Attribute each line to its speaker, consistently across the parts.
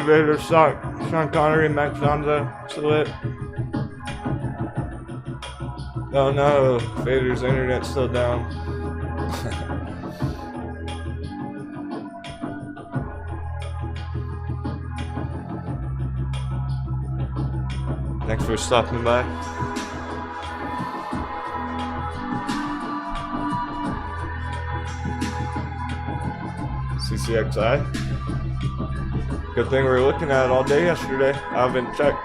Speaker 1: Vader, Sean Connery, Max Zonza, salute. Oh no, Vader's internet's still down. Thanks for stopping by. CCXI. Good thing we were looking at it all day yesterday. I haven't checked.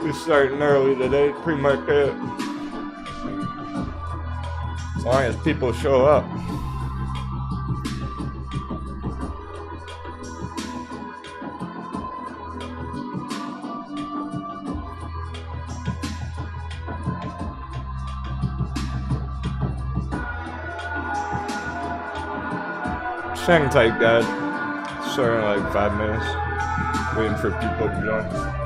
Speaker 1: We're starting early today, pre-market. As long as people show up. Hang tight, guys. Starting in like 5 minutes. Waiting for people to join.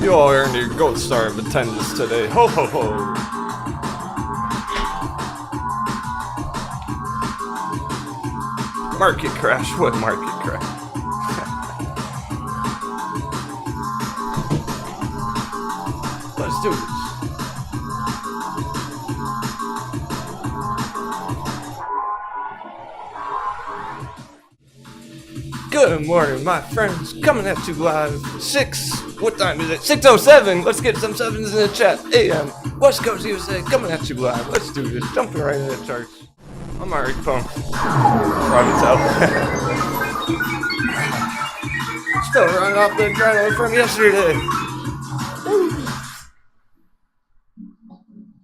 Speaker 1: You all earned your gold star of attendance today. Ho ho ho! Market crash? What market crash? Let's do this. Good morning, my friends. Coming at you live. What time is it? 6:07. Let's get some sevens in the chat. AM. West Coast USA. Coming at you live. Let's do this. Jumping right in the charts. I'm already pumped. Private out. Still running off the adrenaline from yesterday.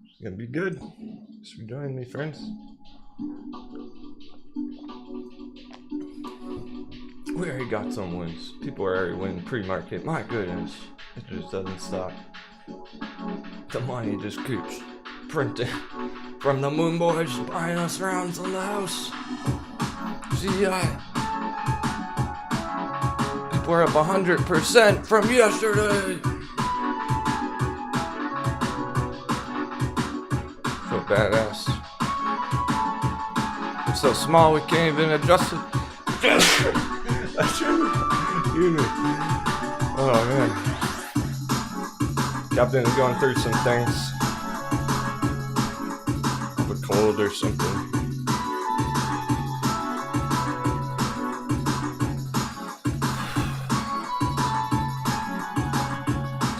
Speaker 1: It's gonna be good. Thanks for joining me, friends. We already got some wins. People are already winning pre-market. My goodness. It just doesn't stop. The money just keeps printing. From the Moon Boys buying us rounds on the house. CI. People are up 100% from yesterday. So badass. It's so small we can't even adjust it. Oh man. Captain is going through some things. Have a cold or something.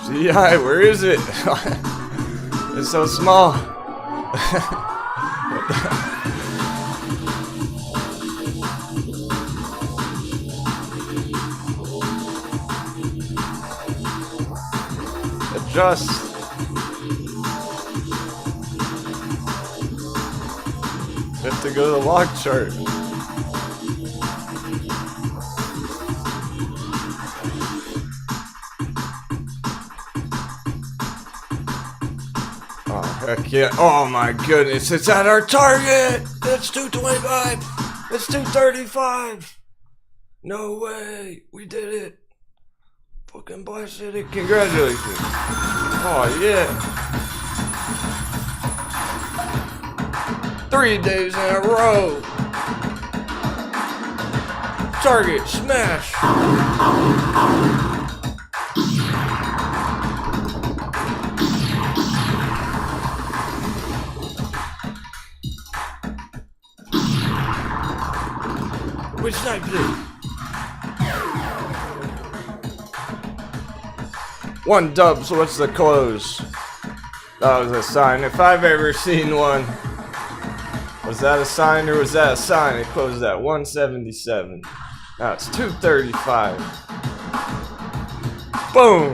Speaker 1: CI, where is it? It's so small. What the Adjust. Have to go to the log chart. Oh heck yeah. Oh my goodness, it's at our target! It's 225! It's 235! No way! We did it! Fucking blasted it. Congratulations. Oh yeah. 3 days in a row. Target smash. We sniped it. 1 dub, so what's the close? That was a sign. If I've ever seen one. Was that a sign or was that a sign? It closed at 177. Now it's 235. Boom!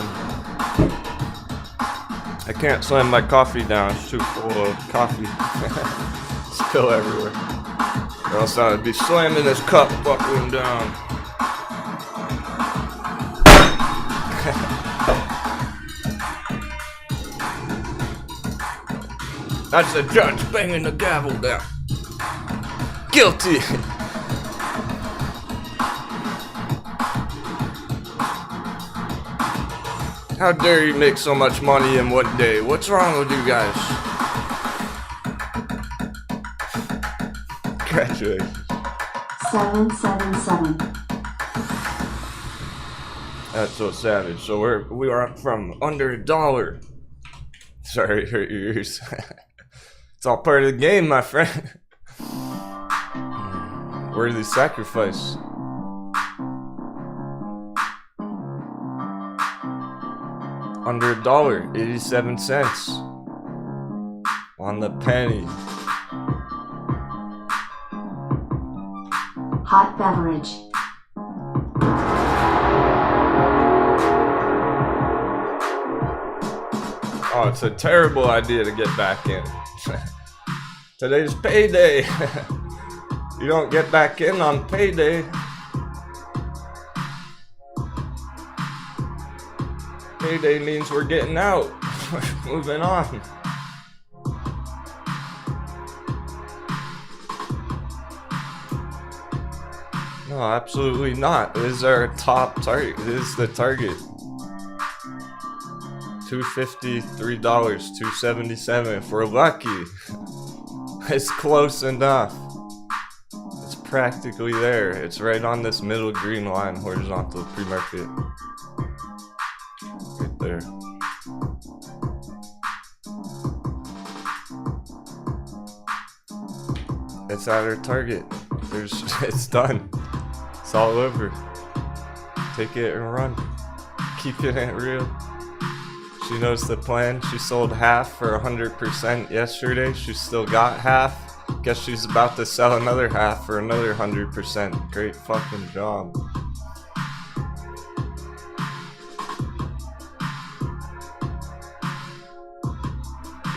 Speaker 1: I can't slam my coffee down. It's too full of coffee. Spill everywhere. Or else I'd be slamming this cup, buckling down. That's the judge banging the gavel down. Guilty! How dare you make so much money in one day? What's wrong with you guys? Congratulations.
Speaker 2: 777.
Speaker 1: That's so savage. So we are up from under $1. Sorry, hurt your ears. It's all part of the game, my friend. Worthy sacrifice. Under $1, 87 cents. On the penny.
Speaker 2: Hot beverage.
Speaker 1: Oh, it's a terrible idea to get back in. Today's payday. You don't get back in on payday. Payday means we're getting out. We're moving on. No, absolutely not. This is our top target. This is the target. $2.50, $3, $2.77 if we're lucky. It's close enough. It's practically there. It's right on this middle green line, horizontal pre-market. Right there. It's at our target. It's done. It's all over. Take it and run. Keeping it real. She knows the plan. She sold half for 100% yesterday. She still got half. Guess she's about to sell another half for another 100%. Great fucking job.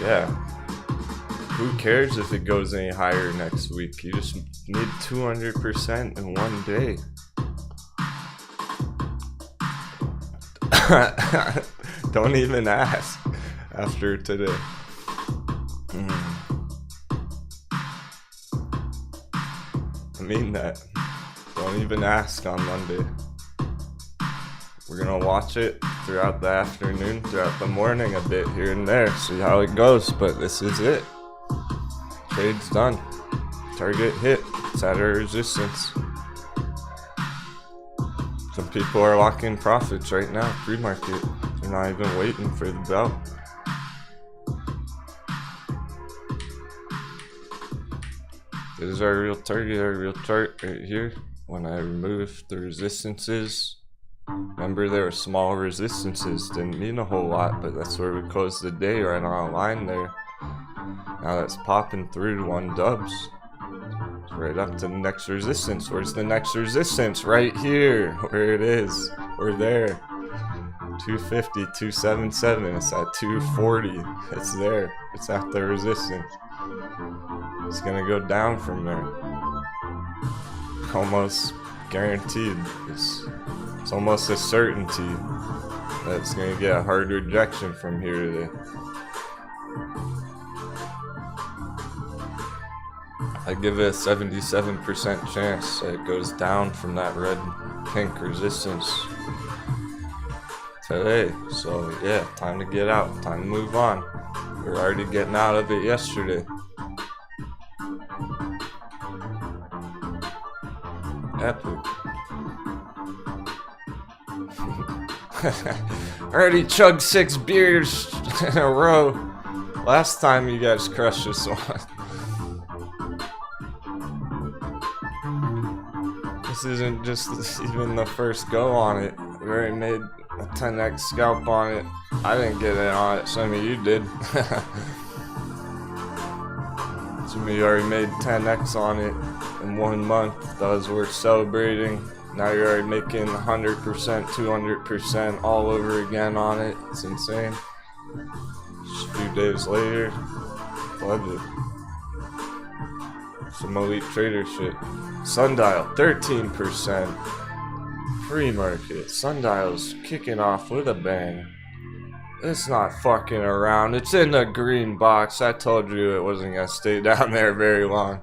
Speaker 1: Yeah. Who cares if it goes any higher next week? You just need 200% in one day. Don't even ask after today. I mean that. Don't even ask on Monday. We're gonna watch it throughout the afternoon, throughout the morning a bit here and there, see how it goes, but this is it. Trade's done. Target hit. It's at our resistance. Some people are locking profits right now, pre-market. They're not even waiting for the bell. This is our real target, our real chart right here. When I removed the resistances, remember there were small resistances, didn't mean a whole lot, but that's where we closed the day, right on a line there. Now that's popping through to 1 dubs. It's right up to the next resistance. Where's the next resistance? Right here, where it is. We're there. 250, 277. It's at 240. It's there. It's at the resistance. It's gonna go down from there. Almost guaranteed. It's almost a certainty that it's gonna get a hard rejection from here today. I give it a 77% chance that it goes down from that red pink resistance today. So yeah, time to get out, time to move on. We're already getting out of it yesterday. Epic. Already chugged 6 beers in a row. Last time you guys crushed this one. This isn't just even the first go on it. We already made a 10x scalp on it. I didn't get in on it, some of you did. Some of you already made 10x on it in 1 month. That was worth celebrating. Now you're already making 100%, 200% all over again on it. It's insane. Just a few days later, love it. Some elite trader shit. Sundial, 13%. Free market. Sundial's kicking off with a bang. It's not fucking around. It's in the green box. I told you it wasn't gonna stay down there very long.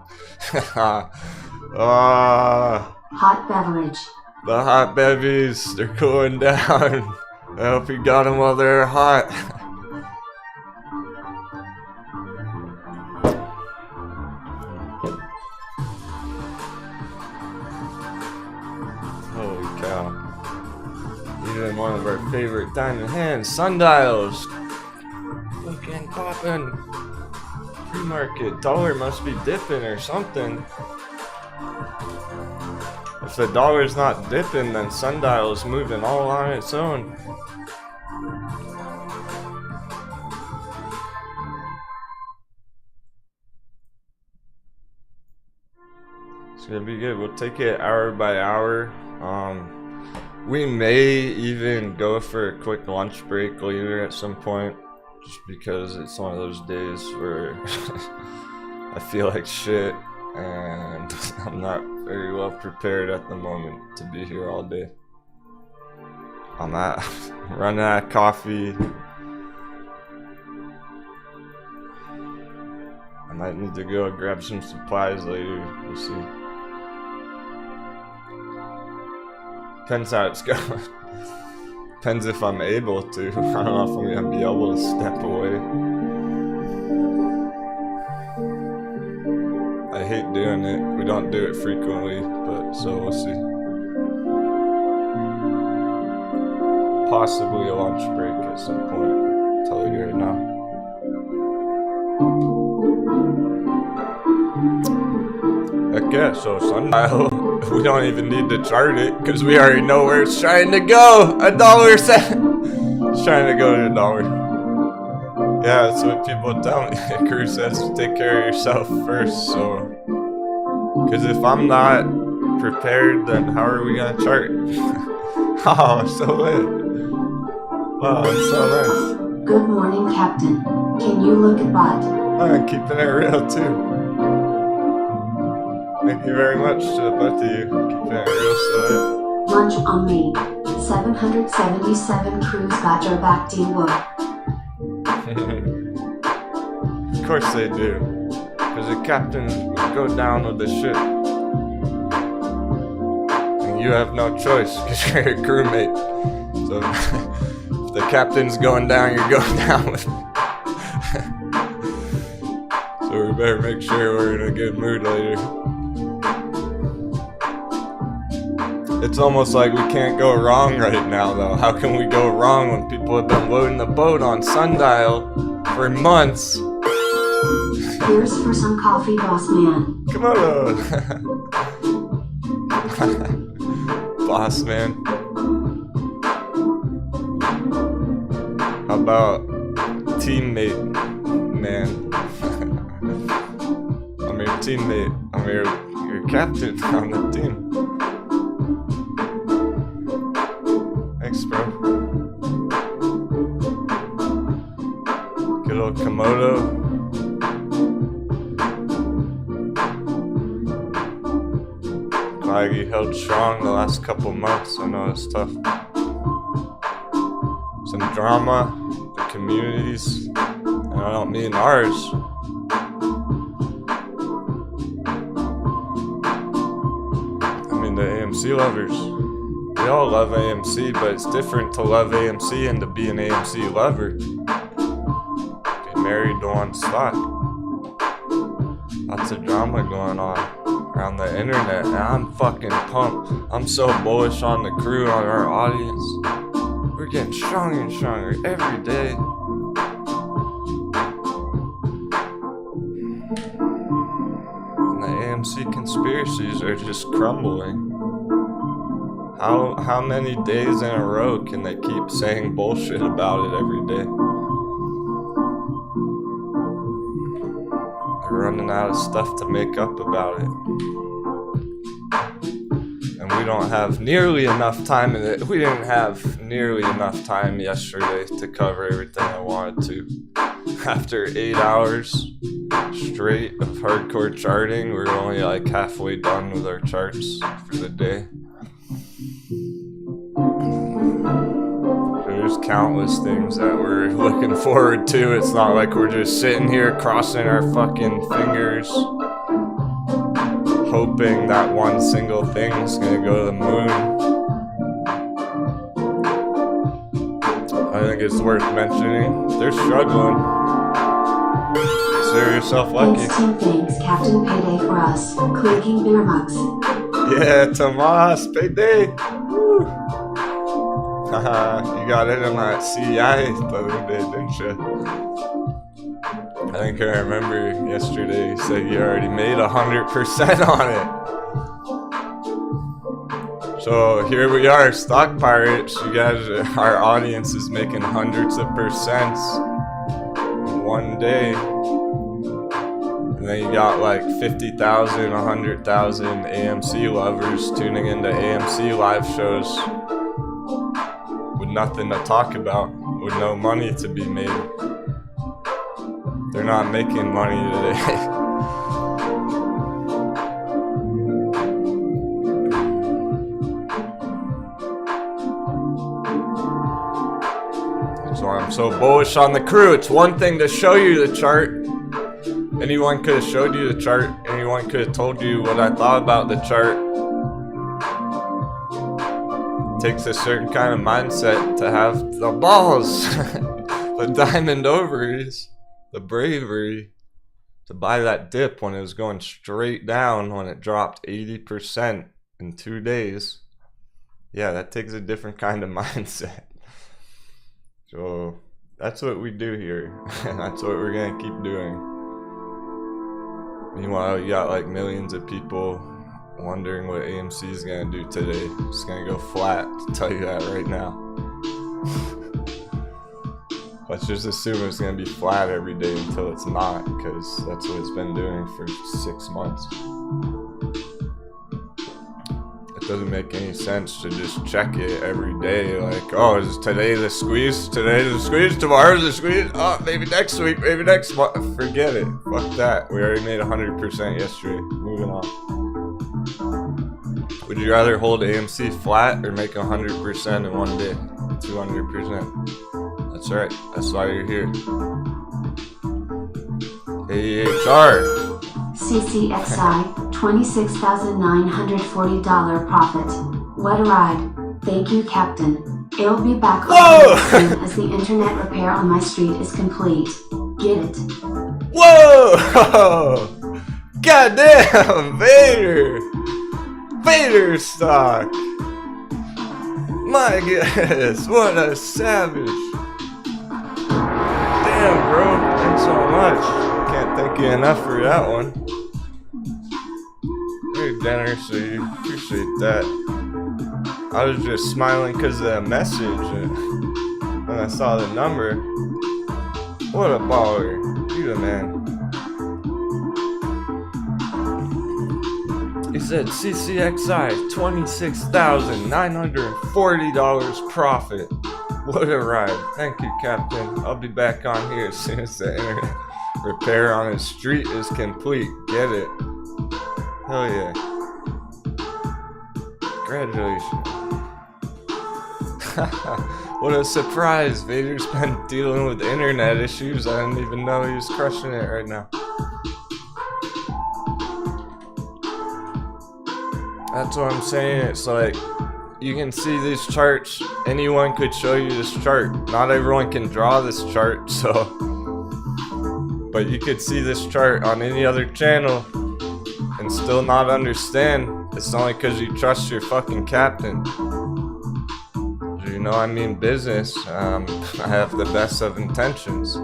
Speaker 2: Hot beverage.
Speaker 1: The hot bevies, they're cooling down. I hope you got them while they're hot. Holy cow. Even one of our favorite diamond hands, sundials. Looking poppin'. Pre-market. Dollar must be dipping or something. If the dollar's not dipping, then sundial is moving all on its own. It's gonna be good. We'll take it hour by hour. We may even go for a quick lunch break later at some point, just because it's one of those days where I feel like shit and I'm not very well prepared at the moment to be here all day. I'm not running out of coffee. I might need to go grab some supplies later. We'll see. Depends how it's going. Depends if I'm able to. I don't know if I'm gonna be able to step away. I hate doing it. We don't do it frequently, but so we'll see. Possibly a lunch break at some point. I'll tell you right now. Heck yeah, so sundial. We don't even need to chart it because we already know where it's trying to go. $1 it's trying to go to $1. Yeah, that's what people tell me. Crew says to take care of yourself first, so. Because if I'm not prepared, then how are we gonna chart? Oh, so lit. Wow, that's so nice.
Speaker 2: Good morning, Captain. Can you look at bot?
Speaker 1: I'm keeping it real too. Thank you very much to both of you. Keeping it real so.
Speaker 2: Lunch on me. 777 crews got your back, Denwo.
Speaker 1: Of course they do. Because the captains go down with the ship. And you have no choice because you're a crewmate. So if the captain's going down, you're going down with him. So we better make sure we're in a good mood later. It's almost like we can't go wrong right now, though. How can we go wrong when people have been loading the boat on sundial for months?
Speaker 2: Here's for some coffee, boss man.
Speaker 1: Come on. Boss man. How about teammate man? I'm your teammate. I'm your captain on the team. Thanks, bro. Good old Komodo. Glad you held strong the last couple months. I know it's tough. Some drama, the communities, and I don't mean ours. I mean the AMC lovers. We all love AMC, but it's different to love AMC and to be an AMC lover. Be married to one stock. Lots of drama going on around the internet, and I'm fucking pumped. I'm so bullish on the crew, on our audience. We're getting stronger and stronger every day. And the AMC conspiracies are just crumbling. How many days in a row can they keep saying bullshit about it every day? They're running out of stuff to make up about it. And we don't have nearly enough time in it. We didn't have nearly enough time yesterday to cover everything I wanted to. After 8 hours straight of hardcore charting, we're only like halfway done with our charts for the day. There's countless things that we're looking forward to. It's not like we're just sitting here crossing our fucking fingers, hoping that one single thing's gonna go to the moon. I think it's worth mentioning. They're struggling. Consider yourself lucky.
Speaker 2: Thanks, Captain. Payday for us. Clicking beer mugs.
Speaker 1: Yeah, Tomas, payday. Woo. Haha, you got in on that CI the other day, didn't you? I think I remember yesterday you said you already made 100% on it. So here we are, stock pirates. You guys, our audience is making hundreds of percents in one day. And then you got like 50,000, 100,000 AMC lovers tuning into AMC live shows with nothing to talk about, with no money to be made. They're not making money today. That's why I'm so bullish on the crew. It's one thing to show you the chart. Anyone could have showed you the chart. Anyone could have told you what I thought about the chart. takes a certain kind of mindset to have the balls, the diamond ovaries, the bravery to buy that dip when it was going straight down, when it dropped 80% in 2 days. Yeah, that takes a different kind of mindset. So that's what we do here, and that's what we're gonna keep doing. Meanwhile, you got like millions of people wondering what AMC is gonna do today. It's gonna go flat, to tell you that right now. Let's just assume it's gonna be flat every day until it's not, because that's what it's been doing for 6 months. It doesn't make any sense to just check it every day, like, oh, is today the squeeze? Today the squeeze? Tomorrow's the squeeze? Oh, maybe next week, maybe next month. Forget it. Fuck that. We already made 100% yesterday. Moving on. Would you rather hold AMC flat or make 100% in one day? 200%. That's right. That's why you're here. AHR.
Speaker 2: CCXI, $26,940 profit. What a ride. Thank you, Captain. It'll be back on as soon as the internet repair on my street is complete. Get it?
Speaker 1: Whoa! Goddamn, Vader! Vader stock! My goodness, what a savage! Damn, bro, thanks so much. Can't thank you enough for that one. Very generous of you. Appreciate that. I was just smiling because of that message when I saw the number. What a baller. You the man. He said CCXI, $26,940 profit. What a ride. Thank you, Captain. I'll be back on here as soon as the internet repair on his street is complete. Get it? Hell yeah. Congratulations. What a surprise. Vader's been dealing with internet issues. I didn't even know he was crushing it right now. That's what I'm saying. It's like, you can see these charts. Anyone could show you this chart. Not everyone can draw this chart, so. But you could see this chart on any other channel and still not understand. It's only because you trust your fucking captain. You know, I mean business. I have the best of intentions.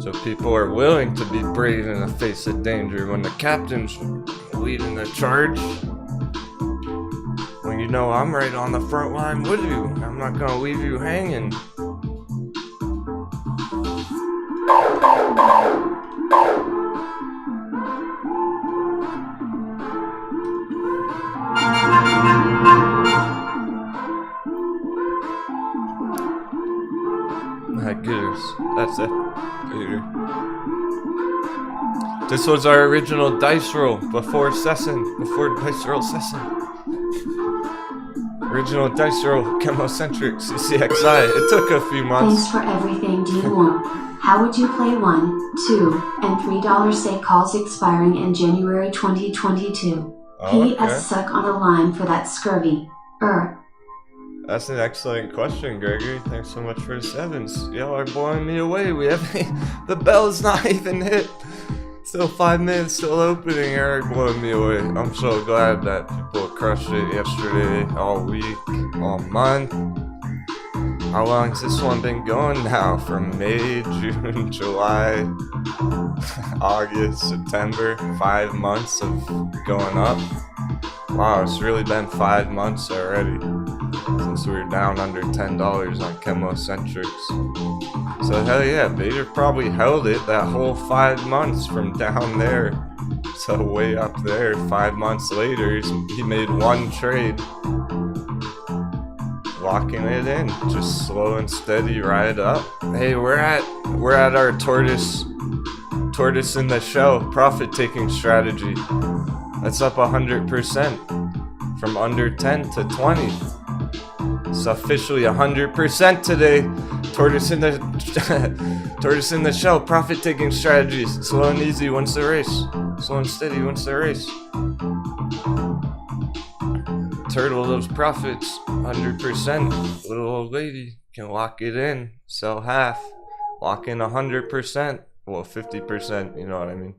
Speaker 1: So people are willing to be brave in the face of danger when the captain's leading the charge. When you know I'm right on the front line with you. I'm not gonna leave you hanging. My goodness, that's it. This was our original dice roll before dice roll session. Original dice roll, chemocentric, CCXI. It took a few months.
Speaker 2: Thanks for everything, D1. How would you play $1, $2, and $3 say calls expiring in January 2022? P.S. Suck on a line for that scurvy.
Speaker 1: That's an excellent question, Gregory. Thanks so much for the sevens. Y'all are blowing me away. We haven't. The bell's not even hit. Still 5 minutes, still opening. Eric blowing me away. I'm so glad that people crushed it yesterday, all week, all month. How long has this one been going now? From May, June, July, August, September. 5 months of going up. Wow, it's really been 5 months already since we were down under $10 on chemocentrics. So hell yeah, Vader probably held it that whole 5 months from down there to way up there. 5 months later, he made one trade, locking it in, just slow and steady right up. Hey, we're at our tortoise in the shell profit taking strategy. That's up 100% from under 10 to 20. It's officially 100% today. Tortoise in the shell. Profit taking strategies. Slow and easy wins the race. Slow and steady wins the race. Turtle loves profits. 100%. Little old lady can lock it in, sell half, lock in 100%. Well, 50%, you know what I mean.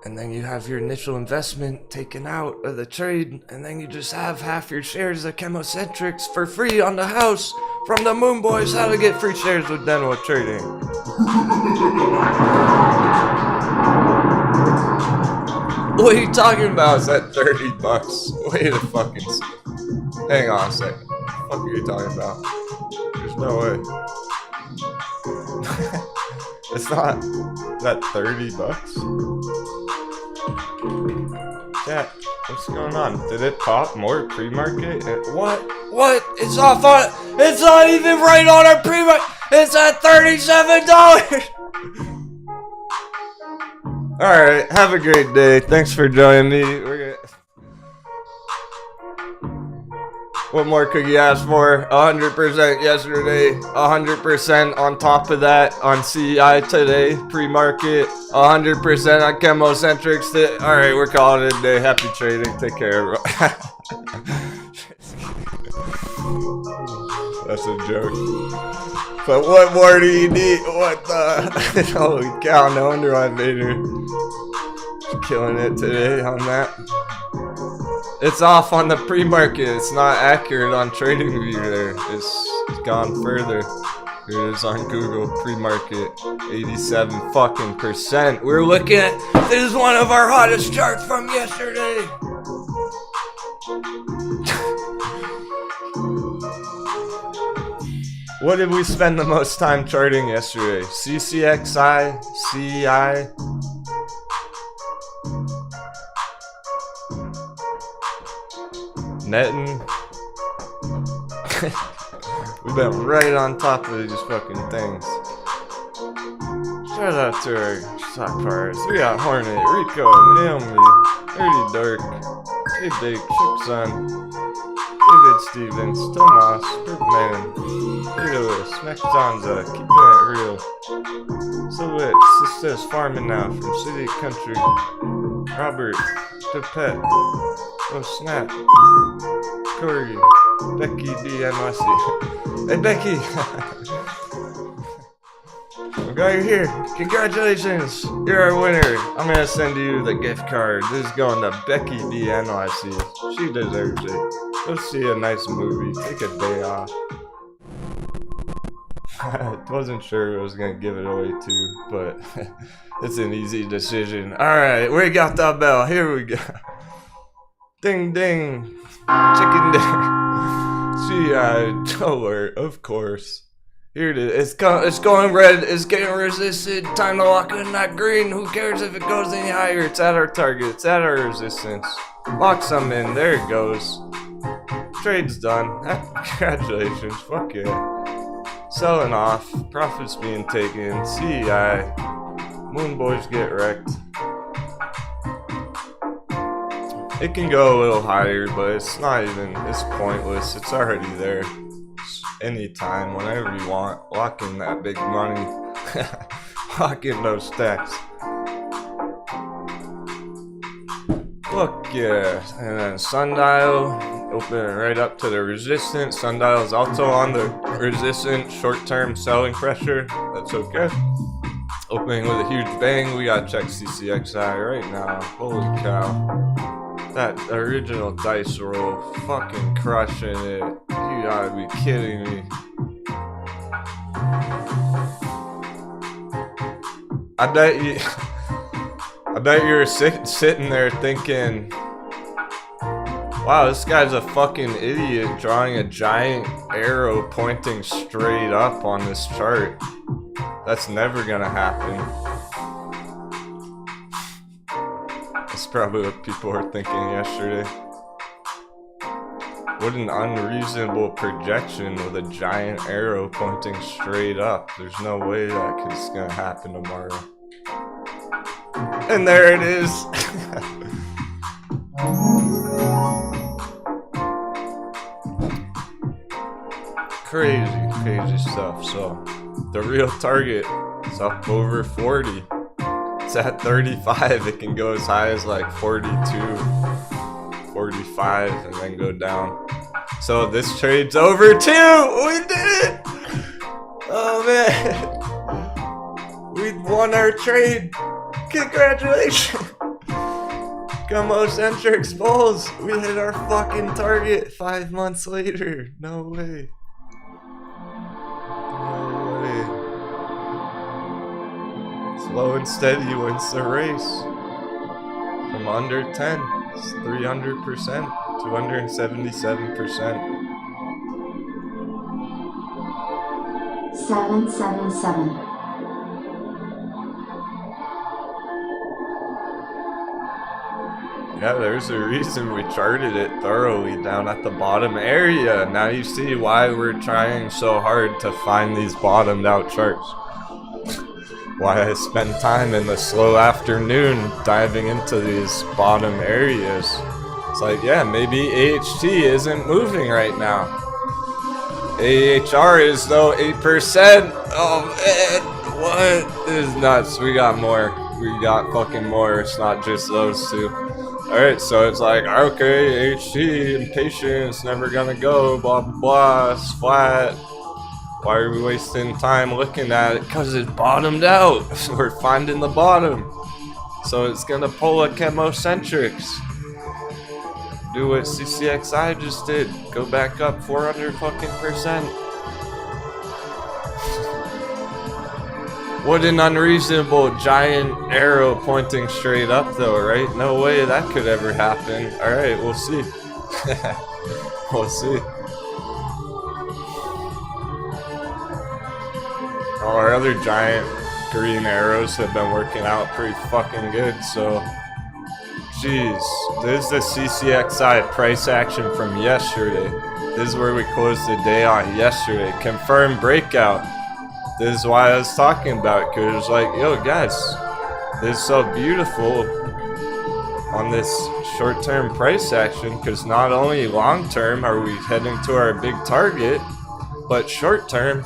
Speaker 1: And then you have your initial investment taken out of the trade, and then you just have half your shares of Chemocentrics for free on the house from the Moon Boys. How to get free shares with Denwo Trading. What are you talking about? Is that $30? Wait a fucking second. Hang on a second. What the fuck are you talking about? There's no way. It's not. Is that $30? Chat, what's going on? Did it pop more pre-market? What? What? It's off on. It's not even right on our pre-market. It's at $37. Alright, have a great day. Thanks for joining me. What more could you ask for? 100% yesterday, 100% on top of that on CEI today, pre-market, 100% on Chemocentrics. Alright, we're calling it a day. Happy trading. Take care, everyone. That's a joke. But what more do you need? What the? Holy cow, no wonder why Vader is killing it today on that. It's off on the pre-market. It's not accurate on TradingView there. It's gone further. Here it is on Google. Pre-market 87 fucking %. We're looking at, this is one of our hottest charts from yesterday. What did we spend the most time charting yesterday? CCXI, CEI. Netting. We've been right on top of these fucking things. Shout out to our stock pirates. We got Hornet, Rico, Naomi, Dirty Dark, Hey Bake, Shipson, David Stevens, Tomas, Birdman, Lewis, Macdonza, Keeping It Real, Silhouette, Sisters Farming Now from City Country, Robert, The Pet, Oh Snap, Corey, Becky B, NYC. Hey Becky! I'm glad you're here. Congratulations! You're our winner. I'm gonna send you the gift card. This is going to Becky B, NYC. She deserves it. Go see a nice movie. Take a day off. I wasn't sure I was gonna give it away too, but it's an easy decision. Alright, we got the bell. Here we go. Ding ding. Chicken dinner. See, alert, of course. Here it is. It's going red. It's getting resisted. Time to lock in that green. Who cares if it goes any higher? It's at our target. It's at our resistance. Lock some in. There it goes. Trade's done. Congratulations. Fuck yeah. Selling off. Profits being taken. CEI. Moon Boys get wrecked. It can go a little higher, but it's not even, it's pointless. It's already there. Anytime, whenever you want. Lock in that big money. Lock in those stacks. Look, yeah. And then Sundial, open right up to the resistance. Sundial is also on the resistance, short-term selling pressure. That's okay. Opening with a huge bang. We gotta check CCXI right now. Holy cow. That original dice roll, fucking crushing it. You gotta be kidding me. I bet you're sitting there thinking, wow, this guy's a fucking idiot drawing a giant arrow pointing straight up on this chart. That's never gonna happen. That's probably what people were thinking yesterday. What an unreasonable projection with a giant arrow pointing straight up. There's no way that is gonna happen tomorrow. And there it is. Crazy stuff. So the real target is up over 40. It's at 35. It can go as high as like 42, 45. 5 and then go down. So this trade's over too! We did it! Oh man! We won our trade! Congratulations! Chemocentrics Bulls! We hit our fucking target 5 months later! No way. No way. Slow and steady wins the race. From under 10, it's 300%, 277%.
Speaker 2: 777.
Speaker 1: Yeah, there's a reason we charted it thoroughly down at the bottom area. Now you see why we're trying so hard to find these bottomed out charts. Why I spend time in the slow afternoon diving into these bottom areas. It's like, yeah, maybe AHT isn't moving right now. AHR is though 8%. Oh man, what? This is nuts. We got more. We got fucking more. It's not just those two. Alright, so it's like, okay, AHT, impatient, it's never gonna go, blah blah blah, it's flat. Why are we wasting time looking at it? Because it's bottomed out. We're finding the bottom. So it's gonna pull a chemocentrics. Do what CCXI just did. Go back up 400%. What an unreasonable giant arrow pointing straight up though, right? No way that could ever happen. Alright, we'll see. We'll see. All our other giant green arrows have been working out pretty fucking good, so jeez. This is the CCXI price action from yesterday. This is where we closed the day on yesterday. Confirmed breakout. This is why I was talking about, because it was like, yo guys, this is so beautiful on this short-term price action, because not only long-term are we heading to our big target, but short-term,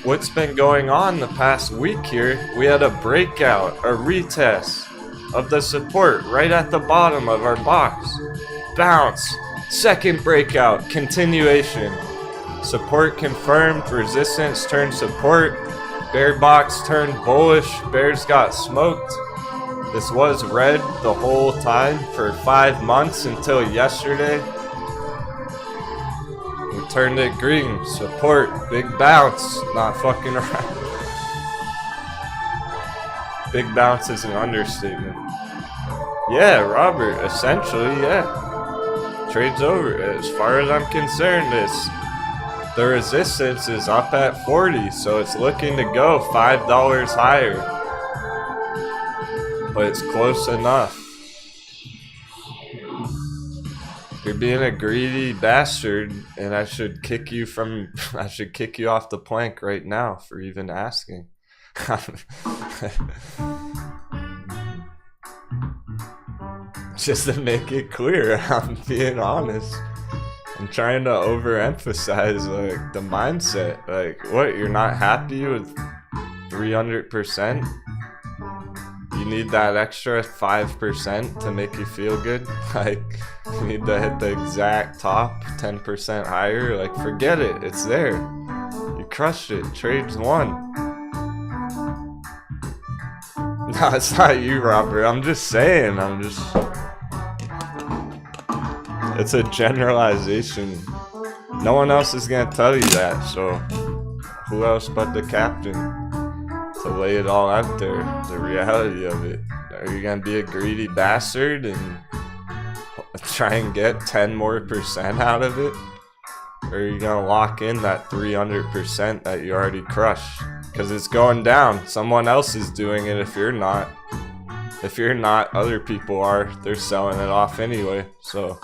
Speaker 1: what's been going on the past week here, we had a breakout, a retest of the support right at the bottom of our box. Bounce, second breakout, continuation. Support confirmed, resistance turned support, bear box turned bullish, bears got smoked. This was red the whole time for 5 months until yesterday. We turned it green, support, big bounce, not fucking around. Big bounce is an understatement. Yeah, Robert, essentially, yeah. Trade's over. As far as I'm concerned, the resistance is up at 40, so it's looking to go $5 higher. But it's close enough. You're being a greedy bastard, and I should kick you off the plank right now for even asking. Just to make it clear, I'm being honest. I'm trying to overemphasize like the mindset. Like, what? You're not happy with 300%? You need that extra 5% to make you feel good? Like, you need to hit the exact top 10% higher? Like, forget it. It's there. You crushed it. Trade's won. No, it's not you, Robert. I'm just saying. It's a generalization. No one else is gonna tell you that, so who else but the captain to lay it all out there, the reality of it. Are you gonna be a greedy bastard and try and get 10% more out of it? Or are you gonna lock in that 300% that you already crushed? Because it's going down. Someone else is doing it if you're not. If you're not, other people are. They're selling it off anyway, so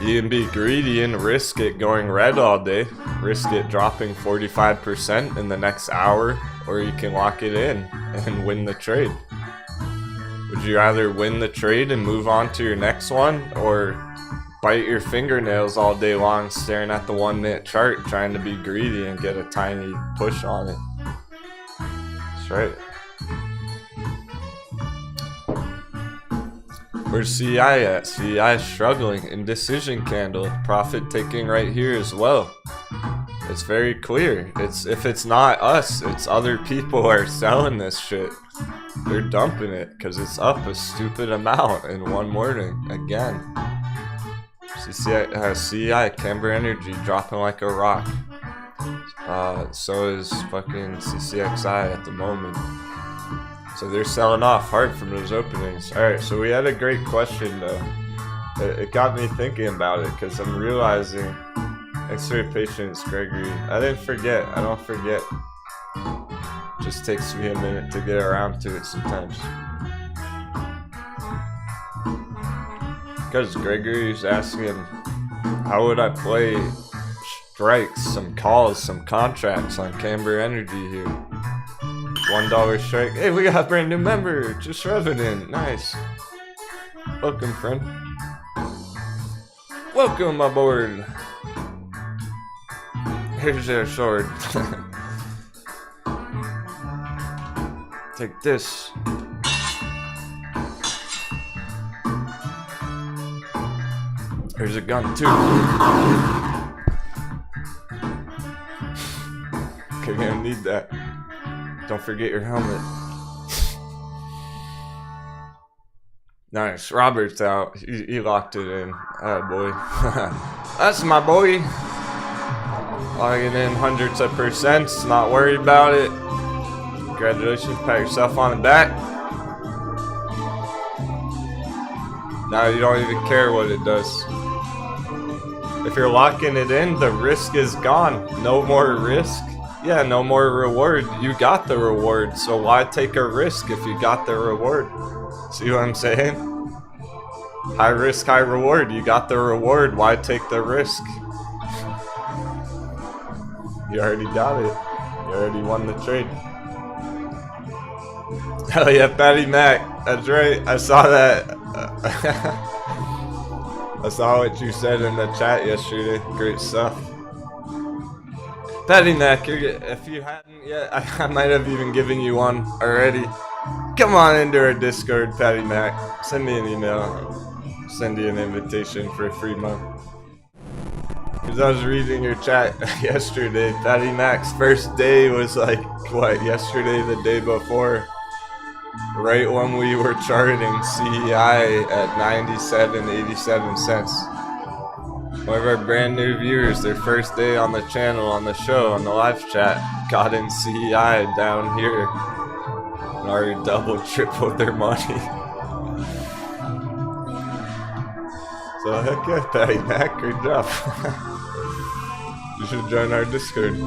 Speaker 1: you can be greedy and risk it going red all day, risk it dropping 45% in the next hour, or you can lock it in and win the trade. Would you rather win the trade and move on to your next one, or bite your fingernails all day long staring at the 1 minute chart trying to be greedy and get a tiny push on it? That's right. Where's CI at? CI is struggling. Indecision candle. Profit taking right here as well. It's very clear. If it's not us, it's other people are selling this shit. They're dumping it because it's up a stupid amount in one morning again. CI Camber Energy dropping like a rock. So is fucking CCXI at the moment. So they're selling off hard from those openings. Alright, so we had a great question though. It got me thinking about it because I'm realizing. Thanks for your patience, Gregory. I didn't forget. I don't forget. Just takes me a minute to get around to it sometimes. Because Gregory's asking, how would I play strikes, some calls, some contracts on Camber Energy here? $1 strike. Hey, we got a brand new member. Just rubbing in. Nice. Welcome, friend. Welcome aboard. Here's their sword. Take this. Here's a gun too. Okay, we're gonna need that. Don't forget your helmet. Nice. Robert's out. He locked it in. Ah, boy. That's my boy. Logging in hundreds of percents. Not worried about it. Congratulations. Pat yourself on the back. Now you don't even care what it does. If you're locking it in, the risk is gone. No more risk. Yeah, no more reward. You got the reward, so why take a risk if you got the reward? See what I'm saying? High risk, high reward. You got the reward, why take the risk? You already got it. You already won the trade. Hell yeah, Patty Mac. That's right. I saw that. I saw what you said in the chat yesterday. Great stuff. Patty Mac, if you hadn't yet, I might have even given you one already. Come on into our Discord, Patty Mac. Send me an email. Send you an invitation for a free month. Because I was reading your chat yesterday. Patty Mac's first day was like, what, yesterday, the day before? Right when we were charting CEI at 87 cents. One of our brand new viewers, their first day on the channel, on the show, on the live chat, got in CEI down here. And already double, tripled their money. So heck yeah, Patty Mac, great job. You should join our Discord.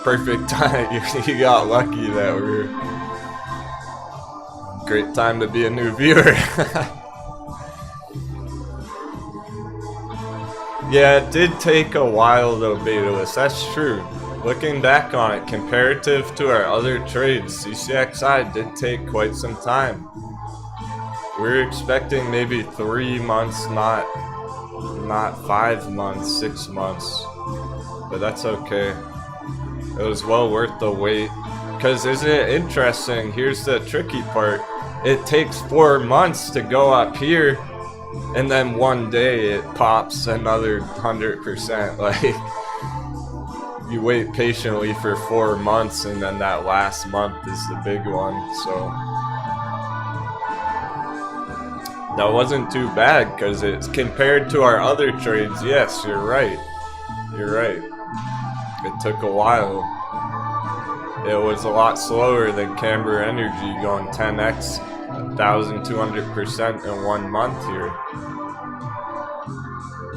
Speaker 1: Perfect time. You got lucky that we're... Great time to be a new viewer. Yeah, it did take a while though, Betalist. That's true. Looking back on it, comparative to our other trades, CCXI did take quite some time. We were expecting maybe 3 months, not 5 months, 6 months. But that's okay. It was well worth the wait. Because isn't it interesting? Here's the tricky part. It takes 4 months to go up here, and then one day it pops another 100%. Like, you wait patiently for 4 months, and then that last month is the big one. So that wasn't too bad, because it's compared to our other trades. Yes, you're right. You're right. It took a while. It was a lot slower than Camber Energy going 10x, 1,200% in 1 month here.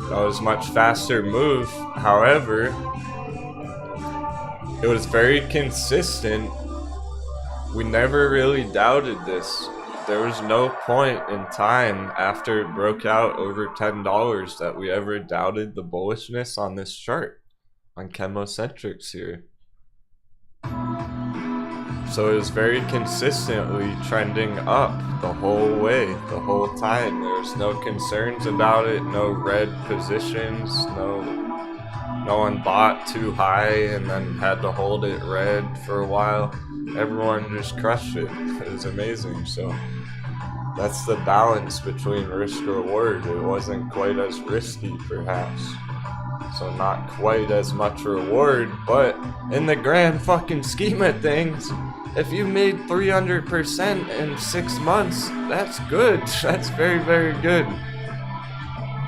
Speaker 1: That was a much faster move. However, it was very consistent. We never really doubted this. There was no point in time after it broke out over $10 that we ever doubted the bullishness on this chart. On chemocentrics here. So it was very consistently trending up the whole way, the whole time. There was no concerns about it, no red positions, no one bought too high and then had to hold it red for a while. Everyone just crushed it. It was amazing. So that's the balance between risk reward. It wasn't quite as risky, perhaps. So not quite as much reward, but in the grand fucking scheme of things, if you made 300% in 6 months, that's good. That's very, very good.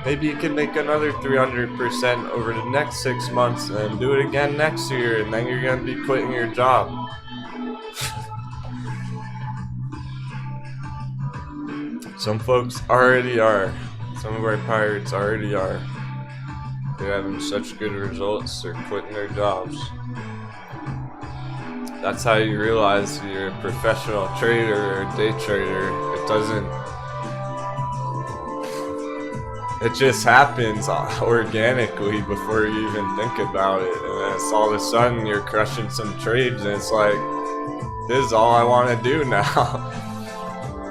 Speaker 1: Maybe you can make another 300% over the next 6 months and do it again next year, and then you're gonna be quitting your job. Some folks already are. Some of our pirates already are. They're having such good results, they're quitting their jobs. That's how you realize you're a professional trader or a day trader. It just happens organically before you even think about it. And then it's all of a sudden you're crushing some trades and it's like, this is all I want to do now.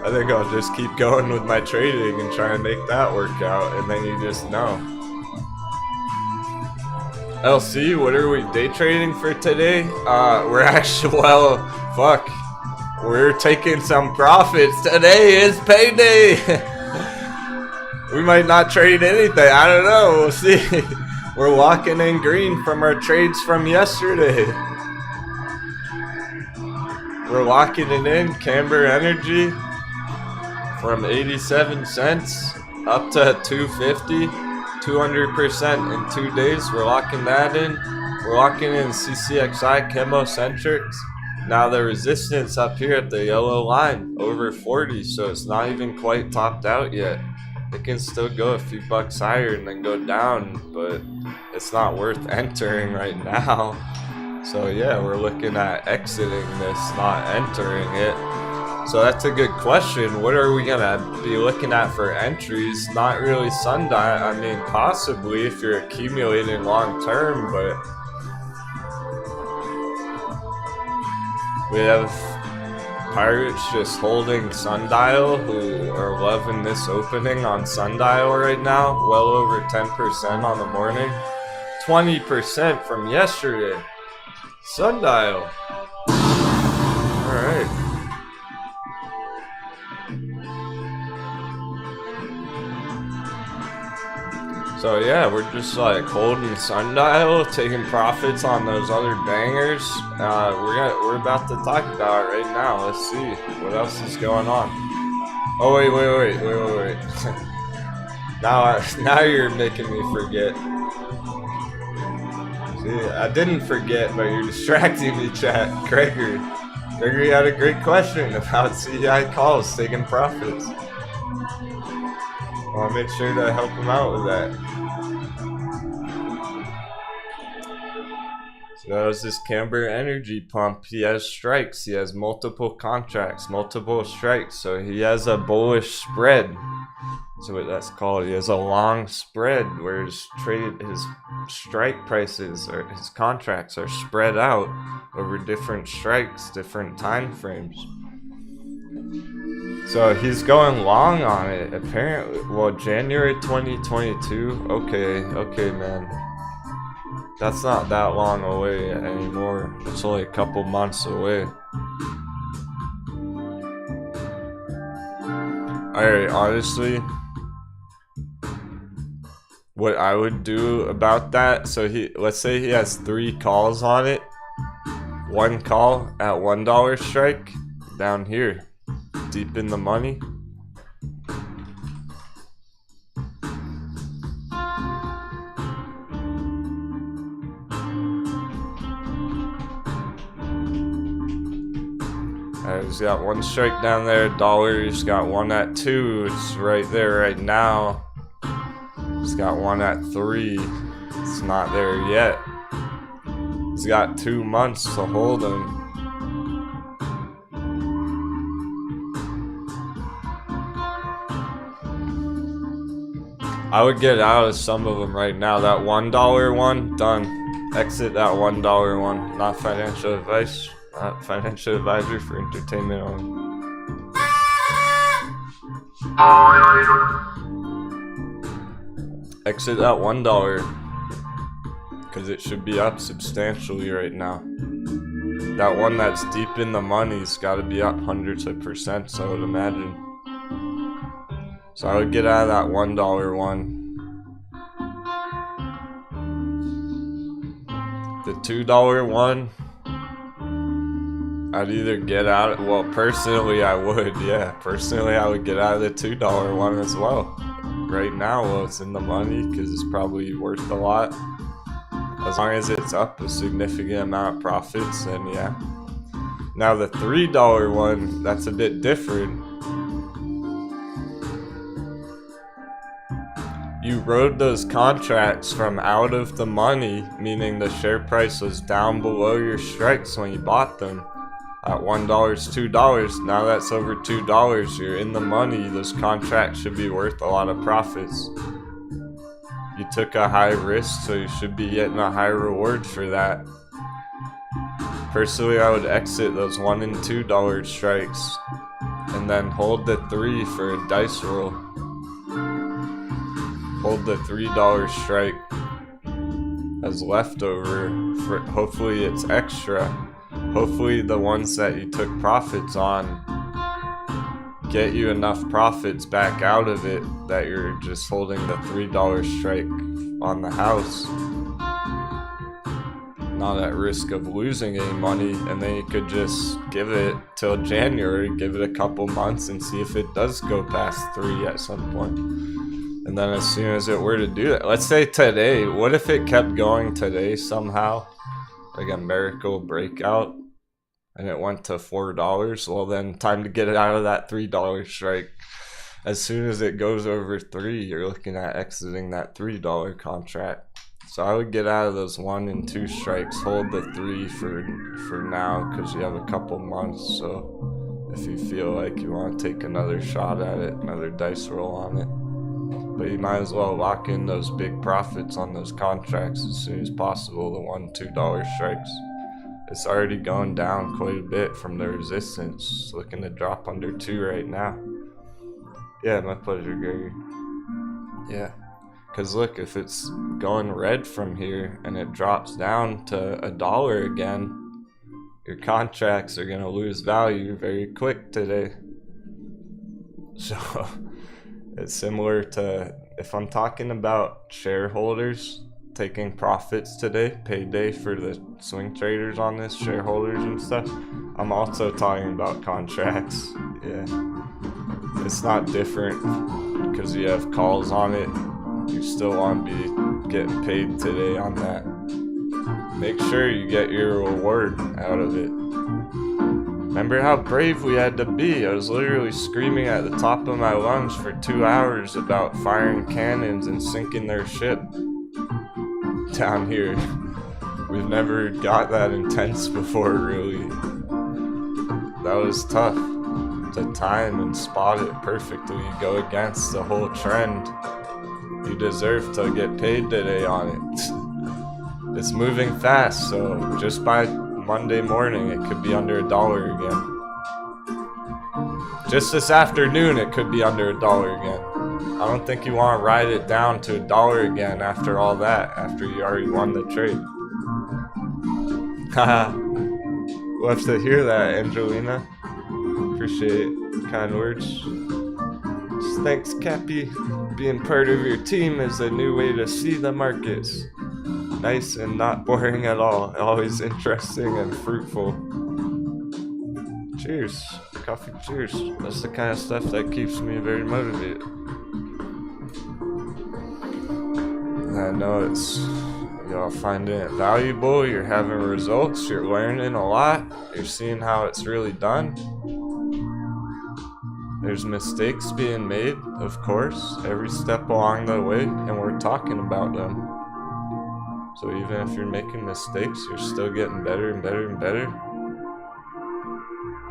Speaker 1: I think I'll just keep going with my trading and try and make that work out, and then you just know. LC, what are we day trading for today? We're actually, well, fuck. We're taking some profits. Today is payday. We might not trade anything. I don't know. We'll see. We're walking in green from our trades from yesterday. We're locking it in. Camber Energy from 87 cents up to 250. 200% in 2 days. We're locking that in. We're locking in CCXI Chemocentrics. Now the resistance up here at the yellow line over 40, so it's not even quite topped out yet. It can still go a few bucks higher and then go down, but it's not worth entering right now. So yeah, we're looking at exiting this, not entering it. So that's a good question. What are we gonna be looking at for entries? Not really sundial. I mean, possibly if you're accumulating long term, but we have pirates just holding sundial who are loving this opening on sundial right now. Well over 10% on the morning, 20% from yesterday. Sundial. All right. So yeah, we're just like holding sundial, taking profits on those other bangers. We're about to talk about it right now. Let's see what else is going on. Oh wait. now you're making me forget. See, I didn't forget, but you're distracting me, chat. Gregory had a great question about CI calls taking profits. I'll make sure to help him out with that. So that was this Camber Energy pump. He has strikes. He has multiple contracts, multiple strikes. So he has a bullish spread. That's what that's called. He has a long spread where his strike prices or his contracts are spread out over different strikes, different time frames. So he's going long on it, apparently. Well, January 2022. Okay, man. That's not that long away anymore. It's only a couple months away. Alright, honestly, what I would do about that, so let's say he has 3 calls on it. 1 call at $1 strike down here. Deep in the money. He's got 1 strike down there, $1. He's got 1 at 2. It's right there right now. He's got 1 at 3. It's not there yet. He's got 2 months to hold him. I would get out of some of them right now. That $1 one, done. Exit that $1 one. Not financial advice. Financial advisor for entertainment only. Exit at $1 because it should be up substantially right now. That one that's deep in the money's got to be up hundreds of percents, I would imagine. So I would get out of that $1 one. The $2 one, I'd either get out. Well, personally, I would. Yeah, personally, I would get out of the $2 one as well. Right now, well, it's in the money because it's probably worth a lot. As long as it's up a significant amount of profits, then yeah. Now the $3 one, that's a bit different. You rode those contracts from out of the money, meaning the share price was down below your strikes when you bought them. At $1, $2, now that's over $2, you're in the money. Those contracts should be worth a lot of profits. You took a high risk, so you should be getting a high reward for that. Personally, I would exit those $1 and $2 strikes and then hold the 3 for a dice roll. Hold the $3 strike as leftover for hopefully it's extra. Hopefully the ones that you took profits on get you enough profits back out of it that you're just holding the $3 strike on the house. Not at risk of losing any money, and then you could just give it till January, give it a couple months and see if it does go past 3 at some point. And then as soon as it were to do that, let's say today, what if it kept going today somehow? Like a miracle breakout, and it went to $4, well then time to get it out of that $3 strike. As soon as it goes over 3, you're looking at exiting that $3 contract. So I would get out of those 1 and 2 strikes, hold the 3 for now, because you have a couple months. So if you feel like you want to take another shot at it, another dice roll on it. But you might as well lock in those big profits on those contracts as soon as possible, the $1, $2 strikes. It's already going down quite a bit from the resistance. It's looking to drop under 2 right now. Yeah, my pleasure, Gregor. Yeah, because look, if it's going red from here and it drops down to $1 again, your contracts are going to lose value very quick today. So it's similar to, if I'm talking about shareholders taking profits today, payday for the swing traders on this, shareholders and stuff, I'm also talking about contracts. Yeah, it's not different because you have calls on it. You still want to be getting paid today on that. Make sure you get your reward out of it. Remember how brave we had to be? I was literally screaming at the top of my lungs for 2 hours about firing cannons and sinking their ship down here. We've never got that intense before, really. That was tough to time and spot it perfectly. Go against the whole trend. You deserve to get paid today on it. It's moving fast, so just by Monday morning it could be under $1 again. Just this afternoon it could be under $1 again. I don't think you want to ride it down to $1 again after all that, after you already won the trade. Haha. Love to hear that, Angelina. Appreciate it. Kind words. Just thanks, Cappy. Being part of your team is a new way to see the markets. Nice and not boring at all. Always interesting and fruitful. Cheers. Coffee cheers. That's the kind of stuff that keeps me very motivated. And I know it's, y'all finding it valuable. You're having results. You're learning a lot. You're seeing how it's really done. There's mistakes being made, of course, every step along the way, and we're talking about them. So even if you're making mistakes, you're still getting better and better and better.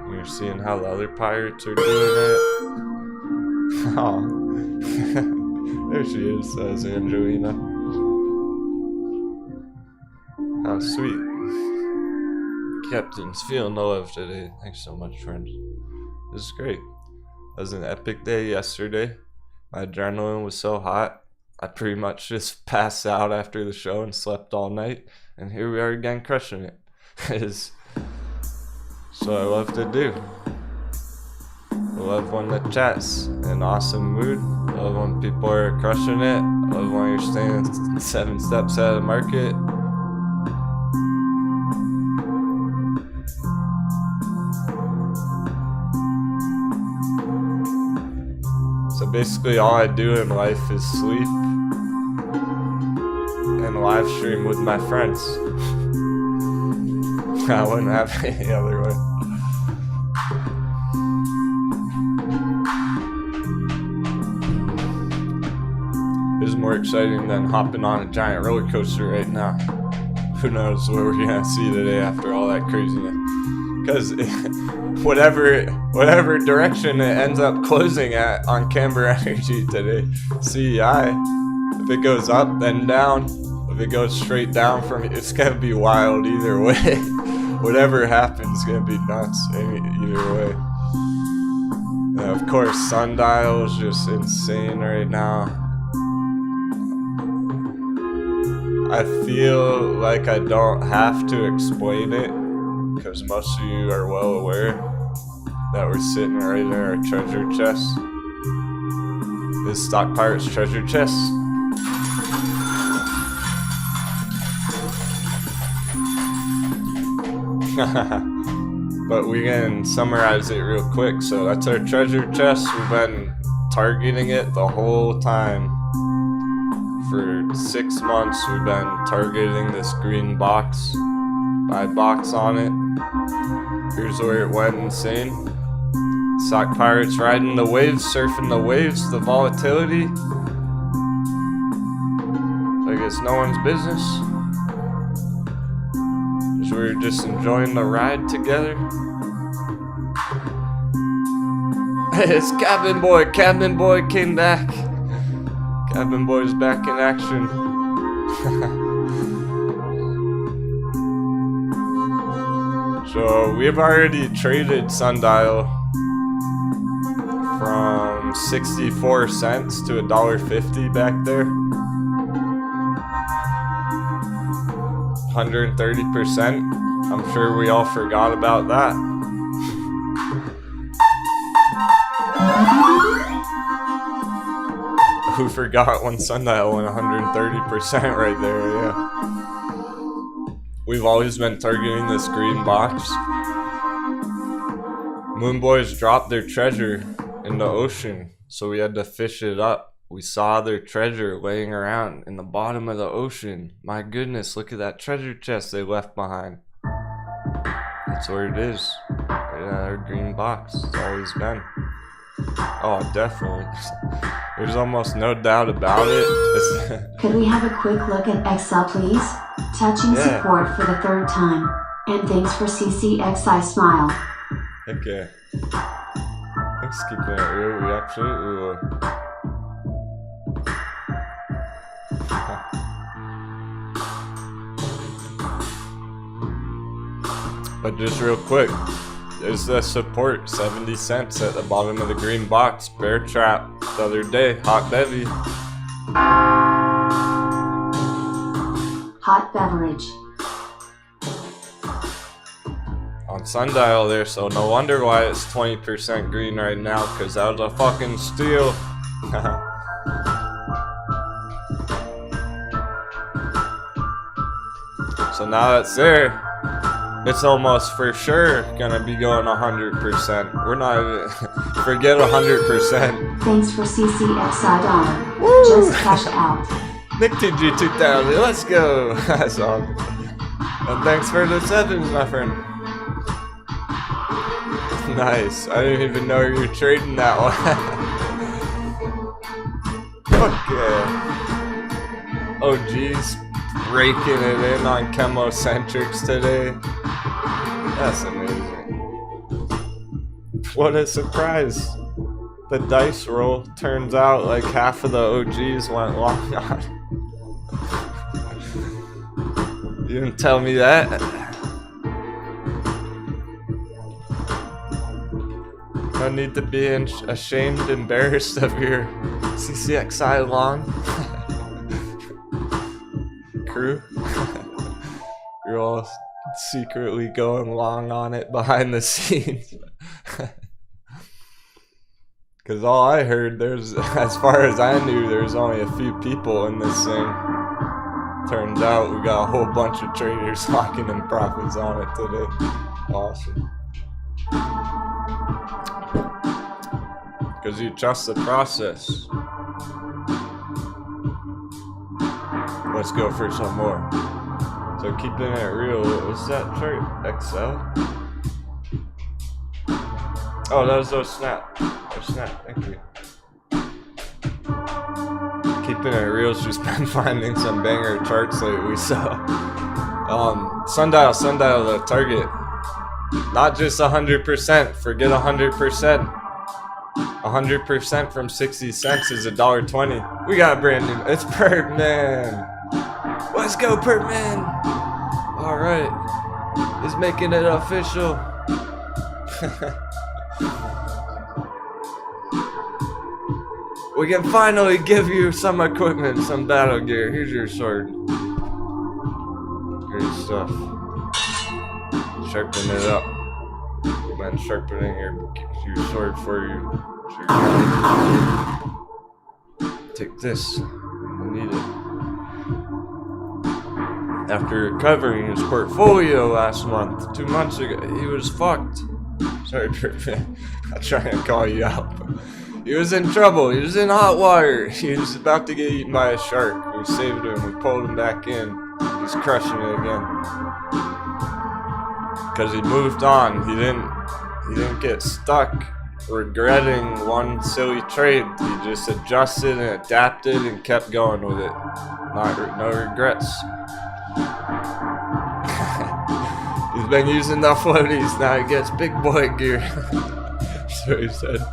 Speaker 1: And you're seeing how the other pirates are doing it. Oh. There she is, says Angelina. How sweet. Captain's feeling the love today. Thanks so much, friends. This is great. It was an epic day yesterday. My adrenaline was so hot. I pretty much just passed out after the show and slept all night. And here we are again crushing it. It is so I love to do. I love when the chat's in awesome mood. I love when people are crushing it. I love when you're staying 7 steps out of the market. So basically all I do in life is sleep and live stream with my friends. I wouldn't have it any other way. This is more exciting than hopping on a giant roller coaster right now. Who knows what we're gonna see today after all that craziness. Because whatever direction it ends up closing at on Camber Energy today, CEI, if it goes up then down, if it goes straight down from it, it's gonna be wild either way. Whatever happens is gonna be nuts either way. And of course, Sundial is just insane right now. I feel like I don't have to explain it, because most of you are well aware that we're sitting right in our treasure chest. This Stock Pirates treasure chest. But we can summarize it real quick. So that's our treasure chest. We've been targeting it the whole time. For 6 months we've been targeting this green box. Buy box on it. Here's where it went insane. Stock Pirates riding the waves, surfing the waves, the volatility. Like it's no one's business. Because we're just enjoying the ride together. It's Cabin Boy. Cabin Boy came back. Cabin Boy's back in action. So we've already traded Sundial from 64 cents to $1.50 back there. 130%. I'm sure we all forgot about that. Who forgot when Sundial went 130% right there, yeah. We've always been targeting this green box. Moon Boys dropped their treasure in the ocean, so we had to fish it up. We saw their treasure laying around in the bottom of the ocean. My goodness, look at that treasure chest they left behind. That's where it is. Right in our green box. It's always been. Oh, definitely. There's almost no doubt about it.
Speaker 2: Could we have a quick look at Excel, please? Touching support for the 3rd time. And thanks for CCXI smile.
Speaker 1: Okay. Thanks for keeping it real. We absolutely will. But just real quick, there's the support, 70 cents at the bottom of the green box. Bear trap the other day, hot bevy.
Speaker 2: Hot beverage.
Speaker 1: On Sundial there, so no wonder why it's 20% green right now, because that was a fucking steal. So now that's there. It's almost for sure gonna be going 100%. We're not even, forget 100%.
Speaker 2: Thanks for CCXI dollar. Woo! Just cashed out.
Speaker 1: Nick TG 2000, let's go. That's all. And thanks for the 7s, my friend. Nice. I didn't even know you were trading that one. Okay. Oh geez. Raking it in on chemocentrics today. That's amazing. What a surprise. The dice roll turns out like half of the OGs went long on. You didn't tell me that. no need to be ashamed, embarrassed of your CCXI lawn. Crew. You're all secretly going long on it behind the scenes. Because all I heard, as far as I knew, there's only a few people in this thing. Turns out we got a whole bunch of traders locking in profits on it today. Awesome. Because you trust the process. Let's go for some more. So keeping it real, what's that chart? XL? Oh, that was those snap. Snap, thank you. Keeping it real's just been finding some banger charts lately, so sundial, the target. Not just 100%, forget 100%. 100% from 60 cents is $1.20. We got a brand new, it's Pertman. Let's go, Pertman. Alright, he's making it official. We can finally give you some equipment, some battle gear. Here's your sword. Great stuff. Sharpen it up. Been sharpening your sword for you. Take this. You need it. After recovering his portfolio last month, 2 months ago, he was fucked. Sorry, I'll try and call you out. He was in trouble. He was in hot water. He was about to get eaten by a shark. We saved him. We pulled him back in. He's crushing it again. Because he moved on. He didn't get stuck regretting one silly trade. He just adjusted and adapted and kept going with it. No regrets. He's been using the floaties. Now he gets big boy gear. So he said.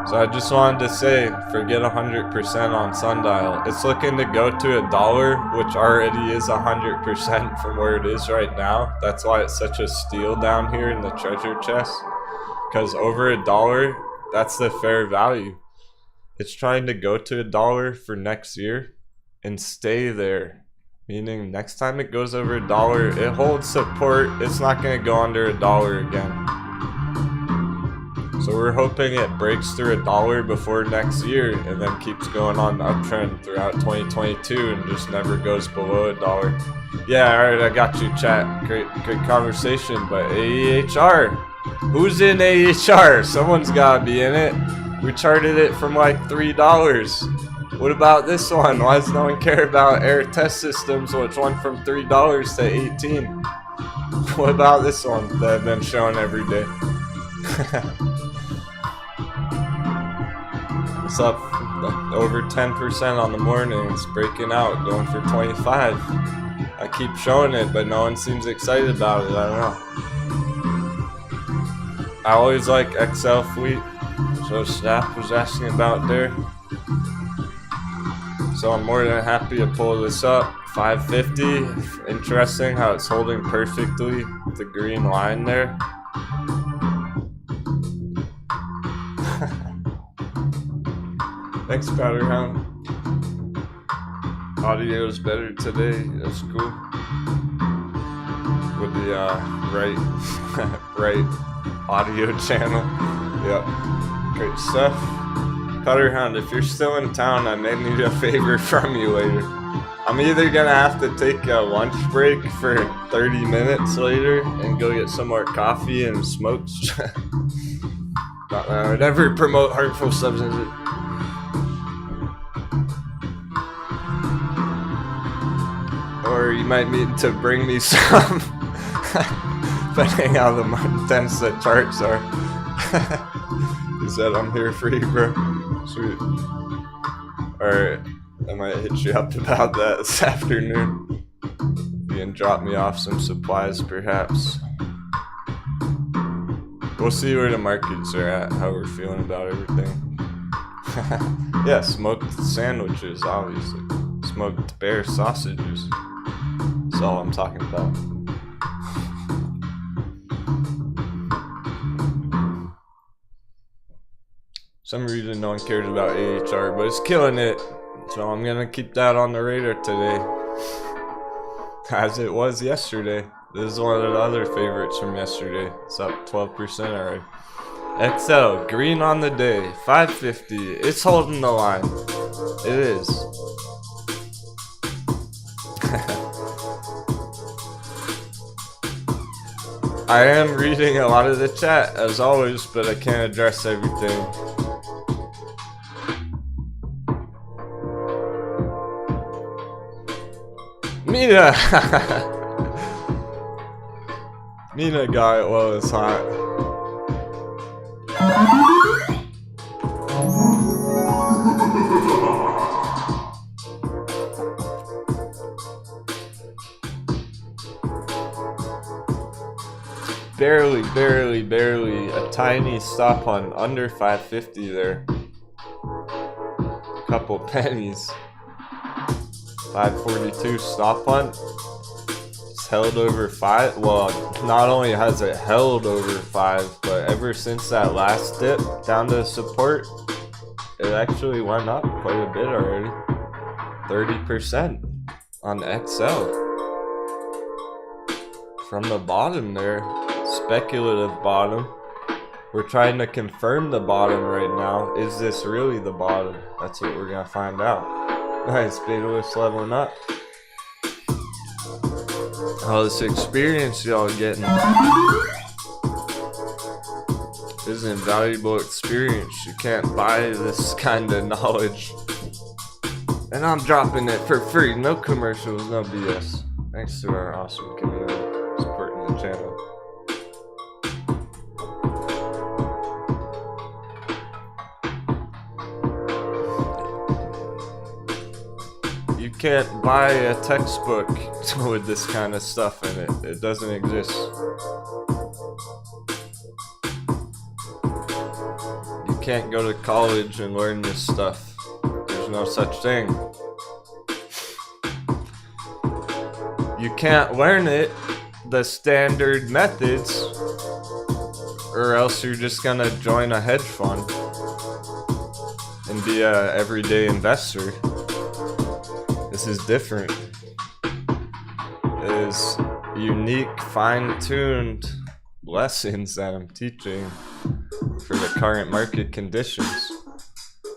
Speaker 1: So I just wanted to say, forget 100% on Sundial. It's looking to go to $1, which already is 100% from where it is right now. That's why it's such a steal down here in the treasure chest. Because over $1, that's the fair value. It's trying to go to $1 for next year and stay there. Meaning next time it goes over $1, it holds support. It's not going to go under $1 again. So we're hoping it breaks through $1 before next year and then keeps going on the uptrend throughout 2022 and just never goes below $1. Yeah, alright, I got you, chat. Great conversation, but AEHR? Who's in AEHR? Someone's gotta be in it. We charted it from like $3. What about this one? Why does no one care about air test systems, which went from $3 to 18? What about this one that I've been showing every day? It's up over 10% on the morning. It's breaking out, going for 25. I keep showing it, but no one seems excited about it. I don't know. I always like XL fleet, so Snap was asking about there. So I'm more than happy to pull this up. 550. Interesting how it's holding perfectly the green line there. Thanks, Powderhound. Audio is better today. That's cool. With the right audio channel. Yep. Great stuff. Powderhound, if you're still in town, I may need a favor from you later. I'm either gonna have to take a lunch break for 30 minutes later and go get some more coffee and smokes. Not that I would ever promote harmful substances. Or you might need to bring me some, depending how intense the charts are. He said, I'm here for you, bro. Sweet. Alright, I might hit you up about that this afternoon. You can drop me off some supplies, perhaps. We'll see where the markets are at, how we're feeling about everything. Yeah, smoked sandwiches, obviously. Smoked bear sausages. That's all I'm talking about. some reason no one cares about AHR, but it's killing it. So I'm gonna keep that on the radar today, as it was yesterday. This is one of the other favorites from yesterday. It's up 12% already. XL, green on the day, 550. It's holding the line. It is. I am reading a lot of the chat as always, but I can't address everything. Mina! Mina got it while it's hot. Barely a tiny stop on under 550 there. Couple pennies. 542 stop hunt. It's held over 5. Well, not only has it held over 5, but ever since that last dip down to support, it actually went up quite a bit already. 30% on XL. From the bottom there. Speculative bottom. We're trying to confirm the bottom right now. Is this really the bottom? That's what we're gonna find out. Nice, Betalist leveling up. All this experience y'all getting. This is invaluable experience. You can't buy this kind of knowledge. And I'm dropping it for free. No commercials, no BS. Thanks to our awesome community supporting the channel. You can't buy a textbook with this kind of stuff in it. It doesn't exist. You can't go to college and learn this stuff. There's no such thing. You can't learn it the standard methods, or else you're just gonna join a hedge fund and be a everyday investor. This is different. It is unique, fine-tuned lessons that I'm teaching for the current market conditions.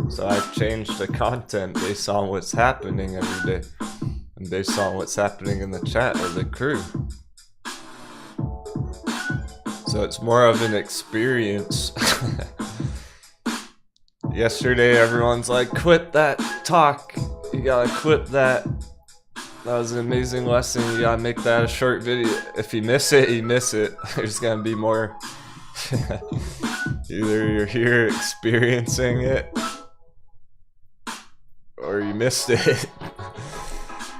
Speaker 1: So I've changed the content based on what's happening every day and based on what's happening in the chat of the crew. So it's more of an experience. Yesterday everyone's like, quit that talk. You gotta clip that. That was an amazing lesson. You gotta make that a short video. If you miss it, you miss it. There's gonna be more. Either you're here experiencing it, or you missed it.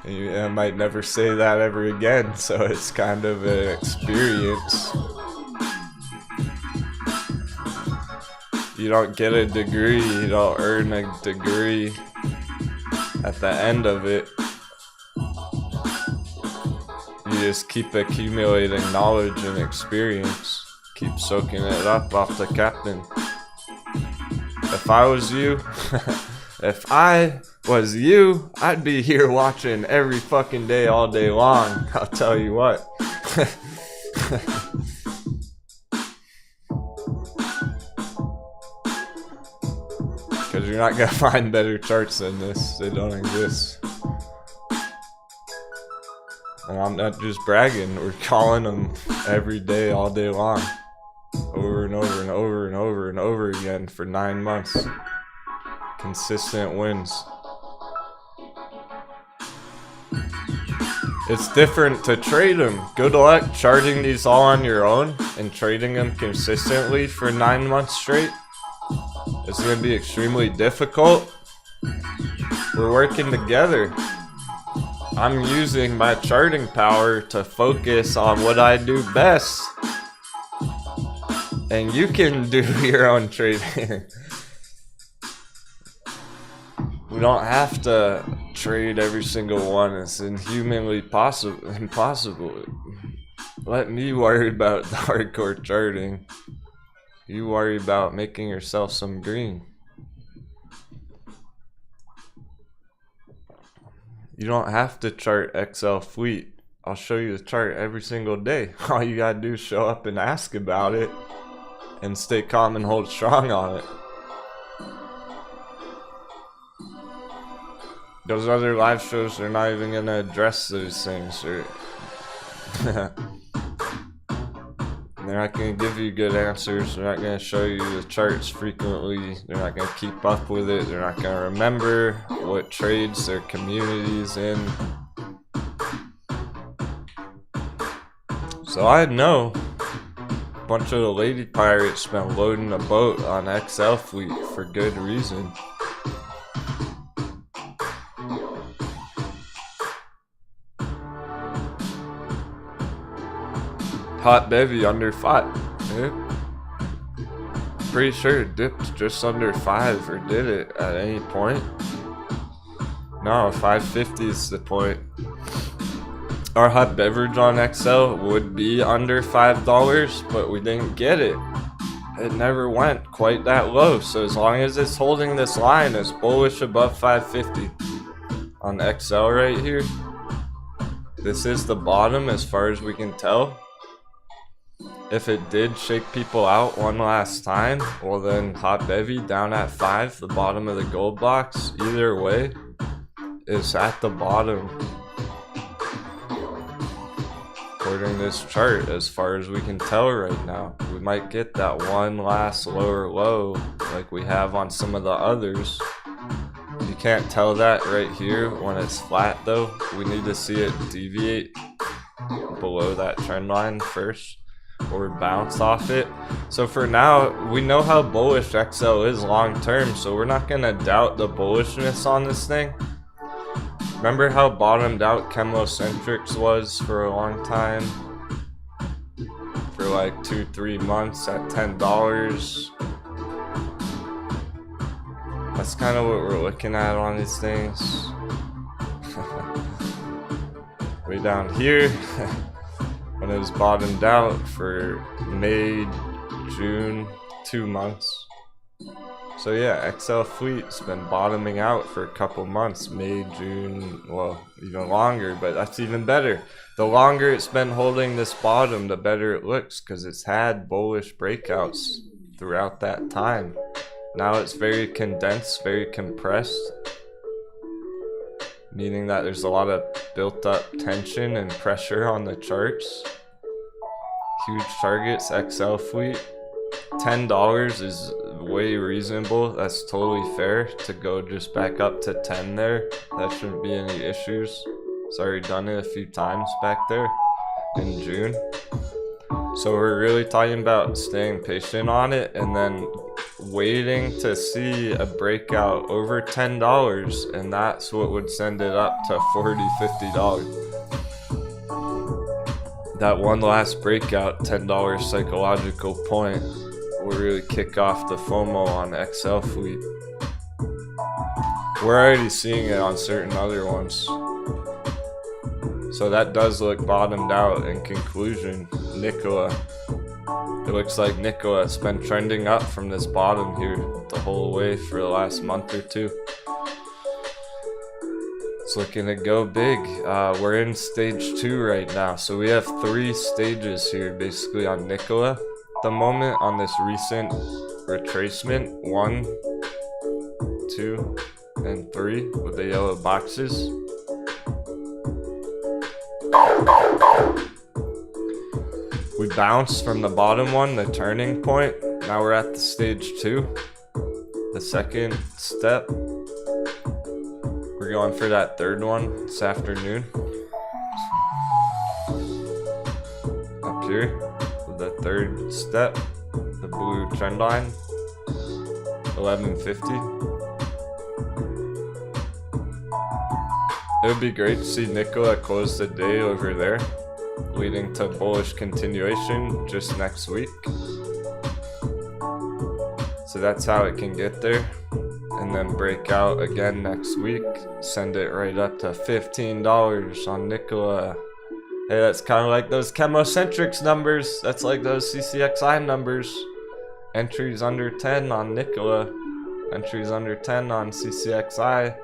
Speaker 1: And I might never say that ever again. So it's kind of an experience. You don't get a degree. You don't earn a degree. At the end of it, you just keep accumulating knowledge and experience. Keep soaking it up off the captain. If I was you, I'd be here watching every fucking day, all day long. I'll tell you what. Because you're not gonna find better charts than this. They don't exist. And I'm not just bragging. We're calling them every day, all day long. Over and over and over and over and over again for 9 months. Consistent wins. It's different to trade them. Good luck charting these all on your own and trading them consistently for 9 months straight. It's going to be extremely difficult. We're working together. I'm using my charting power to focus on what I do best. And you can do your own trading. We don't have to trade every single one. It's inhumanly impossible. Let me worry about the hardcore charting. You worry about making yourself some green. You don't have to chart XL Fleet. I'll show you the chart every single day. All you gotta do is show up and ask about it and stay calm and hold strong on it. Those other live shows, they're not even gonna address those things. They're not gonna give you good answers. They're not gonna show you the charts frequently. They're not gonna keep up with it. They're not gonna remember what trades their community's in. So I know a bunch of the lady pirates been loading a boat on XL Fleet for good reason. Hot bevy under 5. Yeah. Pretty sure it dipped just under 5, or did it at any point? No, 550 is the point. Our hot beverage on XL would be under $5, but we didn't get it. It never went quite that low, so as long as it's holding this line, it's bullish above 550 on XL right here. This is the bottom as far as we can tell. If it did shake people out one last time, well then hot bevy down at 5, the bottom of the gold box, either way, is at the bottom. According to this chart, as far as we can tell right now, we might get that one last lower low like we have on some of the others. You can't tell that right here when it's flat though. We need to see it deviate below that trend line first, or bounce off it. So for now, we know how bullish XL is long term, so we're not gonna doubt the bullishness on this thing. Remember how bottomed out Chemocentrics was for a long time? For like 2-3 months at $10. That's kind of what we're looking at on these things. Way down here. When it was bottomed out for May, June, 2 months. So yeah, XL Fleet's been bottoming out for a couple months, May, June, well, even longer, but that's even better. The longer it's been holding this bottom, the better it looks, because it's had bullish breakouts throughout that time. Now it's very condensed, very compressed, meaning that there's a lot of built up tension and pressure on the charts. Huge targets, XL Fleet. $10 is way reasonable. That's totally fair to go just back up to 10 there. That shouldn't be any issues. It's already done it a few times back there in June. So we're really talking about staying patient on it and then waiting to see a breakout over $10, and that's what would send it up to $40, $50. That one last breakout, $10 psychological point, will really kick off the FOMO on XL Fleet. We're already seeing it on certain other ones. So that does look bottomed out. In conclusion, Nikola. It looks like Nikola's been trending up from this bottom here the whole way for the last month or two. It's looking to go big. We're in stage 2 right now, so we have 3 stages here basically on Nikola at the moment on this recent retracement. 1, 2, and 3 with the yellow boxes. We bounced from the bottom one, the turning point. Now we're at the stage 2, the second step. We're going for that third one this afternoon. Up here, with the third step, the blue trend line, 1150. It would be great to see Nikola close the day over there, leading to bullish continuation just next week. So that's how it can get there, and then break out again next week, send it right up to $15 on Nikola. Hey, that's kind of like those Chemocentrics numbers. That's like those CCXI numbers. Entries under 10 on Nikola, entries under 10 on CCXI.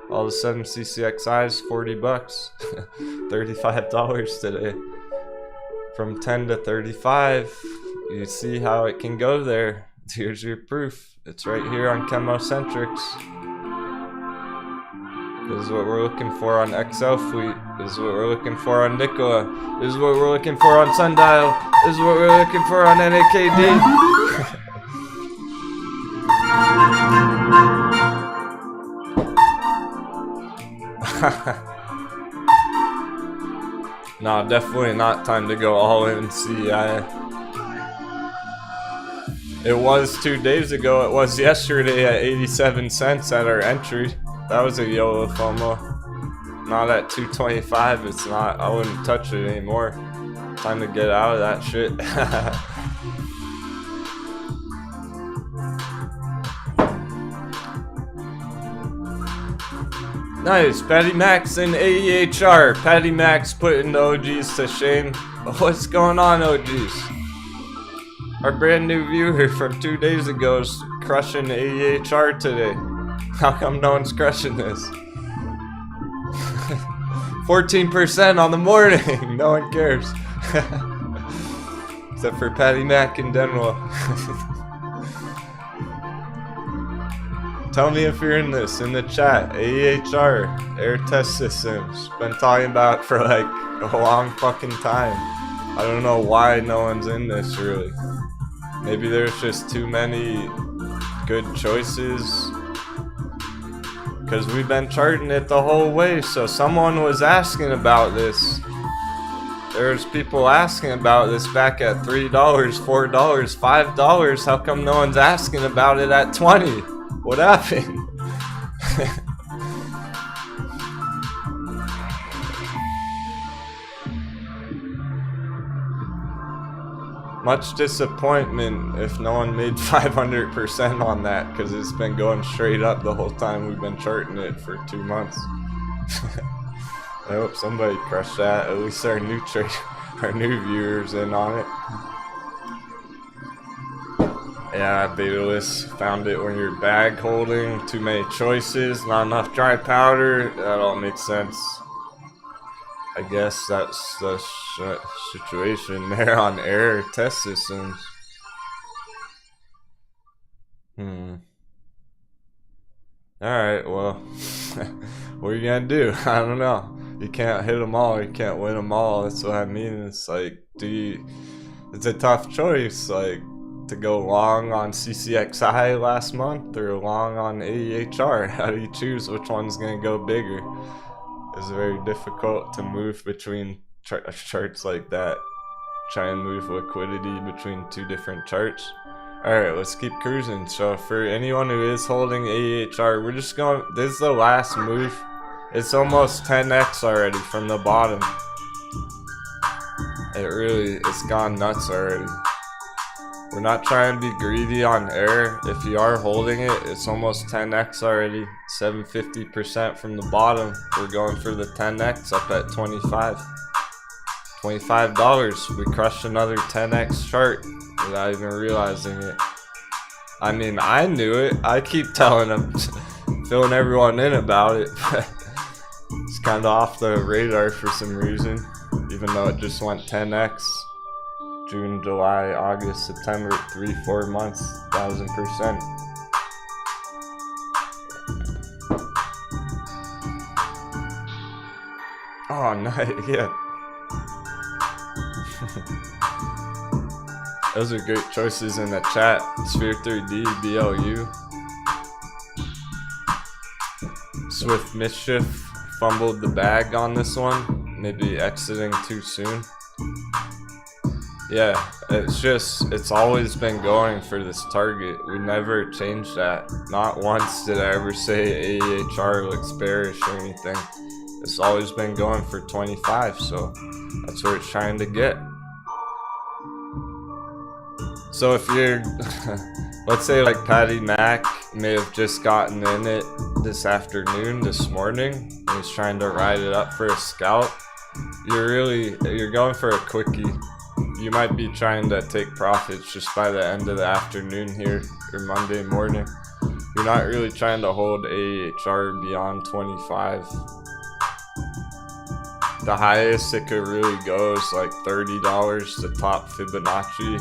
Speaker 1: All the 7 CCXIs, 40 bucks. $35 today. From 10 to 35. You see how it can go there. Here's your proof. It's right here on Chemocentrics. This is what we're looking for on XL Fleet. This is what we're looking for on Nikola. This is what we're looking for on Sundial. This is what we're looking for on NAKD. No, definitely not time to go all in CI. It was 2 days ago. It was yesterday at 87 cents at our entry. That was a YOLO FOMO. Not at 225. It's not. I wouldn't touch it anymore. Time to get out of that shit. Nice, Patty Max and AEHR. Patty Max putting the OGs to shame. What's going on, OGs? Our brand new viewer from 2 days ago is crushing AEHR today. How come no one's crushing this? 14% on the morning. No one cares. Except for Patty Mac and Denwo. Tell me if you're in this in the chat. AEHR, air test systems. Been talking about it for like a long fucking time. I don't know why no one's in this really. Maybe there's just too many good choices. Because we've been charting it the whole way, so someone was asking about this. There's people asking about this back at $3, $4, $5. How come no one's asking about it at 20? What happened? Much disappointment if no one made 500% on that, because it's been going straight up the whole time we've been charting it for 2 months. I hope somebody crushed that. At least our new viewers in on it. Yeah, Betalist found it when you're bag holding, too many choices, not enough dry powder. That all makes sense. I guess that's the situation there on air test systems. Alright, well, what are you gonna do? I don't know. You can't hit them all, you can't win them all. That's what I mean. It's like, it's a tough choice, like, to go long on CCXI last month or long on AEHR. How do you choose which one's gonna go bigger? It's very difficult to move between charts like that. Try and move liquidity between 2 different charts. Alright, let's keep cruising. So for anyone who is holding AEHR, we're just going, this is the last move. It's almost 10x already from the bottom. It's gone nuts already. We're not trying to be greedy on air. If you are holding it, it's almost 10x already. 750% from the bottom. We're going for the 10x up at 25. $25. We crushed another 10x chart without even realizing it. I mean, I knew it. I keep telling them, filling everyone in about it. It's kind of off the radar for some reason, even though it just went 10x. June, July, August, September, 3-4 months, 1000%. Oh, nice, yeah. Those are great choices in the chat. Sphere 3D, BLU. Swift Mischief fumbled the bag on this one. Maybe exiting too soon. Yeah, it's always been going for this target. We never changed that. Not once did I ever say AEHR looks bearish or anything. It's always been going for 25, so that's where it's trying to get. So if you're, let's say like Patty Mac may have just gotten in it this afternoon, this morning, and he's trying to ride it up for a scalp, you're going for a quickie. You might be trying to take profits just by the end of the afternoon here, or Monday morning. You're not really trying to hold a chart beyond 25. The highest it could really go is like $30, the top Fibonacci.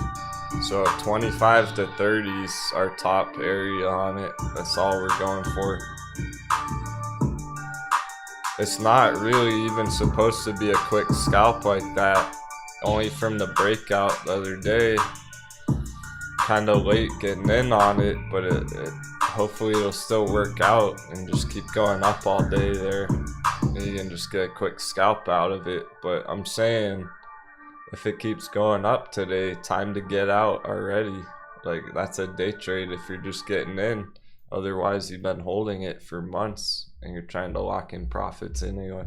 Speaker 1: So 25 to 30 is our top area on it. That's all we're going for. It's not really even supposed to be a quick scalp like that. Only from the breakout the other day. Kind of late getting in on it, but hopefully it'll still work out and just keep going up all day there. And you can just get a quick scalp out of it. But I'm saying, if it keeps going up today, time to get out already. Like, that's a day trade if you're just getting in. Otherwise, you've been holding it for months and you're trying to lock in profits anyway.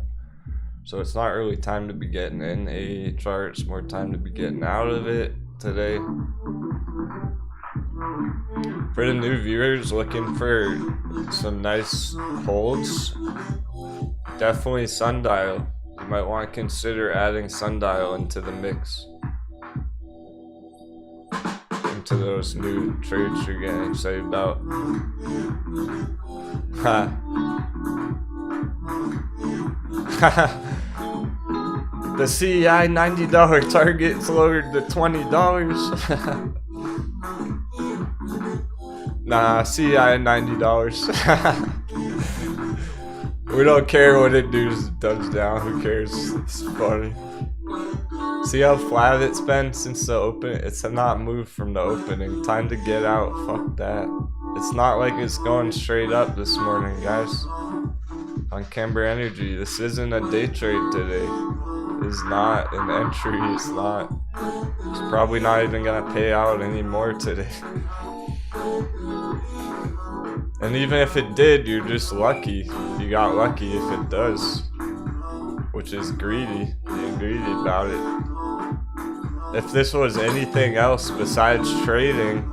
Speaker 1: So it's not really time to be getting in a chart. It's more time to be getting out of it today. For the new viewers looking for some nice holds, definitely sundial. You might want to consider adding sundial into the mix. Into those new trades you're getting excited about. The CEI $90 target's lowered to $20. Nah, CEI $90. We don't care what it does down. Who cares? It's funny. See how flat it's been since the open? It's not moved from the opening. Time to get out. Fuck that. It's not like it's going straight up this morning, guys. On Camber Energy, this isn't a day trade today. It's not an entry. It's not. It's probably not even gonna pay out anymore today. And even if it did, you're just lucky. You got lucky if it does. Which is greedy. Being greedy about it. If this was anything else besides trading,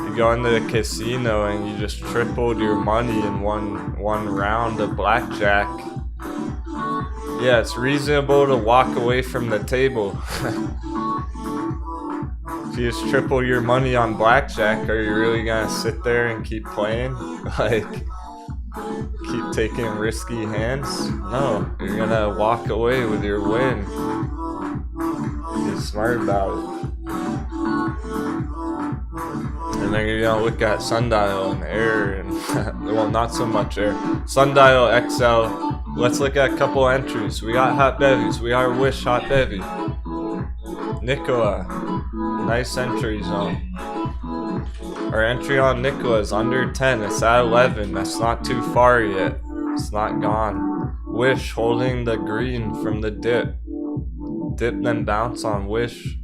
Speaker 1: you go into the casino and you just tripled your money in one round of blackjack. Yeah, it's reasonable to walk away from the table. If you just triple your money on blackjack, are you really gonna sit there and keep playing? Like, keep taking risky hands? No, you're gonna walk away with your win. Be smart about it. And then you're gonna look at sundial and air and well, not so much air. Sundial XL. Let's look at a couple entries. We got hot bevies. We got Wish hot bevy. Nikola. Nice entry zone. Our entry on Nikola is under 10. It's at 11. That's not too far yet. It's not gone. Wish holding the green from the dip. Dip then bounce on Wish.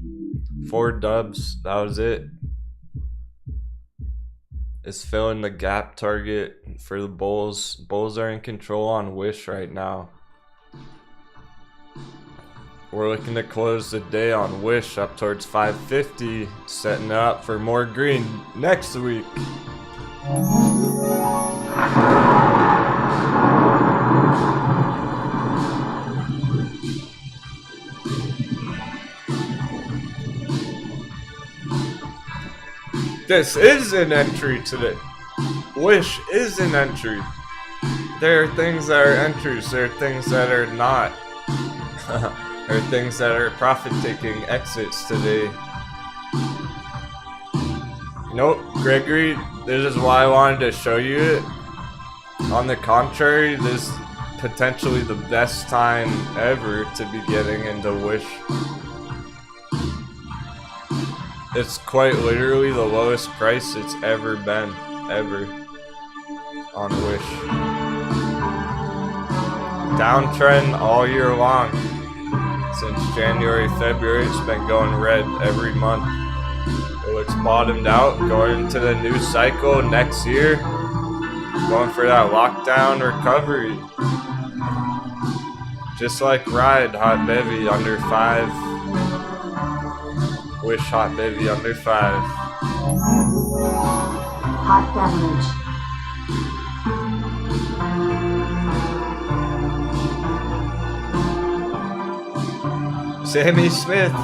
Speaker 1: 4 dubs. That was it. It's filling the gap target for the bulls. Bulls are in control on Wish right now. We're looking to close the day on Wish up towards 550, setting it up for more green next week. This is an entry today. Wish is an entry. There are things that are entries, there are things that are not. There are things that are profit-taking exits today. Nope, Gregory, this is why I wanted to show you it. On the contrary, this is potentially the best time ever to be getting into Wish. It's quite literally the lowest price it's ever been, ever, on Wish. Downtrend all year long. Since January, February, it's been going red every month. It looks bottomed out, going into the new cycle next year. Going for that lockdown recovery. Just like Ride, hot bevy under 5. Wish hot bevy under 5.
Speaker 2: Hot beverage.
Speaker 1: Sammy Smith.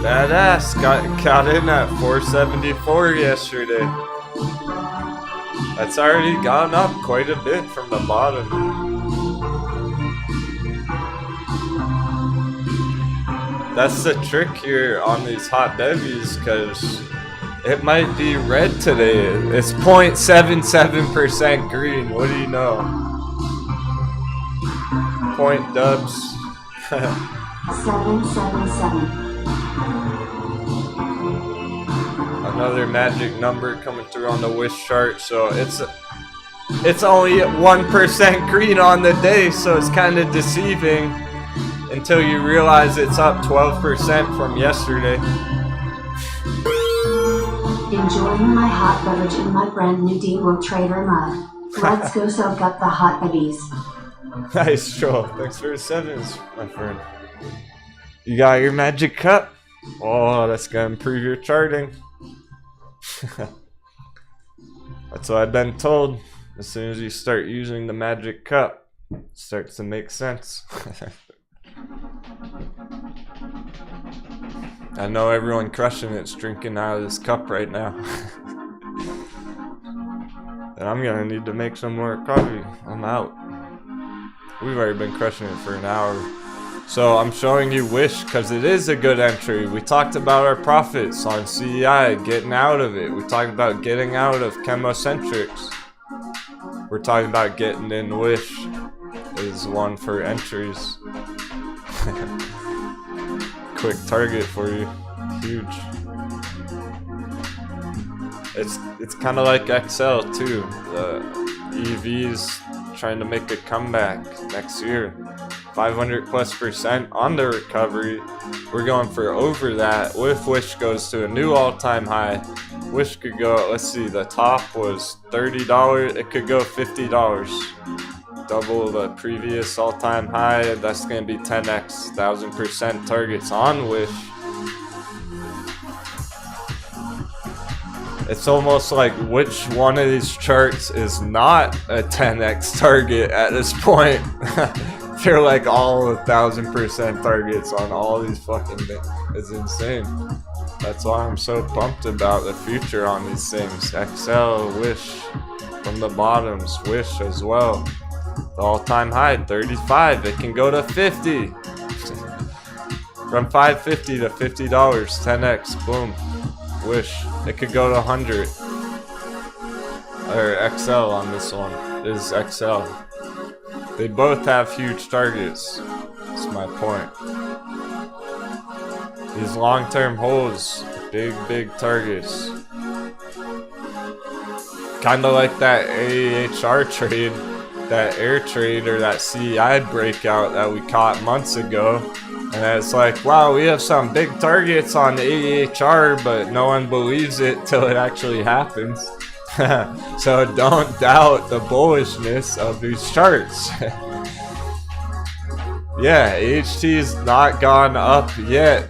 Speaker 1: Badass. Got in at 474 yesterday. That's already gone up quite a bit from the bottom. That's the trick here on these hot bevies, because it might be red today. It's 0.77% green. What do you know? Point dubs.
Speaker 2: 777.
Speaker 1: Another magic number coming through on the wish chart. So it's only at 1% green on the day, so it's kind of deceiving until you realize it's up 12% from yesterday.
Speaker 2: Enjoying my hot beverage in my brand new Denwo Trader mug. Let's go soak up the hot bevies.
Speaker 1: Nice, Joel. Thanks for the sevens, my friend. You got your magic cup? Oh, that's gonna improve your charting. That's what I've been told. As soon as you start using the magic cup, it starts to make sense. I know everyone crushing it's drinking out of this cup right now. And I'm gonna need to make some more coffee. I'm out. We've already been crushing it for an hour. So I'm showing you Wish because it is a good entry. We talked about our profits on CEI, getting out of it. We talked about getting out of chemocentrics. We're talking about getting in Wish is one for entries. Quick target for you. Huge. It's kind of like XL too. The EVs trying to make a comeback next year. 500+% on the recovery. We're going for over that. What if Wish goes to a new all-time high? Wish could go, let's see, the top was $30. It could go $50. Double the previous all-time high. That's going to be 10x, 1000% targets on Wish. It's almost like which one of these charts is not a 10x target at this point. They're like all 1000% targets on all these fucking things. It's insane. That's why I'm so pumped about the future on these things. XL, Wish, from the bottoms, Wish as well. The all-time high, 35. It can go to 50. From $5.50 to $50, 10x, boom. Wish. It could go to 100. Or XL on this one is XL. They both have huge targets. That's my point. These long-term holds, big targets. Kind of like that AHR trade, that air trade, or that CEI breakout that we caught months ago. And it's like, wow, we have some big targets on AHR, but no one believes it till it actually happens. So don't doubt the bullishness of these charts. Yeah, AHT's not gone up yet.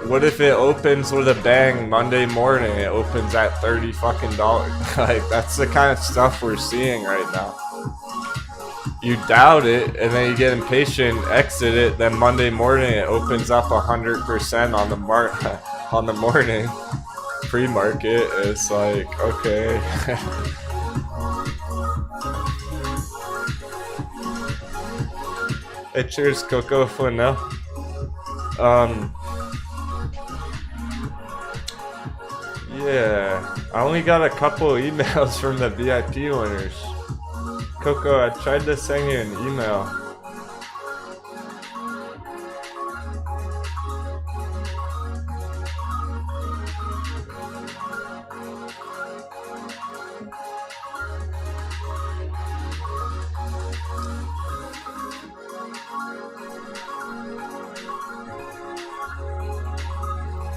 Speaker 1: What if it opens with a bang Monday morning? It opens at $30 fucking. Like, that's the kind of stuff we're seeing right now. You doubt it, and then you get impatient, exit it, then Monday morning it opens up 100% on the on the morning. Pre-market, it's like, okay. Hey, cheers, Coco Flanell. Yeah, I only got a couple emails from the VIP winners. Coco, I tried to send you an email.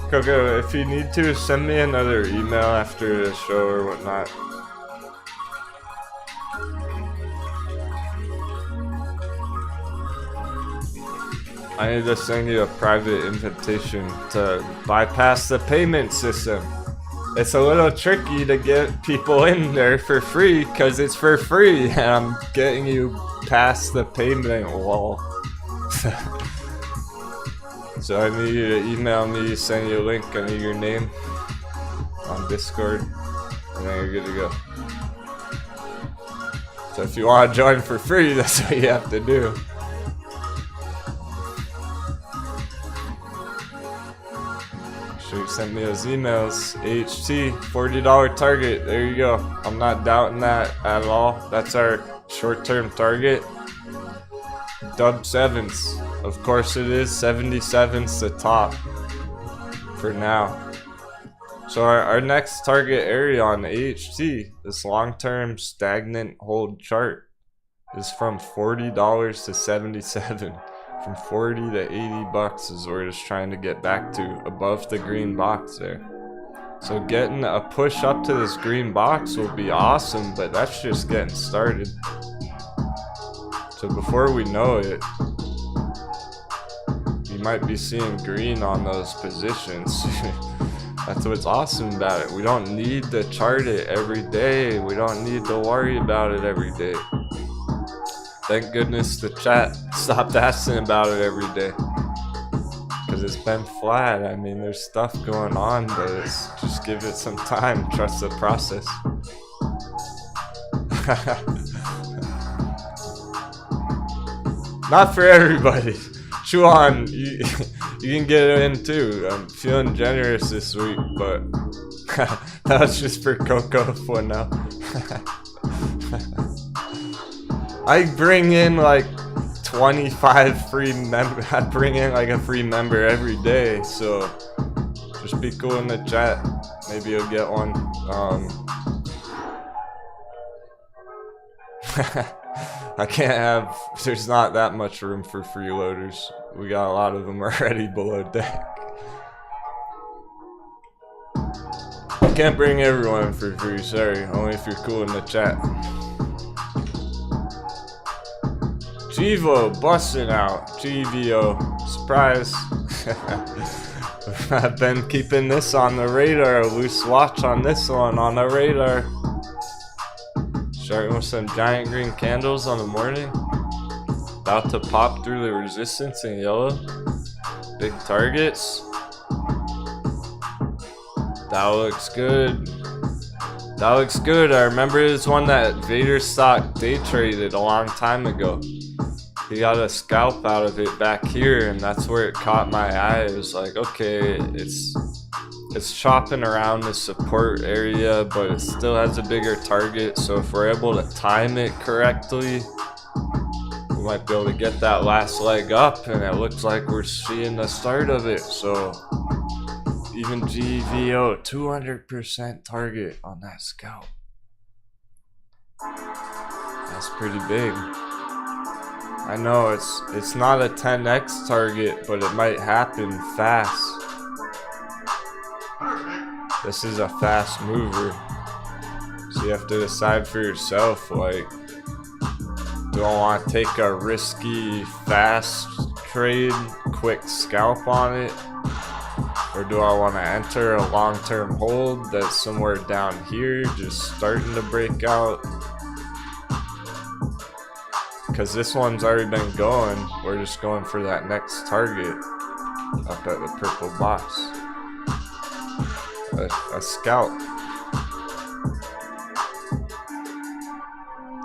Speaker 1: Coco, if you need to, send me another email after the show or whatnot. I need to send you a private invitation to bypass the payment system. It's a little tricky to get people in there for free because it's for free and I'm getting you past the payment wall. So I need you to email me, send you a link, I need your name on Discord, and then you're good to go. So if you want to join for free, that's what you have to do. Sure, send me those emails. HT, $40 target. There you go. I'm not doubting that at all. That's our short-term target. Dub 7s. Of course it is. 77's the top for now. So our next target area on AHT, this long-term stagnant hold chart, is from $40 to 77. From 40 to 80 bucks is where we're just trying to get back to, above the green box there. So getting a push up to this green box will be awesome, but that's just getting started. So before we know it, you might be seeing green on those positions. That's what's awesome about it. We don't need to chart it every day. We don't need to worry about it every day. Thank goodness the chat stopped asking about it every day. Because it's been flat. I mean, there's stuff going on, but it's just give it some time. Trust the process. Not for everybody. Chuan, you can get it in too. I'm feeling generous this week, but that was just for Coco for now. I bring in like 25 free members. I bring in like a free member every day, so just be cool in the chat. Maybe you'll get one. I can't have. There's not that much room for freeloaders. We got a lot of them already below deck. Can't bring everyone for free. Sorry, only if you're cool in the chat. Givo busting out. GVO. Surprise. I've been keeping this on the radar. A loose watch on this one on the radar. Starting with some giant green candles on the morning. About to pop through the resistance in yellow. Big targets. That looks good. That looks good. I remember this one that Vader stock day traded a long time ago. He got a scalp out of it back here, and that's where it caught my eye. It was like, okay, it's chopping around the support area, but it still has a bigger target. So if we're able to time it correctly, we might be able to get that last leg up, and it looks like we're seeing the start of it. So even GVO, 200% target on that scalp. That's pretty big. I know it's not a 10x target, but it might happen fast. This is a fast mover. So you have to decide for yourself, like, do I want to take a risky fast trade, quick scalp on it? Or do I want to enter a long-term hold that's somewhere down here, just starting to break out? Because this one's already been going, we're just going for that next target up at the purple box. A scalp.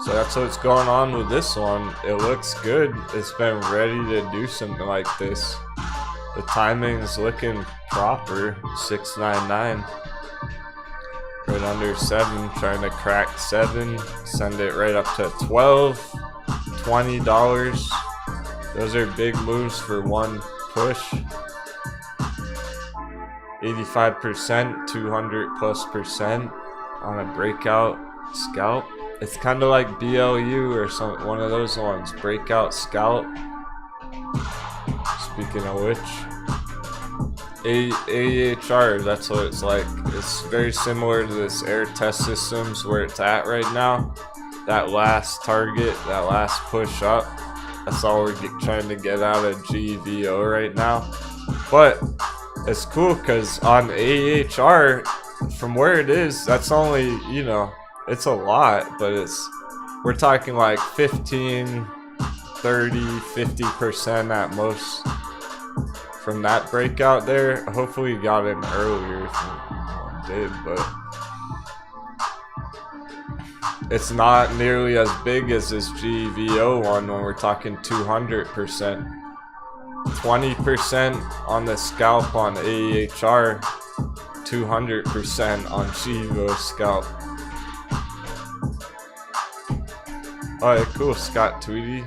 Speaker 1: So that's what's going on with this one. It looks good. It's been ready to do something like this. The timing is looking proper. 699. Right under 7. Trying to crack 7. Send it right up to 12. $20. Those are big moves for one push. 85%, 200+% on a breakout scalp. It's kind of like BLU or one of those ones. Breakout scalp. Speaking of which, AHR, that's what it's like. It's very similar to this air test systems where it's at right now. That last target, that last push up, that's all we're trying to get out of GVO right now. But it's cool because on AHR, from where it is, that's only, you know, it's a lot, but we're talking like 15, 30, 50% at most from that breakout there. Hopefully you got in earlier if you did, but it's not nearly as big as this GVO one when we're talking 200%. 20% on the scalp on AEHR, 200% on GVO scalp. Alright, cool, Scott Tweedy.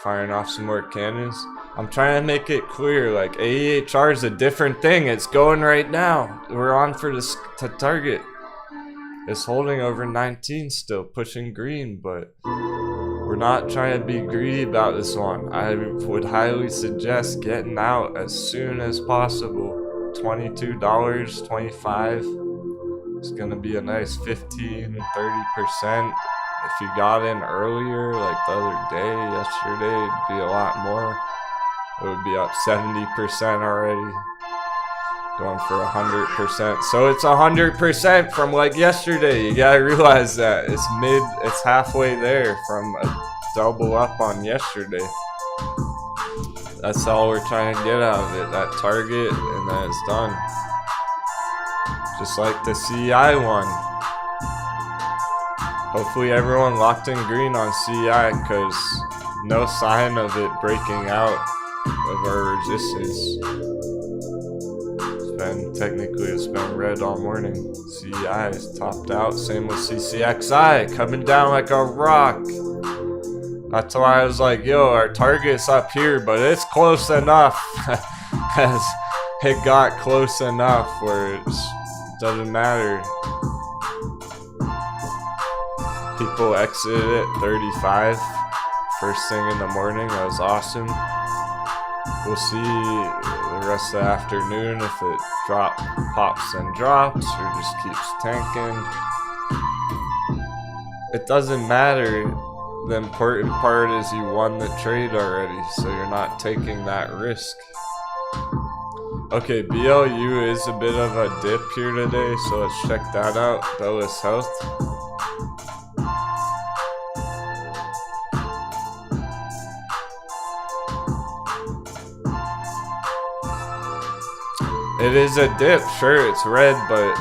Speaker 1: Firing off some more cannons. I'm trying to make it clear, like, AEHR is a different thing. It's going right now. We're on for this to target. It's holding over 19 still, pushing green, but we're not trying to be greedy about this one. I would highly suggest getting out as soon as possible. $22, $25. It's gonna be a nice 15, 30%. If you got in earlier, like the other day, yesterday, it'd be a lot more. It would be up 70% already. Going for 100%. So it's 100% from like yesterday. You gotta realize that. It's halfway there from a double up on yesterday. That's all we're trying to get out of it. That target, and then it's done. Just like the CI one. Hopefully everyone locked in green on CI, because no sign of it breaking out of our resistance. Technically it's been red all morning. CI is topped out. Same with CCXI, coming down like a rock. That's why I was like, yo, our target's up here, but it's close enough. As it got close enough where it doesn't matter. People exited at 35 first thing in the morning. That was awesome. We'll see the rest of the afternoon if it pops and drops or just keeps tanking. It doesn't matter. The important part is you won the trade already, so you're not taking that risk. Okay, BLU is a bit of a dip here today, so let's check that out. Bellis Health. It is a dip, sure, it's red, but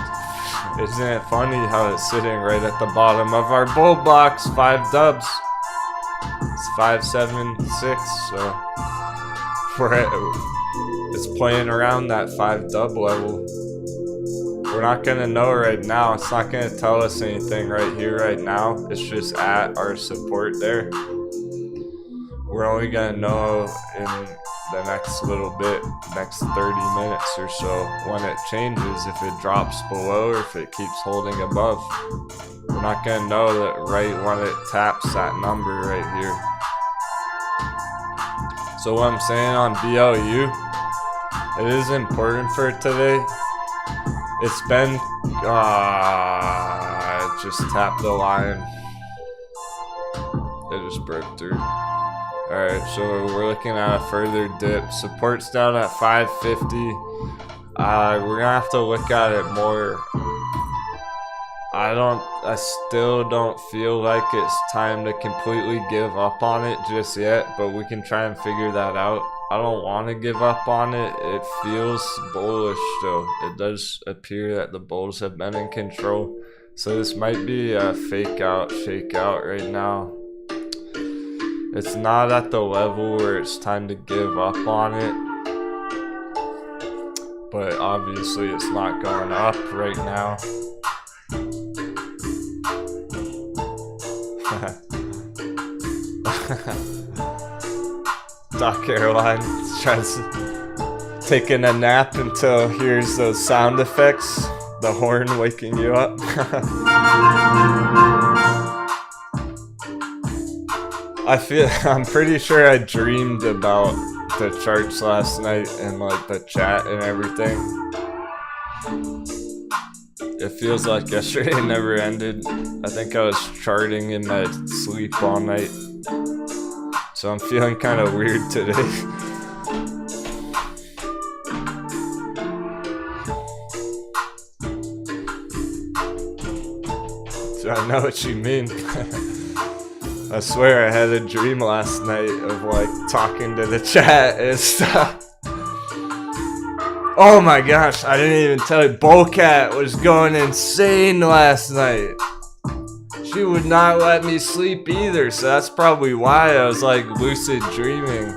Speaker 1: isn't it funny how it's sitting right at the bottom of our bull box? 5 dubs. It's 576, so it's playing around that 5 dub level. We're not gonna know right now. It's not gonna tell us anything right here, right now. It's just at our support there. We're only gonna know in the next little bit, next 30 minutes or so, when it changes, if it drops below or if it keeps holding above. We're not gonna know that right when it taps that number right here. So what I'm saying on BLU, it is important for today. It's been, it just tapped the line. It just broke through. Alright, so we're looking at a further dip. Support's down at 550. We're gonna have to look at it more. I still don't feel like it's time to completely give up on it just yet, but we can try and figure that out. I don't want to give up on it. It feels bullish still. It does appear that the bulls have been in control. So this might be a fake out, shake out right now. It's not at the level where it's time to give up on it. But obviously it's not going up right now. Doc Caroline tries taking a nap until hears those sound effects. The horn waking you up. I'm pretty sure I dreamed about the charts last night and like the chat and everything. It feels like yesterday never ended. I think I was charting in my sleep all night. So I'm feeling kind of weird today. So I know what you mean. I swear I had a dream last night of like talking to the chat and stuff. Oh my gosh, I didn't even tell you. Bullcat was going insane last night. She would not let me sleep either, so that's probably why I was like lucid dreaming.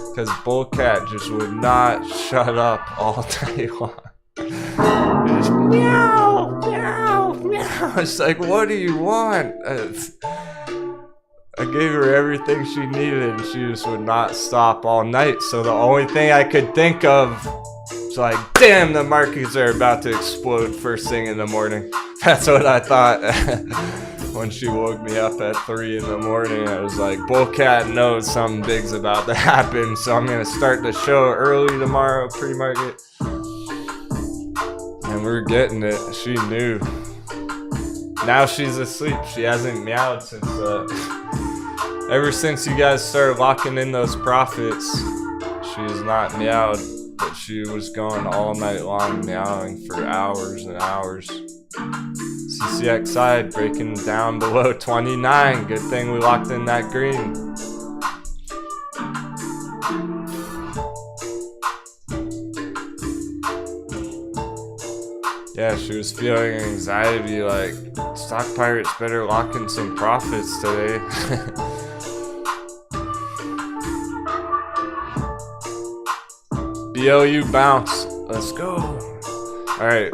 Speaker 1: Because Bullcat just would not shut up all night long. It just meow, meow, meow. It's like, what do you want? I gave her everything she needed and she just would not stop all night. So the only thing I could think of was like, damn, the markets are about to explode first thing in the morning. That's what I thought when she woke me up at 3 in the morning. I was like, Bullcat knows something big's about to happen, so I'm going to start the show early tomorrow, pre-market. And we're getting it. She knew. Now she's asleep. She hasn't meowed since ever since you guys started locking in those profits. She has not meowed, but she was going all night long meowing for hours and hours. CCXI breaking down below 29. Good thing we locked in that green. Yeah, she was feeling anxiety like, stock pirates better lock in some profits today. BLU bounce. Let's go. Alright,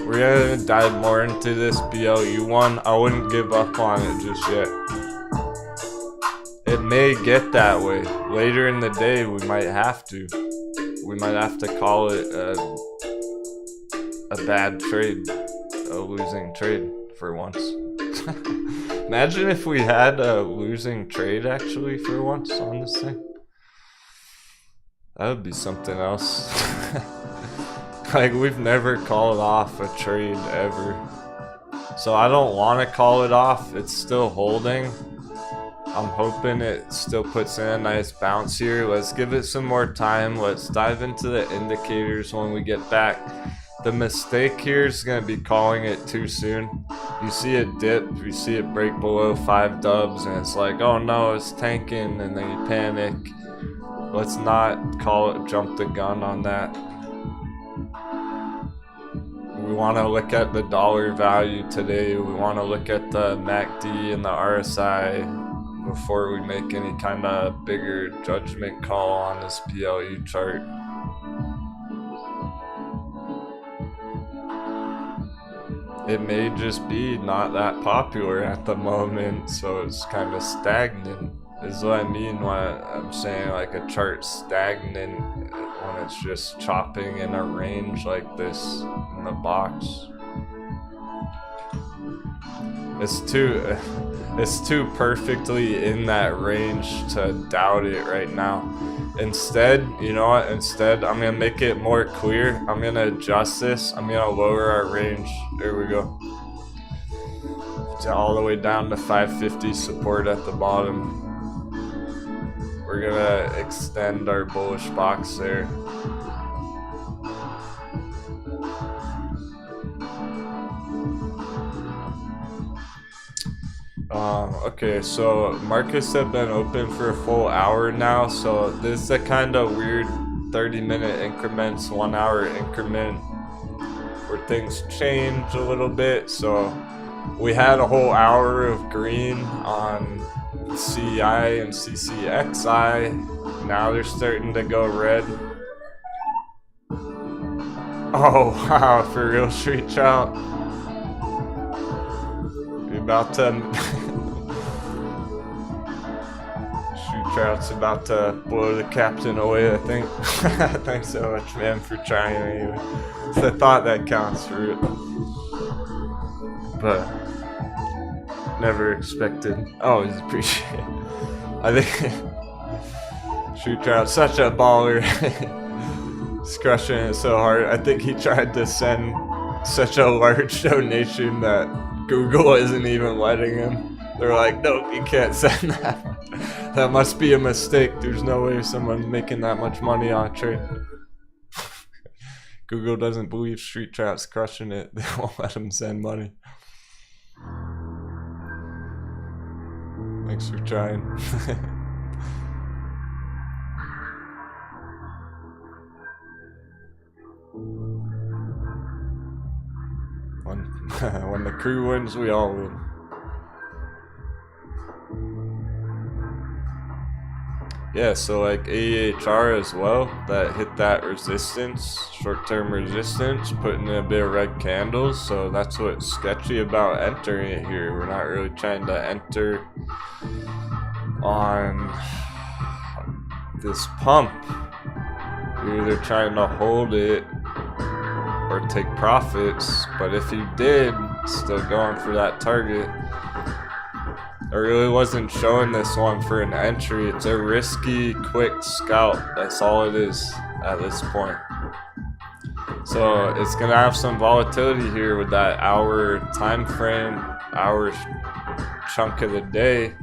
Speaker 1: we're gonna dive more into this BLU one. I wouldn't give up on it just yet. It may get that way. Later in the day, we might have to. We might have to call it a bad trade. A losing trade for once. Imagine if we had a losing trade actually for once on this thing. That would be something else. Like, we've never called off a trade ever. So I don't want to call it off. It's still holding. I'm hoping it still puts in a nice bounce here. Let's give it some more time. Let's dive into the indicators when we get back. The mistake here is going to be calling it too soon. You see it dip, you see it break below 5 dubs, and it's like, oh no, it's tanking, and then you panic. Let's not call it jump the gun on that. We want to look at the dollar value today. We want to look at the MACD and the RSI before we make any kind of bigger judgment call on this BLU chart. It may just be not that popular at the moment, so it's kind of stagnant. Is what I mean when I'm saying like a chart stagnant, when it's just chopping in a range like this in the box. It's too perfectly in that range to doubt it right now. Instead, you know what? Instead, I'm gonna make it more clear. I'm gonna adjust this. I'm gonna lower our range. There we go. All the way down to 550 support at the bottom. We're gonna extend our bullish box there. Okay, so markets have been open for a full hour now, so this is a kind of weird 30-minute increments, 1 hour increment where things change a little bit. So we had a whole hour of green on CI and CCXI. Now they're starting to go red. Oh wow, for real, Street Child. You're about to Street Child's about to blow the captain away, I think. Thanks so much, man, for trying anyway. It's the thought that counts for it. But never expected. Always appreciate it. I think Street Child's such a baller. He's crushing it so hard. I think he tried to send such a large donation that Google isn't even letting him. They're like, nope, you can't send that. That must be a mistake. There's no way someone's making that much money on a trade. Google doesn't believe Street Trap's crushing it. They won't let him send money. Thanks for trying. When the crew wins, we all win. Yeah, so like AEHR as well, that hit that resistance, short-term resistance, putting in a bit of red candles. So that's what's sketchy about entering it here. We're not really trying to enter on this pump. You're either trying to hold it or take profits, but if you did, still going for that target. I really wasn't showing this one for an entry. It's a risky, quick scalp. That's all it is at this point. So it's gonna have some volatility here with that hour time frame, hour chunk of the day,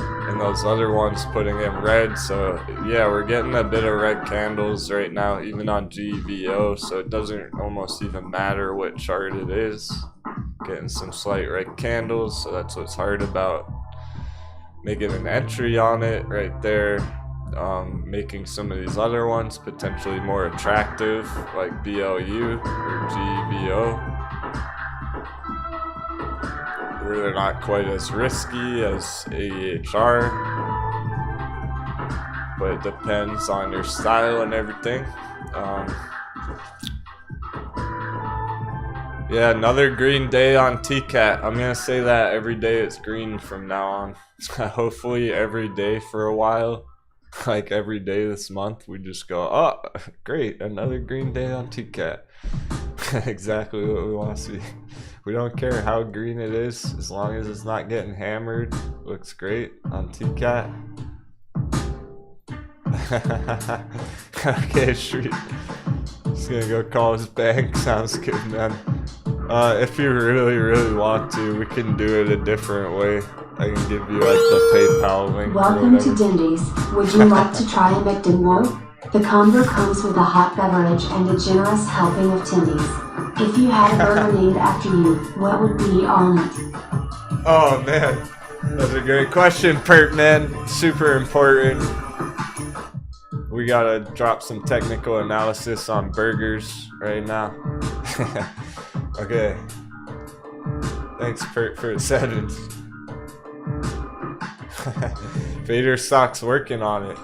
Speaker 1: and those other ones putting in red. So yeah, we're getting a bit of red candles right now, even on GVO. So it doesn't almost even matter what chart it is. Getting some slight red candles. So that's what's hard about making an entry on it right there. Making some of these other ones potentially more attractive, like BLU or GVO, where they're not quite as risky as AEHR, but it depends on your style and everything. Yeah, another green day on TCAT. I'm gonna say that every day it's green from now on. Hopefully every day for a while. Like every day this month we just go, oh great, another green day on TCAT. Exactly what we want to see. We don't care how green it is, as long as it's not getting hammered. Looks great on TCAT. Okay, Street. Just gonna go call his bank. Sounds good, man. If you really want to, we can do it a different way. I can give you like the PayPal link.
Speaker 2: Welcome to Dindy's. Would you like to try a McDenwo? The combo comes with a hot beverage and a generous helping of tendies. If you had a burger named after you, what would be on it?
Speaker 1: Oh man, that's a great question, Pert man. Super important. We gotta drop some technical analysis on burgers right now. Okay. Thanks, Pert, for the sentence. Vader Stock's working on it.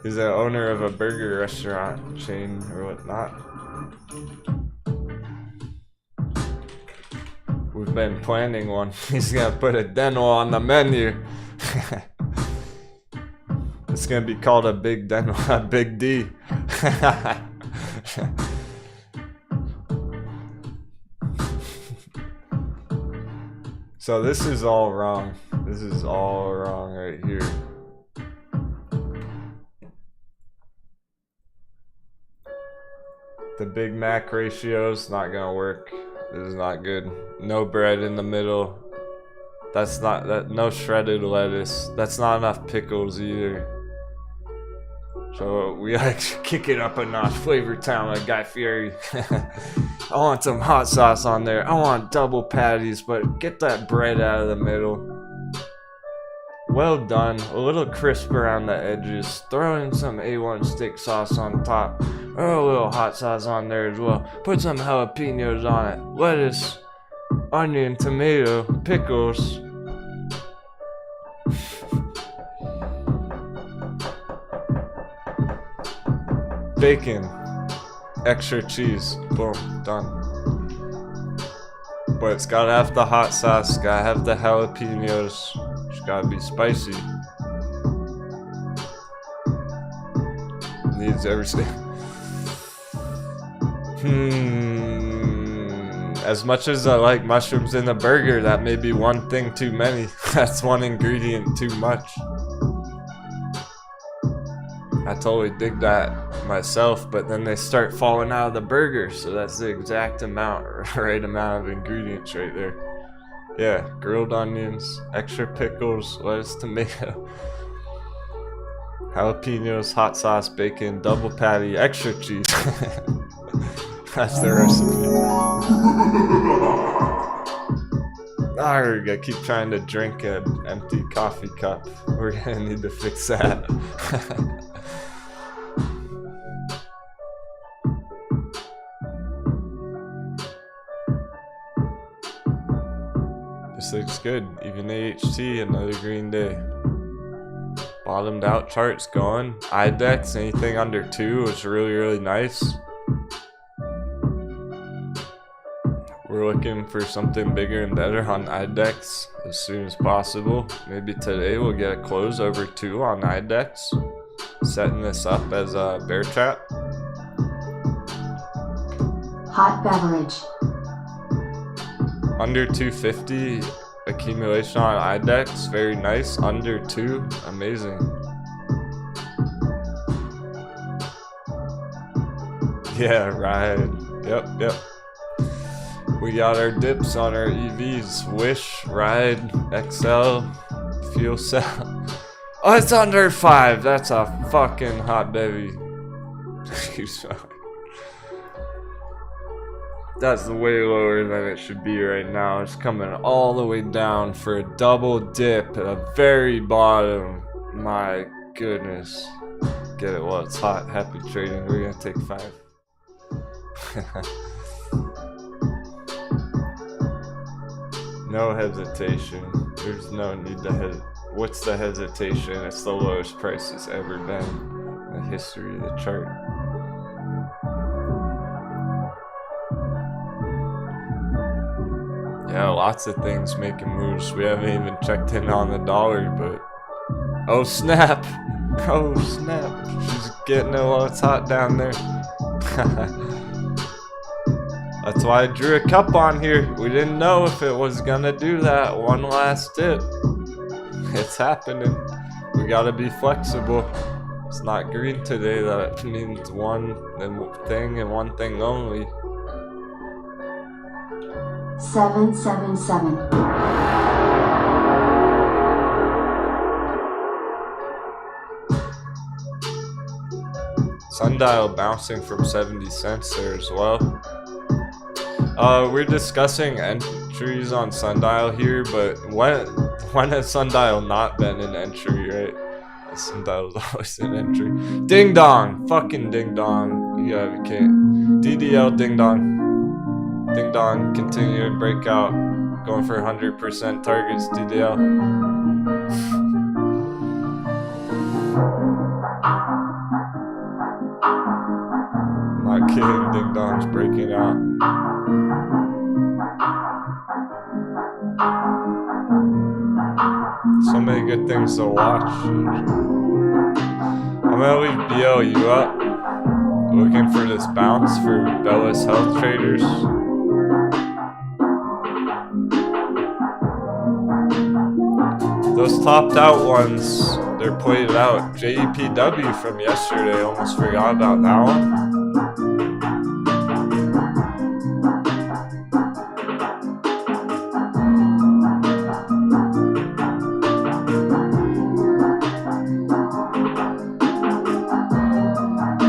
Speaker 1: He's the owner of a burger restaurant chain or whatnot. We've been planning one. He's gonna put a Denwo on the menu. It's gonna be called a Big Denwo, a Big D. So this is all wrong. This is all wrong right here. The Big Mac ratio's not gonna work. This is not good. No bread in the middle. That's not that. No shredded lettuce. That's not enough pickles either. So we like to kick it up a notch. Flavor Town like Guy Fieri. I want some hot sauce on there. I want double patties, but get that bread out of the middle. Well done. A little crisp around the edges. Throw in some A1 steak sauce on top. Throw a little hot sauce on there as well. Put some jalapenos on it. Lettuce, onion, tomato, pickles. Bacon, extra cheese, boom, done. But it's gotta have the hot sauce, gotta have the jalapenos, it's gotta be spicy. Needs everything. As much as I like mushrooms in a burger, that may be one thing too many. That's one ingredient too much. I totally dig that myself, but then they start falling out of the burger, so that's the exact amount, right amount of ingredients right there. Yeah, grilled onions, extra pickles, lettuce, tomato, jalapenos, hot sauce, bacon, double patty, extra cheese. That's the recipe. I keep trying to drink an empty coffee cup. We're gonna need to fix that. This looks good. Even AHT, another green day. Bottomed out charts going. IDEX, anything under 2 is really, really nice. We're looking for something bigger and better on IDEX as soon as possible. Maybe today we'll get a close over 2 on IDEX. Setting this up as a bear trap.
Speaker 2: Hot beverage.
Speaker 1: Under 250 accumulation on IDEX, very nice. Under 2, amazing. Yeah, right. Yep. We got our dips on our EVs. Wish, Ride, XL, Fuel Cell. Oh, it's under 5. That's a fucking hot baby. That's way lower than it should be right now. It's coming all the way down for a double dip at the very bottom. My goodness. Get it while it's hot. Happy trading. We're gonna take 5. No hesitation. There's no need to hesitate. What's the hesitation? It's the lowest price it's ever been in the history of the chart. Yeah, lots of things making moves. We haven't even checked in on the dollar, but oh snap! Oh snap! She's getting it while it's hot down there. That's why I drew a cup on here. We didn't know if it was gonna do that one last dip. It's happening. We gotta be flexible. It's not green today. That means one thing and one thing only.
Speaker 2: 777.
Speaker 1: Sundial bouncing from 70 cents there as well. We're discussing entries on Sundial here, but when has Sundial not been an entry, right? Sundial's always an entry. Ding dong! Fucking ding dong. Yeah, we can't. DDL ding dong. Ding dong, continuing breakout, going for 100% targets, DDL. Not kidding, ding dong's breaking out. So many good things to watch. I'm gonna leave BLU up, looking for this bounce for Bella's Health Traders. Those topped out ones, they're played out. JEPW from yesterday, almost forgot about that one.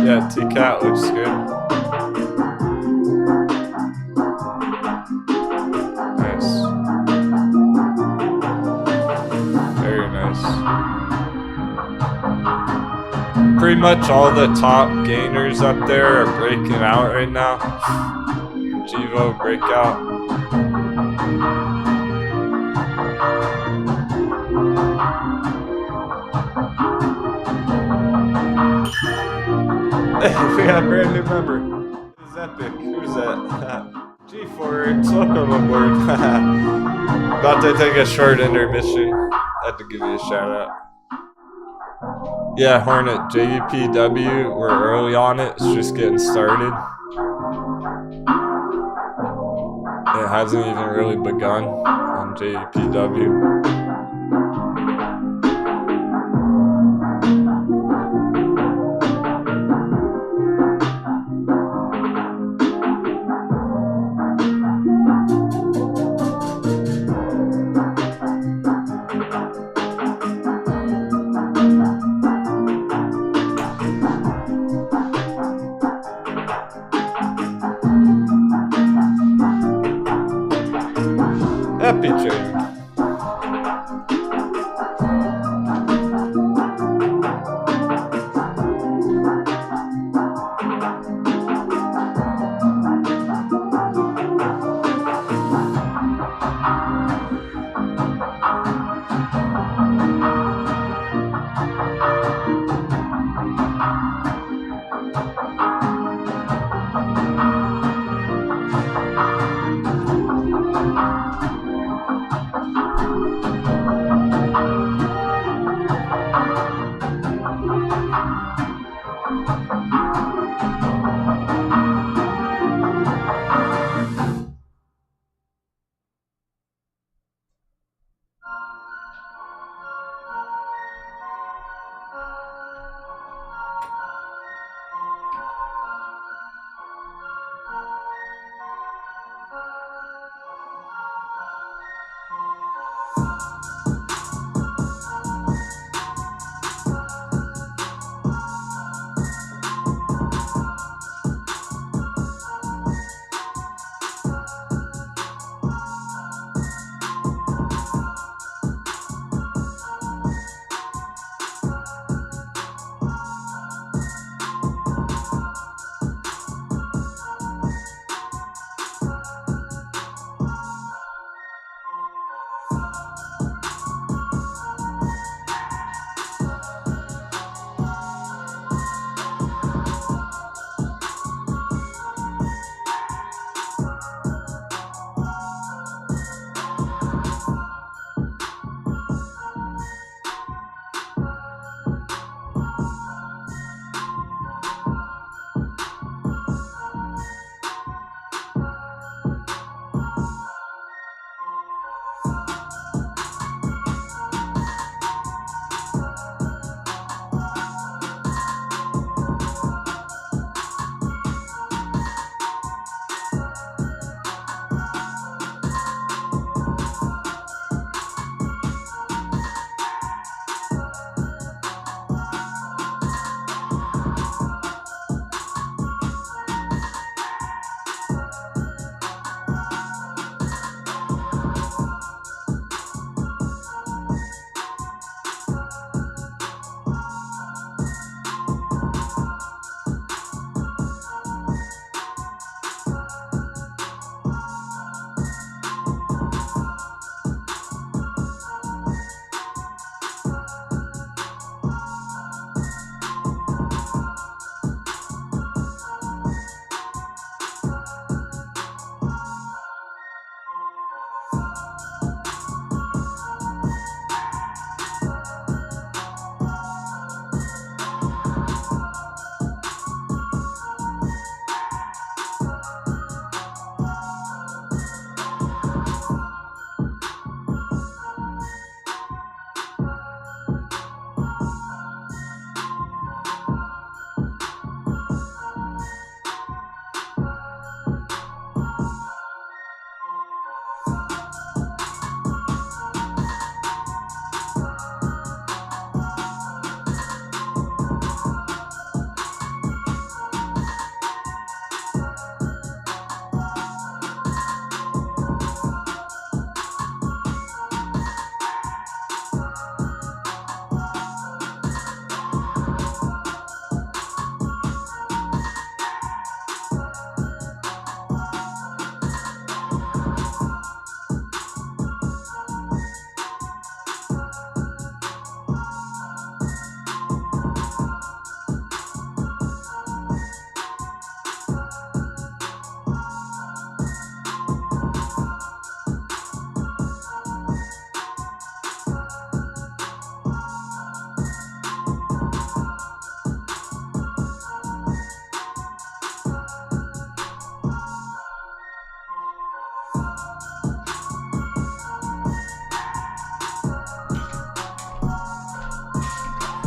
Speaker 1: Yeah, T-Cat looks good. Pretty much all the top gainers up there are breaking out right now. Jivo breakout. Hey, we got a brand new member. Who's epic? Who's that? G4, welcome aboard. About to take a short intermission. Had to give you a shout out. Yeah, Hornet, JEPW, we're early on it, it's just getting started. It hasn't even really begun on JEPW. Happy trading.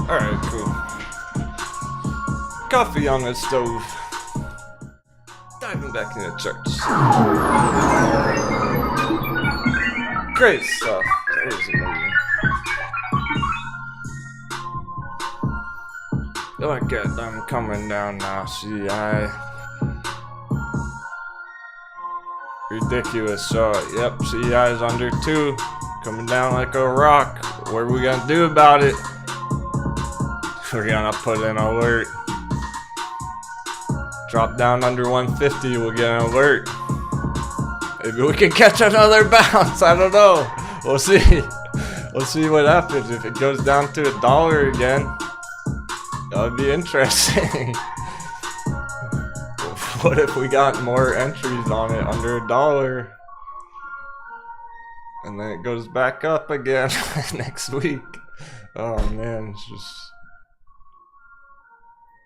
Speaker 1: Alright, cool. Coffee on the stove. Diving back into church. Great stuff. That was amazing. Look at them coming down now, CI. Ridiculous shot. Yep, CI is under 2. Coming down like a rock. What are we gonna do about it? We're gonna put in alert. Drop down under 150, we'll get an alert. Maybe we can catch another bounce, I don't know. We'll see. We'll see what happens. If it goes down to $1 again, that would be interesting. What if we got more entries on it under $1? and then it goes back up again next week. Oh man, it's just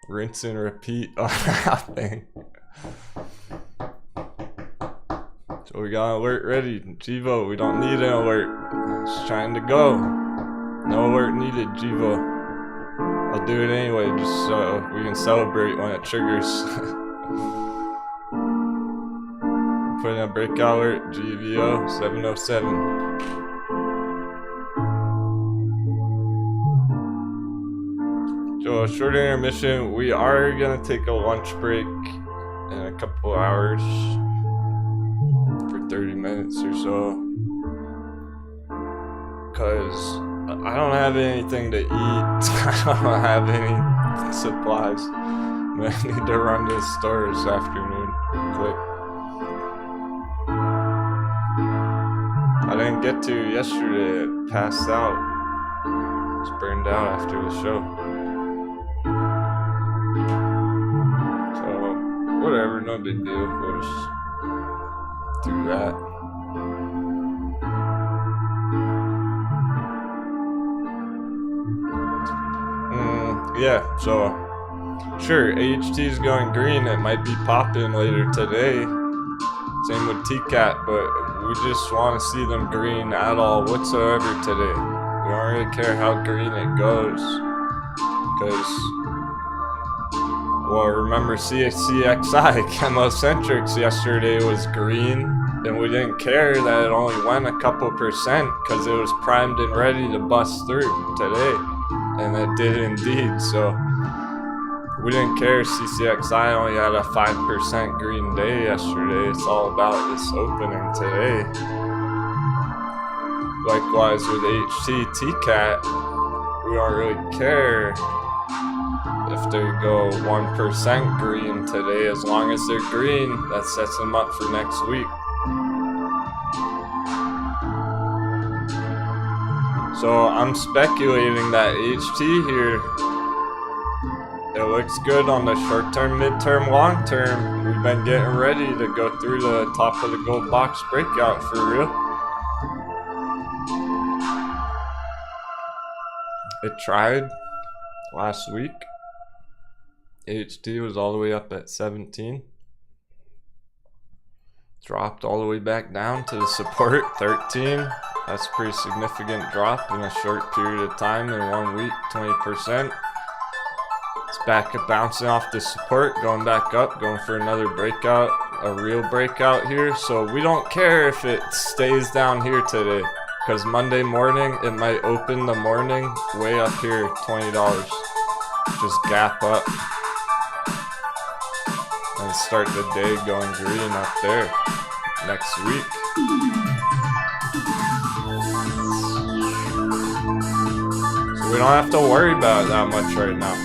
Speaker 1: rinse and repeat on that thing. So we got an alert ready. Jivo, we don't need an alert. It's trying to go. No alert needed, Jivo. I'll do it anyway, just so we can celebrate when it triggers. Put in a breakout alert, GVO 707. So, short intermission. We are gonna take a lunch break in a couple hours for 30 minutes or so. Cause I don't have anything to eat. I don't have any supplies. I need to run to the store this afternoon. Quick. I didn't get to yesterday. I passed out. Was burned out after the show. So, whatever, no big deal. We'll just do that. Yeah, so sure, AHT is going green. It might be popping later today. Same with TCAT, but we just want to see them green at all whatsoever today. We don't really care how green it goes. Because, well, remember CXI, Chemocentrics yesterday was green. And we didn't care that it only went a couple percent because it was primed and ready to bust through today. And it did indeed, so we didn't care. CCXI only had a 5% green day yesterday. It's all about this opening today. Likewise with HT, TCAT, we don't really care if they go 1% green today. As long as they're green, that sets them up for next week. So I'm speculating that HT here, it looks good on the short term, midterm, long term. We've been getting ready to go through the top of the gold box breakout for real. It tried last week. HT was all the way up at 17. Dropped all the way back down to the support, 13. That's a pretty significant drop in a short period of time, in 1 week, 20%. It's back up, bouncing off the support, going back up, going for another breakout, a real breakout here. So we don't care if it stays down here today, because Monday morning, it might open the morning way up here, $20. Just gap up and start the day going green up there next week. We don't have to worry about it that much right now.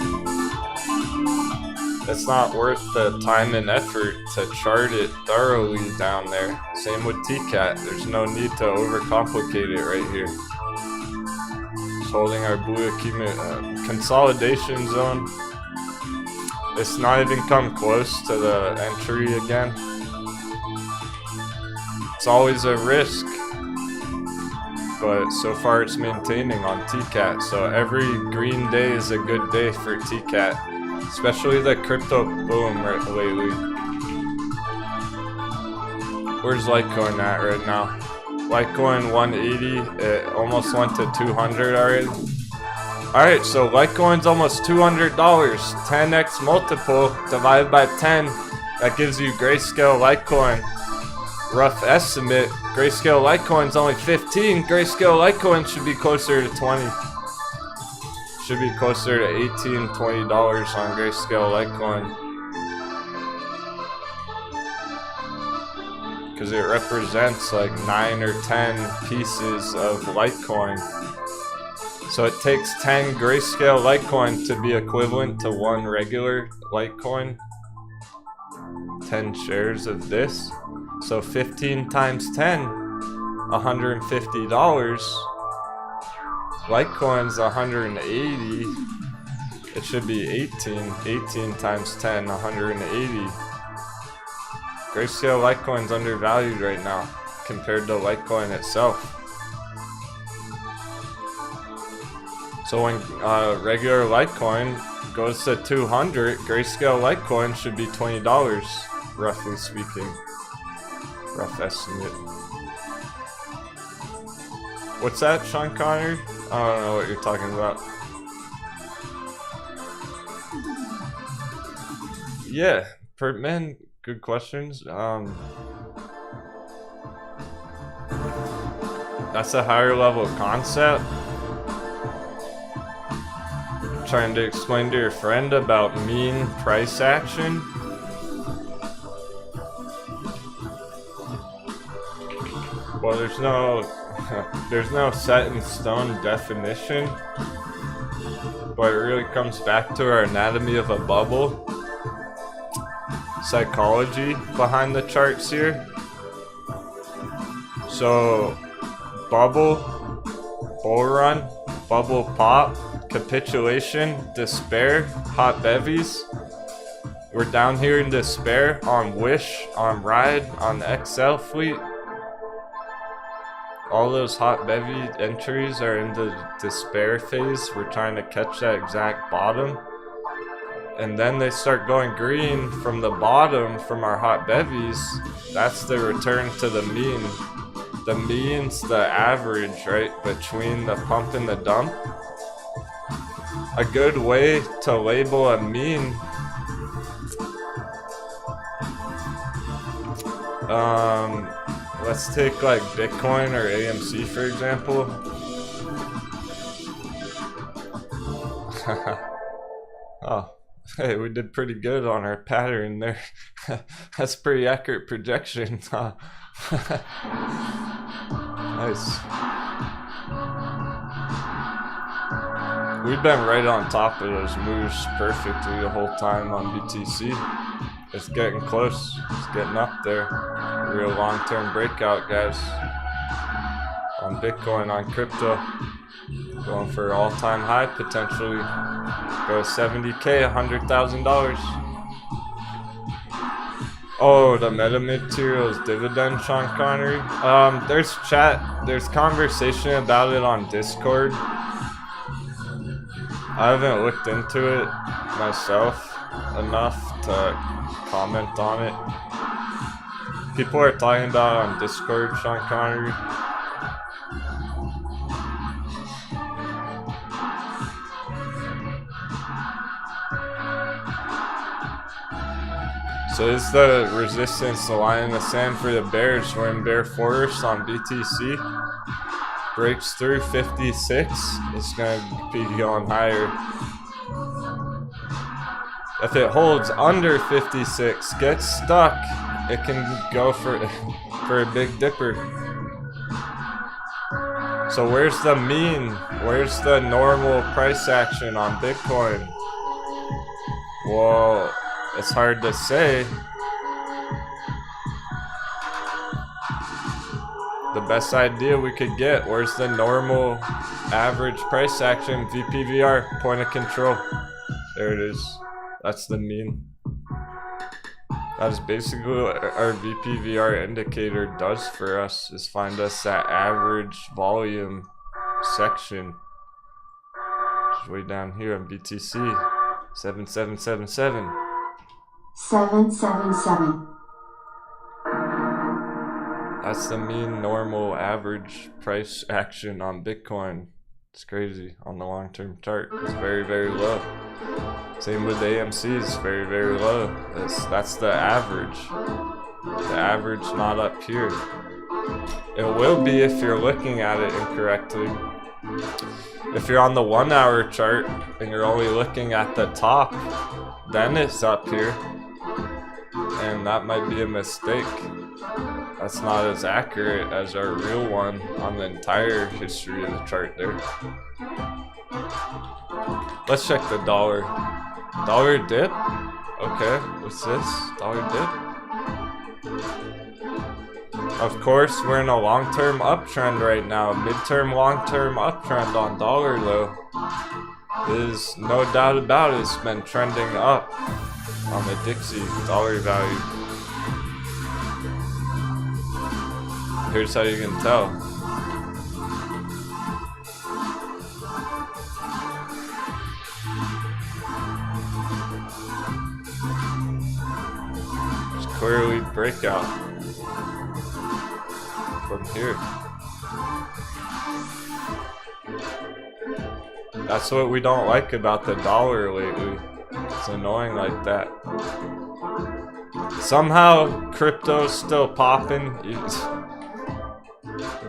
Speaker 1: It's not worth the time and effort to chart it thoroughly down there. Same with TCAT. There's no need to overcomplicate it right here. Just holding our blue consolidation zone. It's not even come close to the entry again. It's always a risk. But so far it's maintaining on TCAT, so every green day is a good day for TCAT, especially the crypto boom lately. Where's Litecoin at right now? Litecoin 180, it almost went to 200 already. Alright, so Litecoin's almost $200, 10x multiple divided by 10, that gives you Grayscale Litecoin. Rough estimate, Grayscale Litecoin's only 15. Grayscale Litecoin should be closer to 20. Should be closer to $18, $20 on Grayscale Litecoin. Because it represents like 9 or 10 pieces of Litecoin. So it takes 10 Grayscale Litecoin to be equivalent to 1 regular Litecoin. 10 shares of this. So 15 times 10, $150. Litecoin's 180. It should be 18. 18 times 10, 180. Grayscale Litecoin's undervalued right now compared to Litecoin itself. So when regular Litecoin goes to 200, Grayscale Litecoin should be $20, roughly speaking. Rough estimate. What's that, Sean Connor? I don't know what you're talking about. Yeah, man, good questions. That's a higher level concept. Trying to explain to your friend about mean price action. Well, there's no set in stone definition, but it really comes back to our anatomy of a bubble psychology behind the charts here. So bubble, bull run, bubble pop, capitulation, despair, hot bevies. We're down here in despair on Wish, on Ride, on the XL fleet. All those hot bevy entries are in the despair phase. We're trying to catch that exact bottom. And then they start going green from the bottom from our hot bevies. That's the return to the mean. The mean's the average, right, between the pump and the dump. A good way to label a mean, let's take like Bitcoin or AMC for example. Oh, hey, we did pretty good on our pattern there. That's pretty accurate projection. Nice. We've been right on top of those moves perfectly the whole time on BTC. It's getting close. It's getting up there. Real long-term breakout, guys. On Bitcoin, on crypto. Going for all-time high potentially. Go 70K, $100,000. Oh, the metamaterials dividend, Sean Connery. There's there's conversation about it on Discord. I haven't looked into it myself enough to comment on it. People are talking about it on Discord, Sean Connery. So is the resistance the line in the sand for the bears? We're in bear forest on BTC. Breaks through 56, it's gonna be going higher. If it holds under 56, gets stuck, it can go for a big dipper. So where's the mean? Where's the normal price action on Bitcoin? Well, it's hard to say. The best idea we could get, where's the normal average price action? VPVR, point of control. There it is. That's the mean. That is basically what our VPVR indicator does for us, is find us that average volume section. It's way down here on BTC. 7777.
Speaker 2: 777.
Speaker 1: That's the mean normal average price action on Bitcoin. It's crazy on the long-term chart. It's very, very low. Same with the AMCs, very, very low. That's the average. The average not up here. It will be if you're looking at it incorrectly. If you're on the 1 hour chart and you're only looking at the top, then it's up here. And that might be a mistake. That's not as accurate as our real one on the entire history of the chart there. Let's check the dollar. Dollar dip? Okay, what's this? Dollar dip? Of course, we're in a long-term uptrend right now. Midterm, long-term uptrend on dollar though. There's no doubt about it. It's been trending up on the Dixie dollar value. Here's how you can tell. clearly breakout from here. That's what we don't like about the dollar lately. It's annoying like that. Somehow crypto's still popping.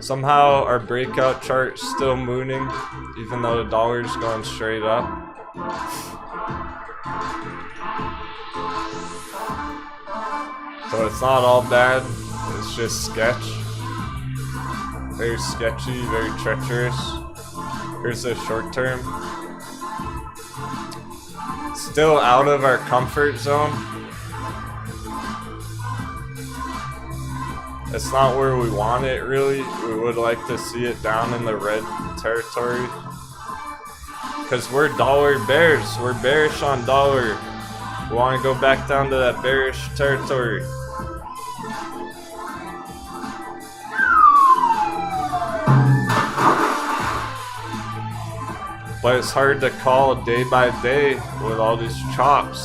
Speaker 1: Somehow our breakout chart's still mooning, even though the dollar's going straight up. So it's not all bad, it's just sketch. Very sketchy, very treacherous. Here's the short term. Still out of our comfort zone. It's not where we want it really. We would like to see it down in the red territory. Because we're dollar bears. We're bearish on dollar. We want to go back down to that bearish territory. But it's hard to call day by day with all these chops.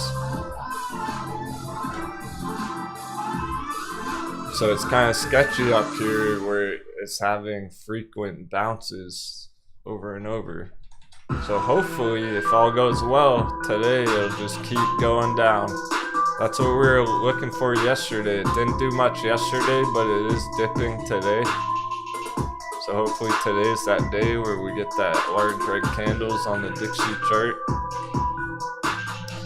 Speaker 1: So it's kind of sketchy up here where it's having frequent bounces over and over. So hopefully, if all goes well today, it'll just keep going down. That's what we were looking for yesterday. It didn't do much yesterday, but it is dipping today. So hopefully today's that day where we get that large red candles on the Dixie chart.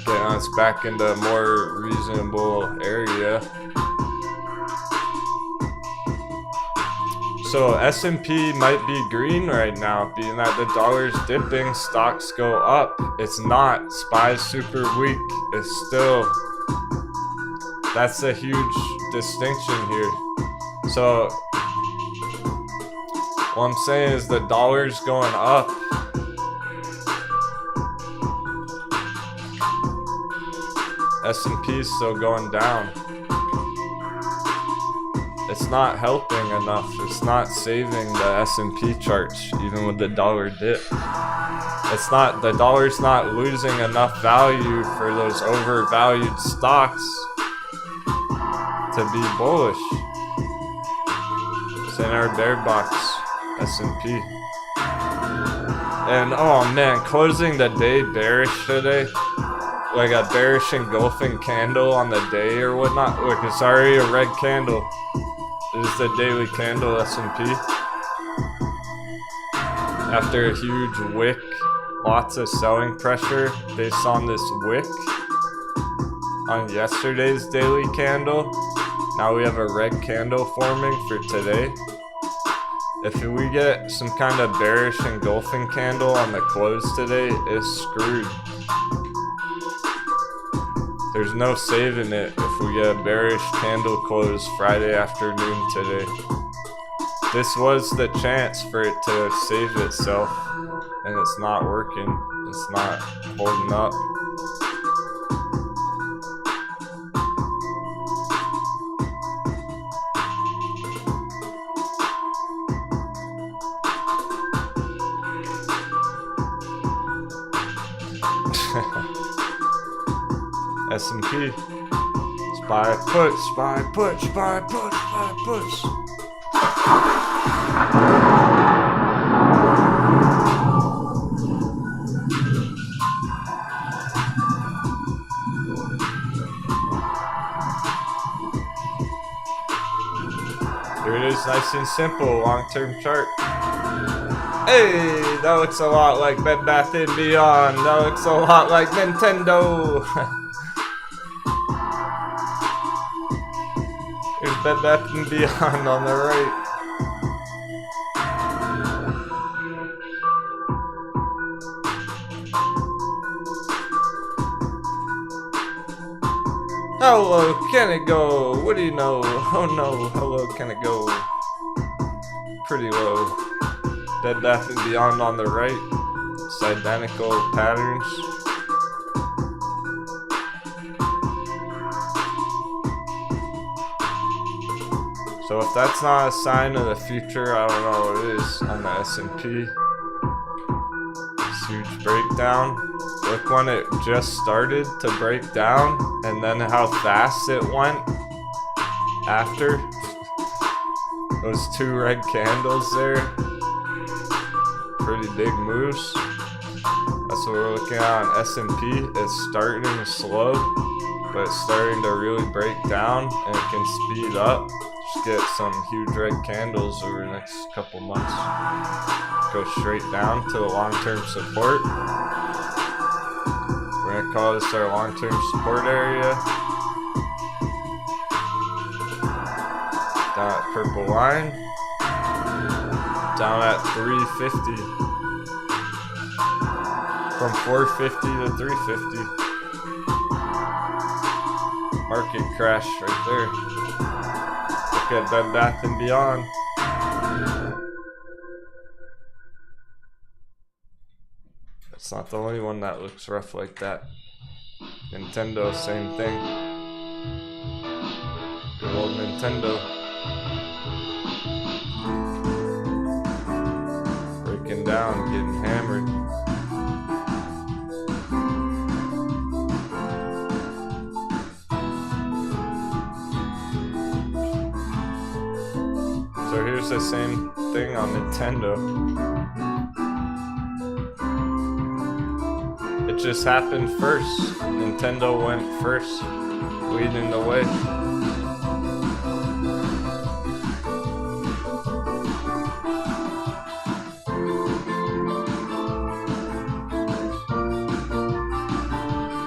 Speaker 1: Getting us back into a more reasonable area. So S&P might be green right now, being that the dollar's dipping, stocks go up. It's not. SPY's super weak. It's still. That's a huge distinction here. So what I'm saying is the dollar's going up. S&P's still going down. It's not helping enough. It's not saving the S&P charts, even with the dollar dip. It's not, the dollar's not losing enough value for those overvalued stocks to be bullish. It's in our bear box. S&P. And oh man, closing the day bearish today, like a bearish engulfing candle on the day or whatnot. Look, it's already a red candle. It is the daily candle S&P. After a huge wick, lots of selling pressure based on this wick on yesterday's daily candle. Now we have a red candle forming for today. If we get some kind of bearish engulfing candle on the close today, it's screwed. There's no saving it if we get a bearish candle close Friday afternoon today. This was the chance for it to save itself, and it's not working. It's not holding up. S&P. SPY push, SPY push, SPY push, SPY push. Here it is, nice and simple, long-term chart. Hey, that looks a lot like Bed Bath & Beyond. That looks a lot like Nintendo. Here's Bed Bath & Beyond on the right. Hello, can it go? What do you know? Oh no, hello, can it go? Pretty low. Bed Bath & Beyond on the right. It's identical patterns. So if that's not a sign of the future, I don't know what it is on the S&P. This huge breakdown. Look when it just started to break down and then how fast it went. after those 2 red candles there. Pretty big moves. That's what we're looking at on S&P. It's starting slow, but it's starting to really break down, and it can speed up. Just get some huge red candles over the next couple months. Go straight down to the long-term support. We're gonna call this our long-term support area. Down at purple line. Down at 350. From 450 to 350. Market crash right there. Look at Bed Bath & Beyond. It's not the only one that looks rough like that. Nintendo, same thing. Good old Nintendo. Breaking down, getting hammered. So here's the same thing on Nintendo. It just happened first. Nintendo went first, leading the way.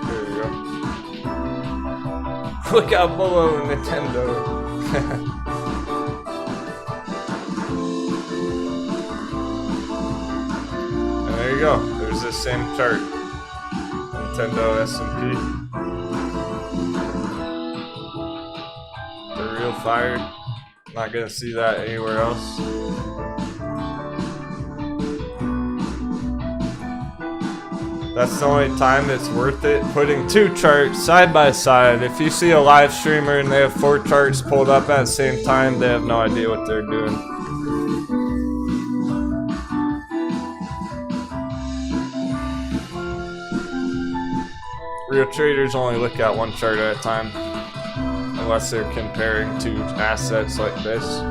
Speaker 1: There we go. Look out below, Nintendo. There you go. There's the same chart. Nintendo S&P. The real fire. Not gonna see that anywhere else. That's the only time it's worth it. Putting 2 charts side by side. If you see a live streamer and they have 4 charts pulled up at the same time, they have no idea what they're doing. Real traders only look at 1 chart at a time, unless they're comparing 2 assets like this.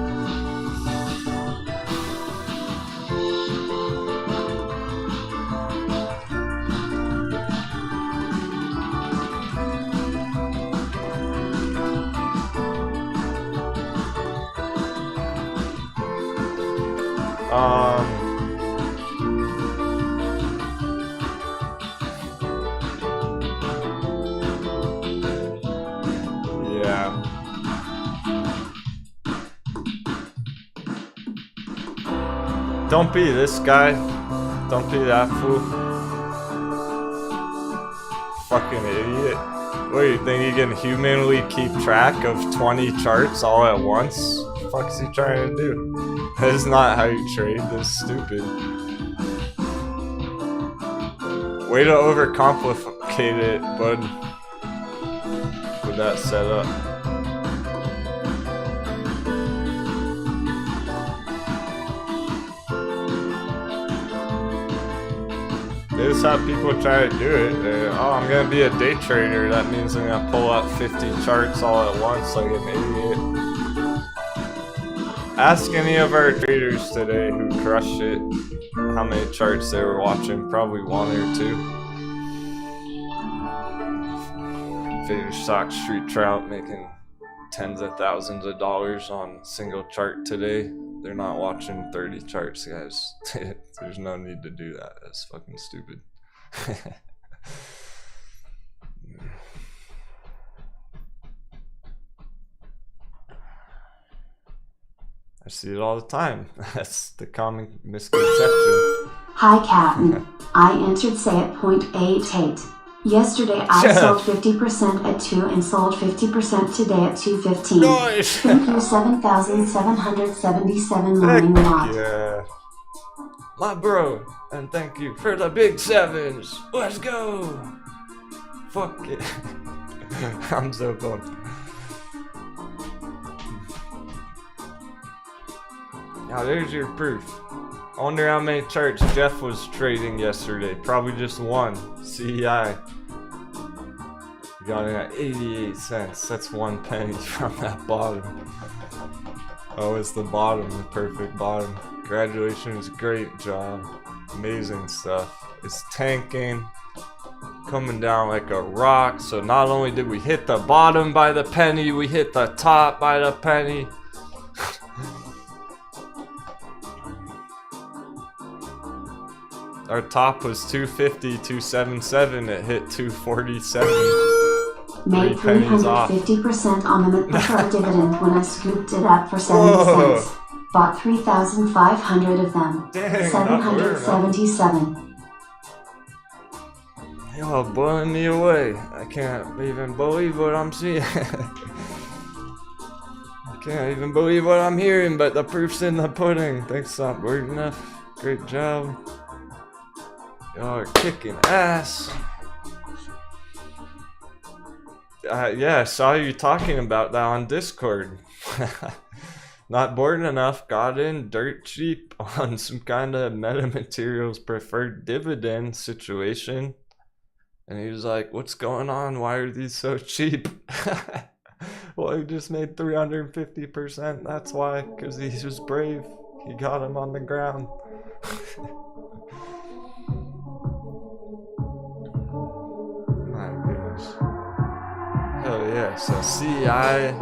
Speaker 1: Yeah. Don't be this guy. Don't be that fool. Fucking idiot. What do you think, you can humanly keep track of 20 charts all at once? What the fuck is he trying to do? That is not how you trade. This is stupid. Way to overcomplicate it, bud. With that setup. This is how people try to do it. Oh, I'm gonna be a day trader. That means I'm gonna pull out 50 charts all at once like an idiot. Ask any of our traders today who crushed it how many charts they were watching. Probably 1 or 2. Favorite stock street trout making tens of thousands of dollars on single chart today. They're not watching 30 charts, guys. There's no need to do that. That's fucking stupid. I see it all the time. That's the common misconception.
Speaker 2: Hi, Captain. I entered say at 0.88. Yesterday I sold 50% at 2 and sold 50% today at 2.15.
Speaker 1: Nice.
Speaker 2: Thank you, 7,777 morning lot.
Speaker 1: Yeah. My bro. And thank you for the big 7s. Let's go. Fuck it. I'm so pumped. Now there's your proof. I wonder how many charts Jeff was trading yesterday. Probably just 1. CEI. We got in at 88 cents. That's 1 penny from that bottom. Oh, it's the bottom, the perfect bottom. Congratulations, great job. Amazing stuff. It's tanking, coming down like a rock. So not only did we hit the bottom by the penny, we hit the top by the penny. Our top was 250, 277. It hit 247.
Speaker 2: Made 350% on the preferred dividend when I scooped it up for 70 cents. Bought 3,500 of them.
Speaker 1: Dang,
Speaker 2: 777.
Speaker 1: Y'all blowing me away. I can't even believe what I'm seeing. I can't even believe what I'm hearing, but the proof's in the pudding. Thanks, not word enough. Great job. Y'all are kicking ass. Yeah, I saw you talking about that on Discord. Not bored enough, got in dirt cheap on some kind of metamaterials preferred dividend situation. And he was like, what's going on? Why are these so cheap? Well, he just made 350%. That's why, because he was brave. He got him on the ground. My goodness. Hell yeah. So CI,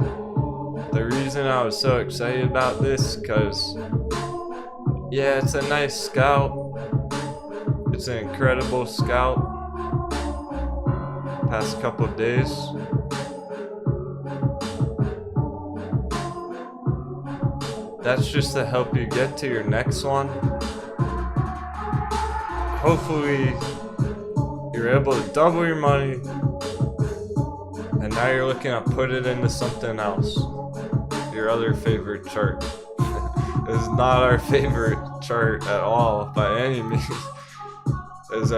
Speaker 1: the reason I was so excited about this, because yeah, it's a nice scout. It's an incredible scout. Past couple of days. That's just to help you get to your next one. Hopefully you're able to double your money, and now you're looking to put it into something else. Your other favorite chart. It's not our favorite chart at all by any means. It's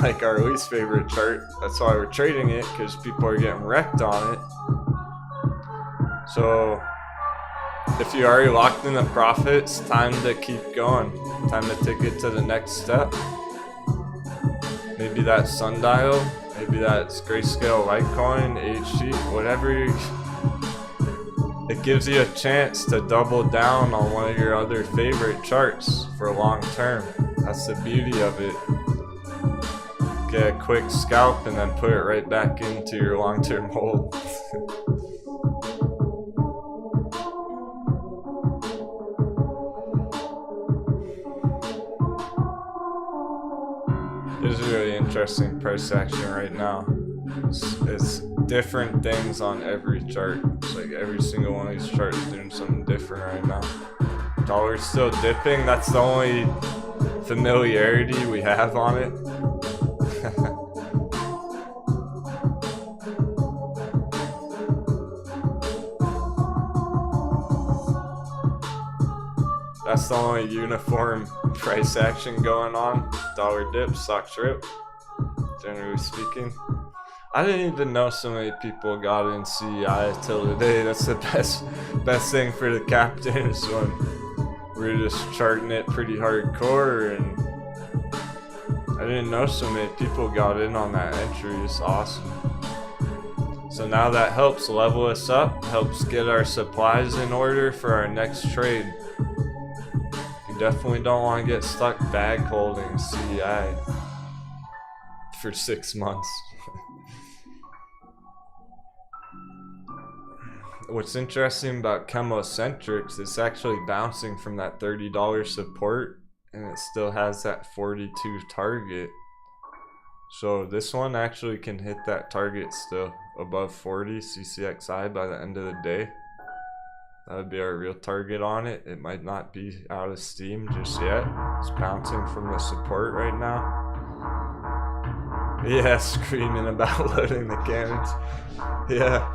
Speaker 1: like our least favorite chart. That's why we're trading it, because people are getting wrecked on it. So if you already locked in the profits, time to keep going. Time to take it to the next step. Maybe that's Sundial, maybe that's Grayscale Litecoin, HG, whatever. It gives you a chance to double down on one of your other favorite charts for long term. That's the beauty of it. Get a quick scalp and then put it right back into your long term hold. This is really interesting price action right now. It's different things on every chart. It's like every single one of these charts is doing something different right now. Dollar's still dipping. That's the only familiarity we have on it. That's the only uniform price action going on. Dollar dip, stocks rip, generally speaking. I didn't even know so many people got in CI till today. That's the best thing for the captains when we're just charting it pretty hardcore, and I didn't know so many people got in on that entry. It's awesome. So now that helps level us up, helps get our supplies in order for our next trade. You definitely don't want to get stuck bag holding CI for 6 months. What's interesting about Chemocentrics, it's actually bouncing from that $30 support, and it still has that 42 target. So this one actually can hit that target still above 40 CCXI by the end of the day. That would be our real target on it. It might not be out of steam just yet. It's bouncing from the support right now. Yeah, screaming about loading the cannons. Yeah,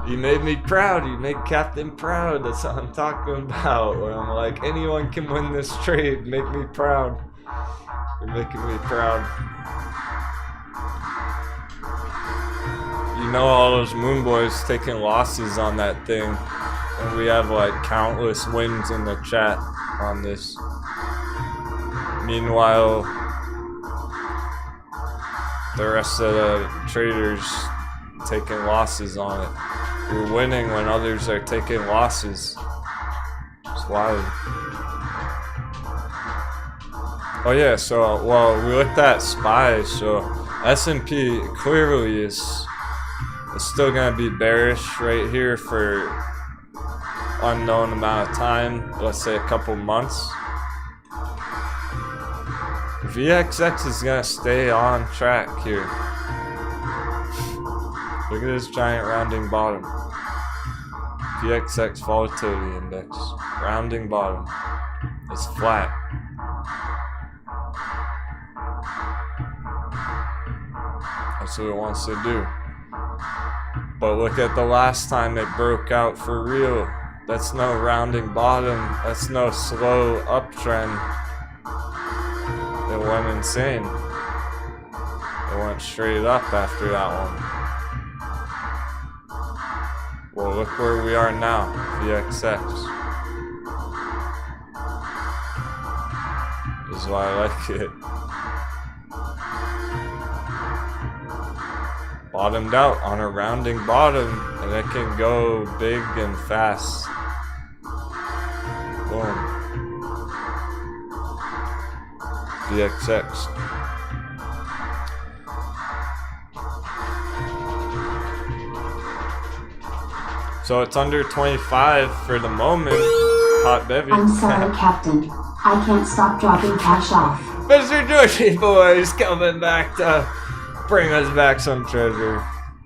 Speaker 1: you made me proud. You made Captain proud. That's what I'm talking about. When I'm like, anyone can win this trade. Make me proud. You're making me proud. You know, all those Moon Boys taking losses on that thing. And we have like countless wins in the chat on this. Meanwhile, the rest of the traders taking losses on it. You're winning when others are taking losses. It's wild. Oh yeah, so, well, we looked at SPY, so S&P clearly is still gonna be bearish right here for unknown amount of time, let's say a couple months. VXX is gonna stay on track here. Look at this giant rounding bottom. VXX volatility index, rounding bottom. It's flat. That's what it wants to do. But look at the last time it broke out for real. That's no rounding bottom. That's no slow uptrend. It went insane. It went straight up after that one. Well, look where we are now, VXX. This is why I like it. Bottomed out on a rounding bottom, and it can go big and fast. Boom. VXX. So it's under 25 for the moment. Hot bevy.
Speaker 2: I'm sorry, Captain. I can't stop dropping cash off.
Speaker 1: Mr. Georgie boy's coming back to bring us back some treasure.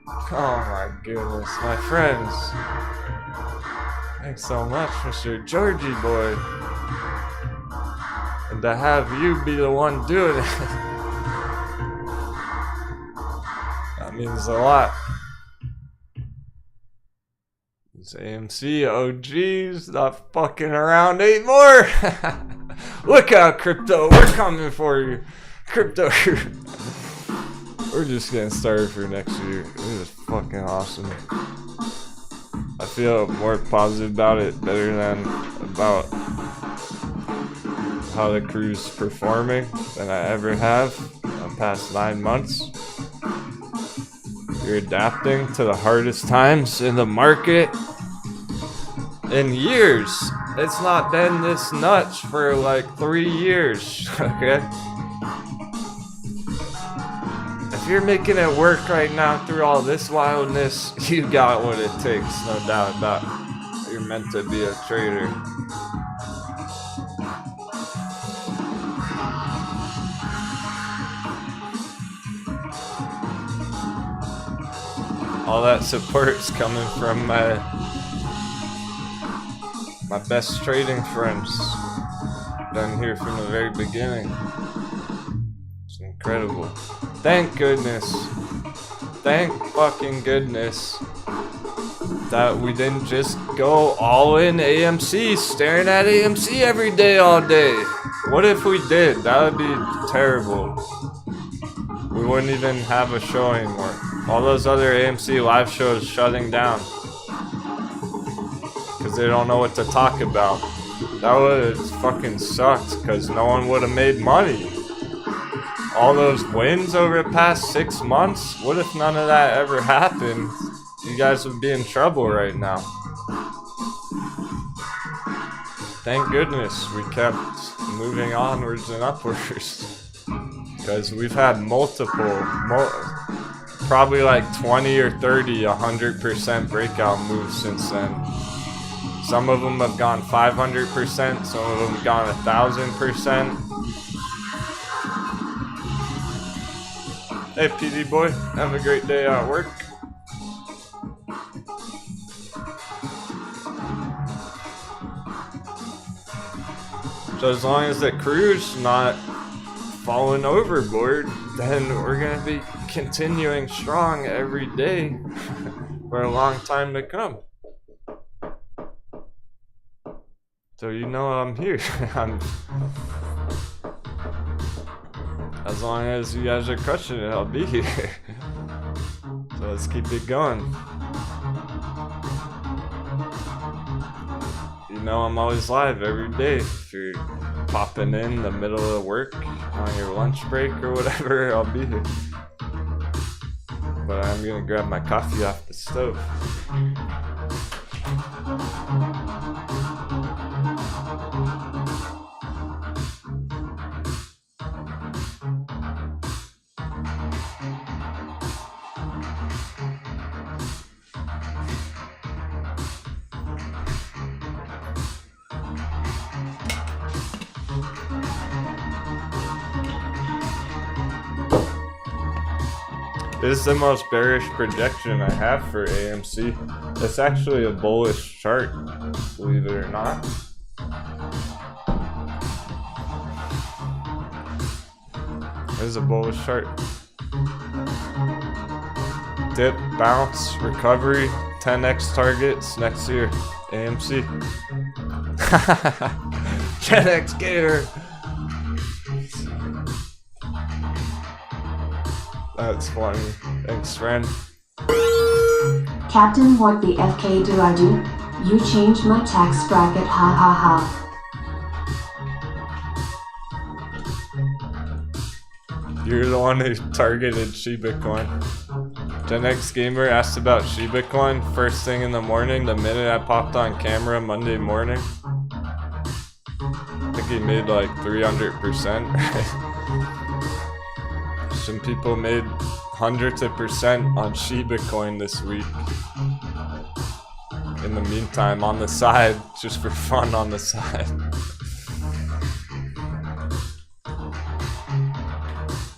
Speaker 1: Oh my goodness, my friends. Thanks so much, Mr. Georgie boy. And to have you be the one doing it, that means a lot. These AMC OGs not fucking around anymore. Look out, crypto, we're coming for you. Crypto. We're just getting started for next year. It is fucking awesome. I feel more positive about it, better than about how the crew's performing than I ever have in the past 9 months. You're adapting to the hardest times in the market in years. It's not been this nuts for like 3 years, okay? If you're making it work right now through all this wildness, you got what it takes, no doubt about it. You're meant to be a trader. All that support's coming from my best trading friends. Been here from the very beginning. It's incredible. Thank goodness. Thank fucking goodness that we didn't just go all in AMC, staring at AMC every day, all day. What if we did? That would be terrible. We wouldn't even have a show anymore. All those other AMC live shows shutting down because they don't know what to talk about. That would have fucking sucked because no one would have made money. All those wins over the past 6 months, what if none of that ever happened? You guys would be in trouble right now. Thank goodness we kept moving onwards and upwards. Because we've had multiple, probably like 20 or 30, 100% breakout moves since then. Some of them have gone 500%, some of them have gone 1,000%. Hey PD boy, have a great day at work. So as long as the crew's not falling overboard, then we're gonna be continuing strong every day for a long time to come. So you know I'm here. As long as you guys are crushing it, I'll be here. So let's keep it going. You know I'm always live every day. If you're popping in the middle of work on your lunch break or whatever, I'll be here. But I'm gonna grab my coffee off the stove. This is the most bearish projection I have for AMC. It's actually a bullish chart, believe it or not. This is a bullish chart. Dip, bounce, recovery, 10x targets next year. AMC. 10x gator. That's funny. Thanks, friend.
Speaker 2: Captain, what the FK do I do? You changed my tax bracket, ha ha ha.
Speaker 1: You're the one who targeted Shiba Coin. Gen X Gamer asked about Shiba Coin first thing in the morning, the minute I popped on camera Monday morning. I think he made like 300%, right? Some people made hundreds of percent on Shiba Coin this week. In the meantime, on the side, just for fun on the side.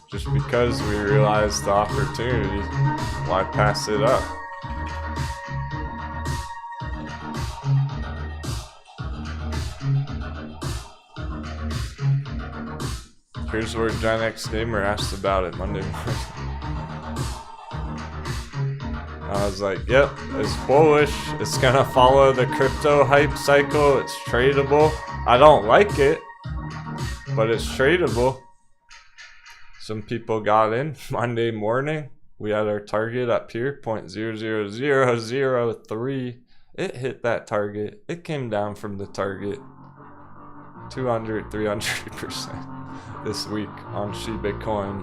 Speaker 1: Just because we realized the opportunity, why pass it up? Here's where Gen X Gamer asked about it Monday morning. I was like, yep, it's bullish. It's gonna follow the crypto hype cycle. It's tradable. I don't like it, but it's tradable. Some people got in Monday morning. We had our target up here, 0.00003. It hit that target. It came down from the target 200, 300% this week on Shiba Coin.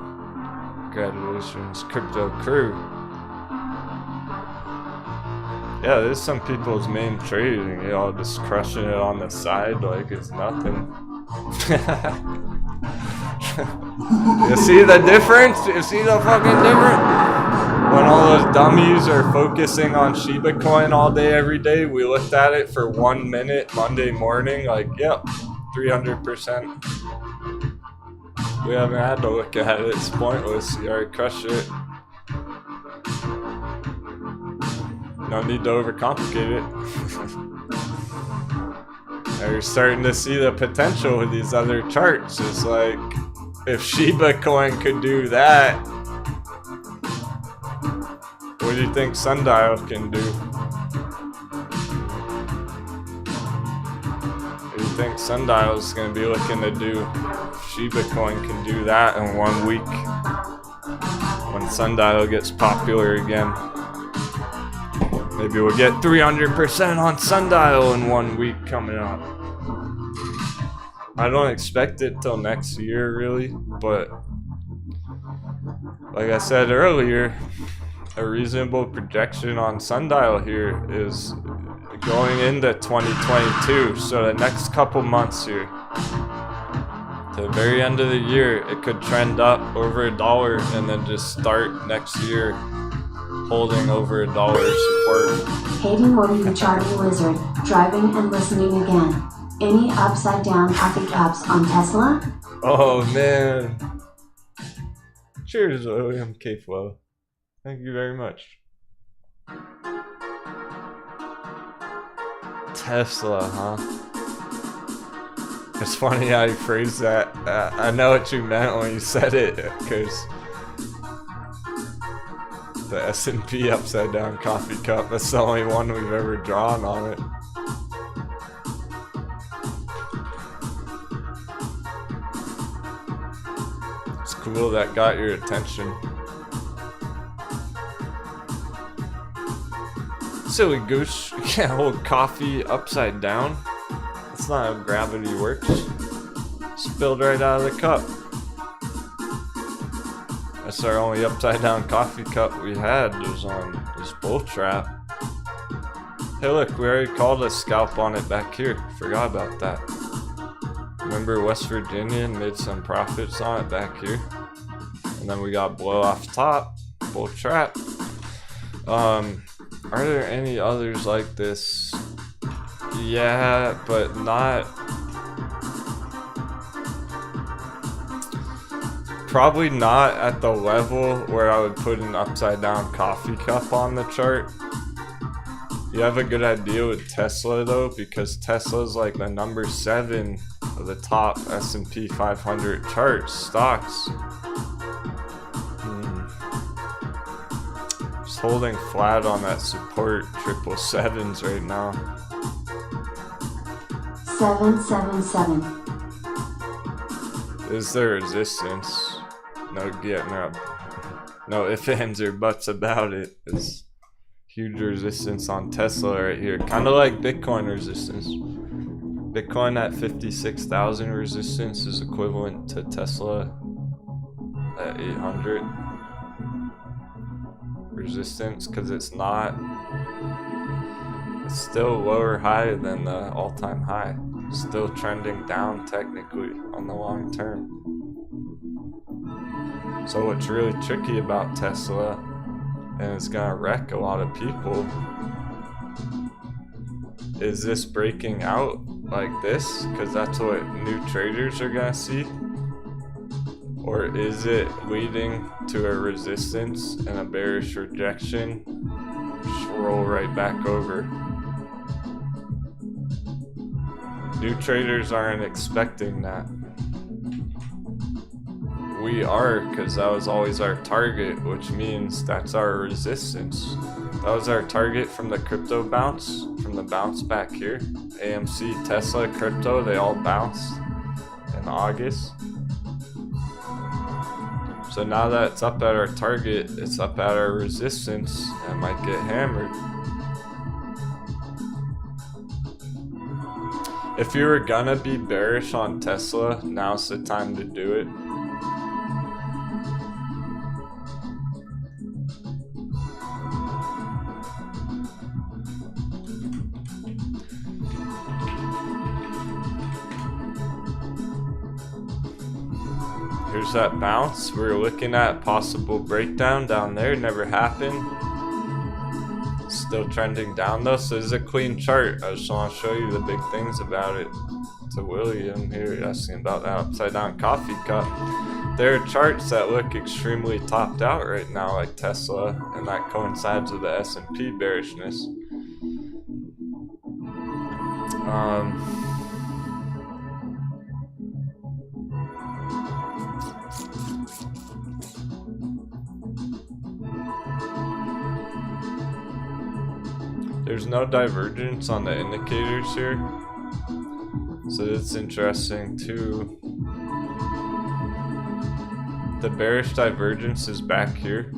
Speaker 1: Congratulations, crypto crew. Yeah, there's some people's main trading. You all just crushing it on the side like it's nothing. You see the difference? You see the fucking difference? When all those dummies are focusing on Shiba Coin all day, every day, we looked at it for 1 minute Monday morning, like, yep, 300%. We haven't had to look at it, it's pointless. You already crushed it. No need to overcomplicate it. Now you're starting to see the potential with these other charts. It's like, if Shiba Coin could do that, what do you think Sundial can do? What do you think Sundial is going to be looking to do? Shiba Coin can do that in 1 week. When Sundial gets popular again. Maybe we'll get 300% on Sundial in 1 week coming up. I don't expect it till next year, really, but like I said earlier, a reasonable projection on Sundial here is going into 2022. So the next couple months here, to the very end of the year, it could trend up over $1 and then just start next year holding over $1 support.
Speaker 2: Hating what are you charting wizard, driving and listening again. Any upside down coffee cups on Tesla?
Speaker 1: Oh man. Cheers, William K. Flow. Thank you very much. Tesla, huh? It's funny how you phrased that. I know what you meant when you said it, because the S&P upside down coffee cup, that's the only one we've ever drawn on it. It's cool that got your attention. Silly goose, you can't hold coffee upside down. That's not how gravity works. Spilled right out of the cup. That's our only upside down coffee cup we had, was on this bull trap. Hey look, we already called a scalp on it back here. Forgot about that. Remember West Virginia made some profits on it back here. And then we got blow off top, bull trap. Are there any others like this? Yeah, but not... Probably not at the level where I would put an upside down coffee cup on the chart. You have a good idea with Tesla though, because Tesla's like the number 7 of the top S&P 500 chart stocks. Just holding flat on that support 777s right now.
Speaker 2: 777.
Speaker 1: Is there resistance? No getting up. No ifs, ands, or buts about it. It's huge resistance on Tesla right here. Kind of like Bitcoin resistance. Bitcoin at 56,000 resistance is equivalent to Tesla at 800 resistance, because it's still lower high than the all-time high. Still trending down technically on the long term. So what's really tricky about Tesla, and it's gonna wreck a lot of people, is this breaking out like this, because that's what new traders are gonna see? Or is it leading to a resistance and a bearish rejection, just roll right back over? New traders aren't expecting that. We are, because that was always our target, which means that's our resistance. That was our target from the crypto bounce, from the bounce back here. AMC, Tesla, crypto, they all bounced in August. So now that it's up at our target, it's up at our resistance, and might get hammered. If you were gonna be bearish on Tesla, now's the time to do it. Here's that bounce. We were looking at possible breakdown down there, never happened. Still trending down though, so this is a clean chart. I just want to show you the big things about it. To William here, asking about that upside down coffee cup. There are charts that look extremely topped out right now, like Tesla, and that coincides with the S&P bearishness. There's no divergence on the indicators here, so that's interesting too. The bearish divergence is back here.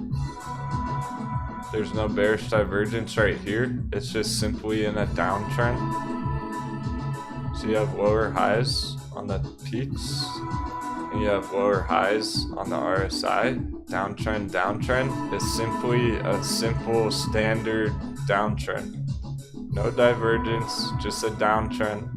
Speaker 1: There's no bearish divergence right here. It's just simply in a downtrend. So you have lower highs on the peaks, and you have lower highs on the RSI. Downtrend, downtrend is simply a simple standard downtrend. No divergence, just a downtrend.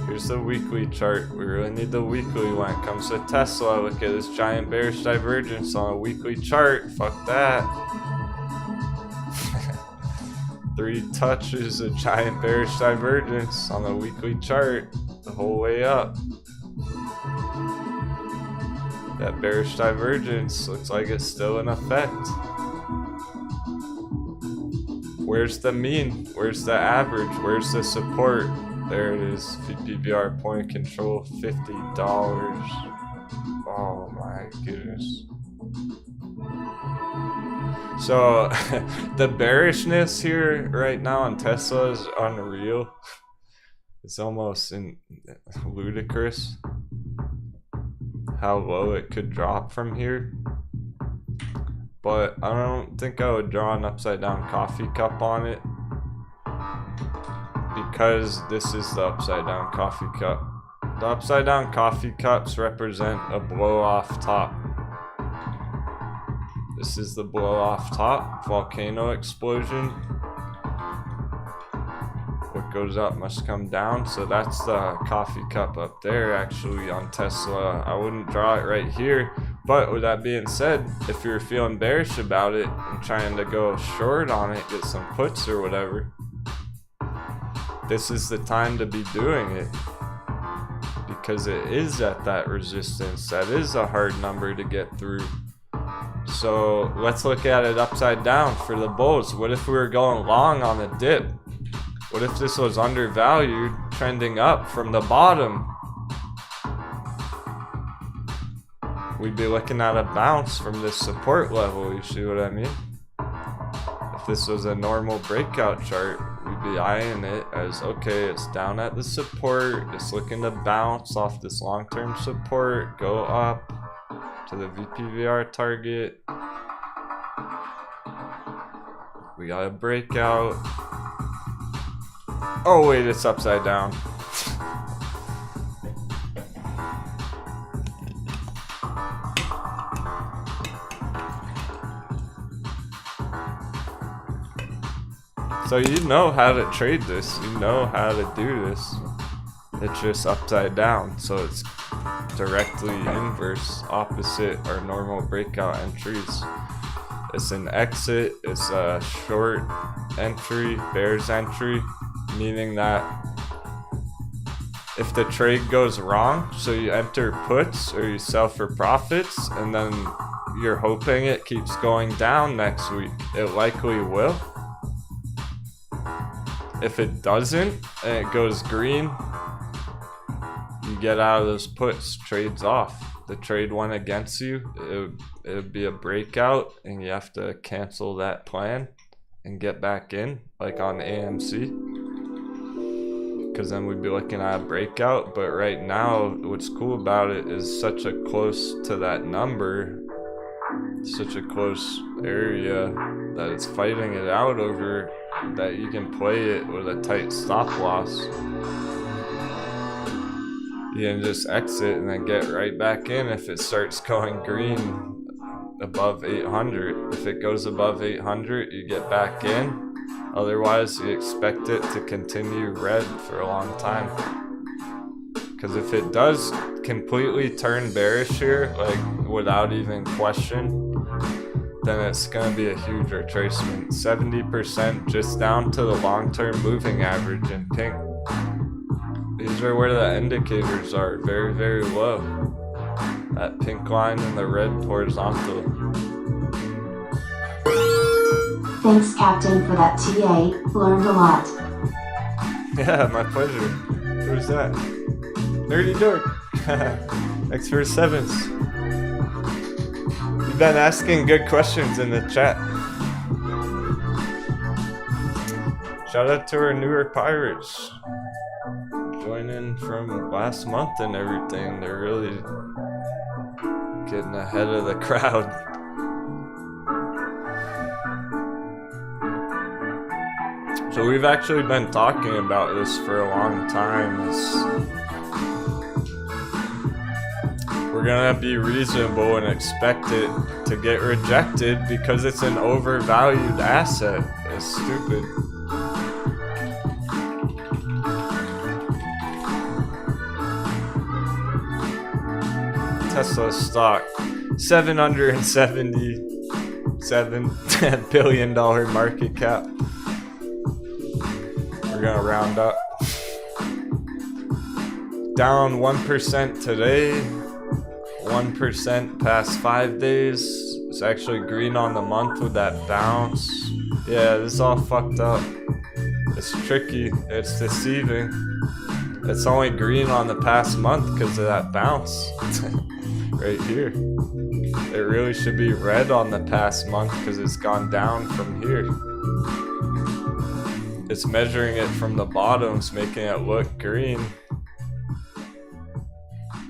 Speaker 1: Here's the weekly chart. We really need the weekly when it comes to Tesla. Look at this giant bearish divergence on a weekly chart. Fuck that. 3 touches of giant bearish divergence on the weekly chart the whole way up. That bearish divergence looks like it's still in effect. Where's the mean? Where's the average? Where's the support? There it is. PBR point of control, $50. Oh my goodness. So the bearishness here right now on Tesla is unreal. It's almost ludicrous how low it could drop from here. But I don't think I would draw an upside down coffee cup on it, because this is the upside down coffee cup. The upside down coffee cups represent a blow off top. This is the blow off top, volcano explosion. What goes up must come down, so that's the coffee cup up there actually on Tesla. I wouldn't draw it right here, but with that being said, if you're feeling bearish about it and trying to go short on it, get some puts or whatever, this is the time to be doing it, because it is at that resistance. That is a hard number to get through. So let's look at it upside down for the bulls. What if we were going long on the dip? What if this was undervalued, trending up from the bottom? We'd be looking at a bounce from this support level, you see what I mean? If this was a normal breakout chart, we'd be eyeing it as, okay, it's down at the support, it's looking to bounce off this long-term support, go up to the VPVR target. We got a breakout. Oh wait, it's upside down. So you know how to trade this, you know how to do this. It's just upside down, so it's directly inverse, opposite our normal breakout entries. It's an exit, it's a short entry, bear's entry, meaning that if the trade goes wrong, so you enter puts or you sell for profits, and then you're hoping it keeps going down next week, it likely will. If it doesn't and it goes green, you get out of those puts, trades off. The trade went against you, it would be a breakout and you have to cancel that plan and get back in, like on AMC, because then we'd be looking at a breakout. But right now, what's cool about it is such a close to that number, such a close area that it's fighting it out over, that you can play it with a tight stop loss. You can just exit and then get right back in if it starts going green above 800. If it goes above 800, you get back in. Otherwise, you expect it to continue red for a long time. Because if it does completely turn bearish here, like without even question, then it's going to be a huge retracement. 70% just down to the long-term moving average in pink. These are where the indicators are, very, very low. That pink line and the red horizontal.
Speaker 2: Thanks, Captain, for that TA. Learned a lot.
Speaker 1: Yeah, my pleasure. Who's that? Nerdy Dork. Thanks for 7s. You've been asking good questions in the chat. Shout out to our newer pirates. Joining from last month and everything. They're really getting ahead of the crowd. So we've actually been talking about this for a long time. We're gonna be reasonable and expect it to get rejected because it's an overvalued asset. It's stupid. Tesla stock, $777 billion market cap. We're gonna round up. Down 1% today, 1% past 5 days. It's actually green on the month with that bounce. Yeah, this is all fucked up. It's tricky, it's deceiving. It's only green on the past month because of that bounce. Right here. It really should be red on the past month because it's gone down from here. It's measuring it from the bottoms, making it look green.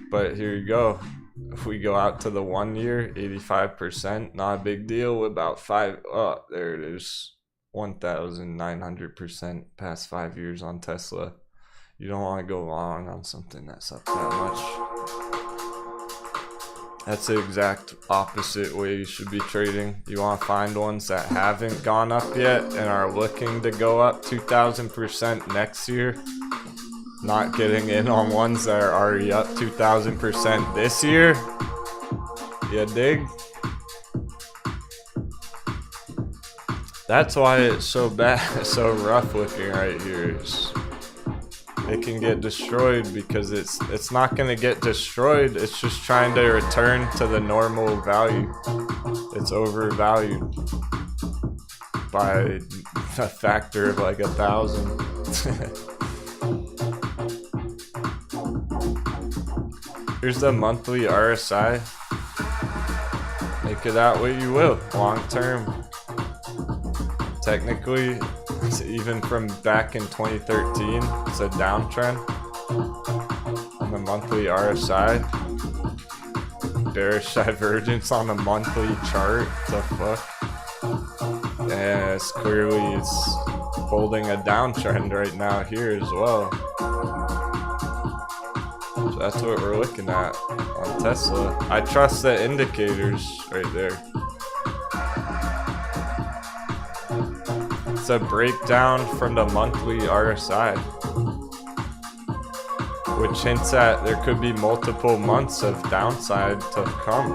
Speaker 1: But here you go. If we go out to the 1 year, 85%, not a big deal. About there it is. 1,900% past 5 years on Tesla. You don't want to go long on something that's up that much. That's the exact opposite way you should be trading. You want to find ones that haven't gone up yet and are looking to go up 2,000% next year. Not getting in on ones that are already up 2,000% this year. You dig? That's why it's so bad, so rough looking right here. It can get destroyed because it's not going to get destroyed. It's just trying to return to the normal value. It's overvalued by a factor of like 1,000. Here's the monthly RSI. Make it out what you will, long term. Technically, it's even from back in 2013, it's a downtrend on the monthly RSI. Bearish divergence on the monthly chart. The fuck? And it's clearly holding a downtrend right now here as well. So that's what we're looking at on Tesla. I trust the indicators right there. It's a breakdown from the monthly RSI, which hints at there could be multiple months of downside to come.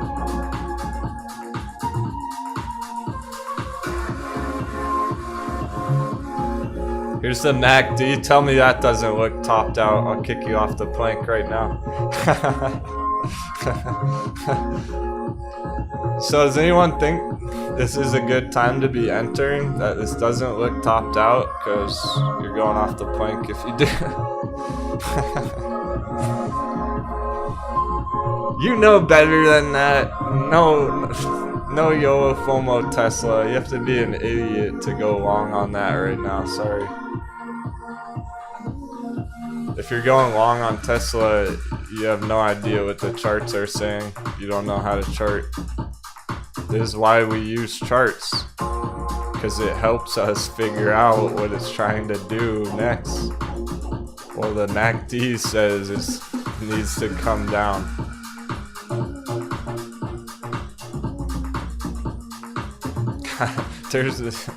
Speaker 1: Here's the MACD. Tell me that doesn't look topped out. I'll kick you off the plank right now. So does anyone think this is a good time to be entering? That this doesn't look topped out? Because you're going off the plank if you do. You know better than that. No YOLO FOMO Tesla. You have to be an idiot to go long on that right now. Sorry. If you're going long on Tesla, you have no idea what the charts are saying. You don't know how to chart. This is why we use charts, because it helps us figure out what it's trying to do next. Well, the MACD says it needs to come down. There's this,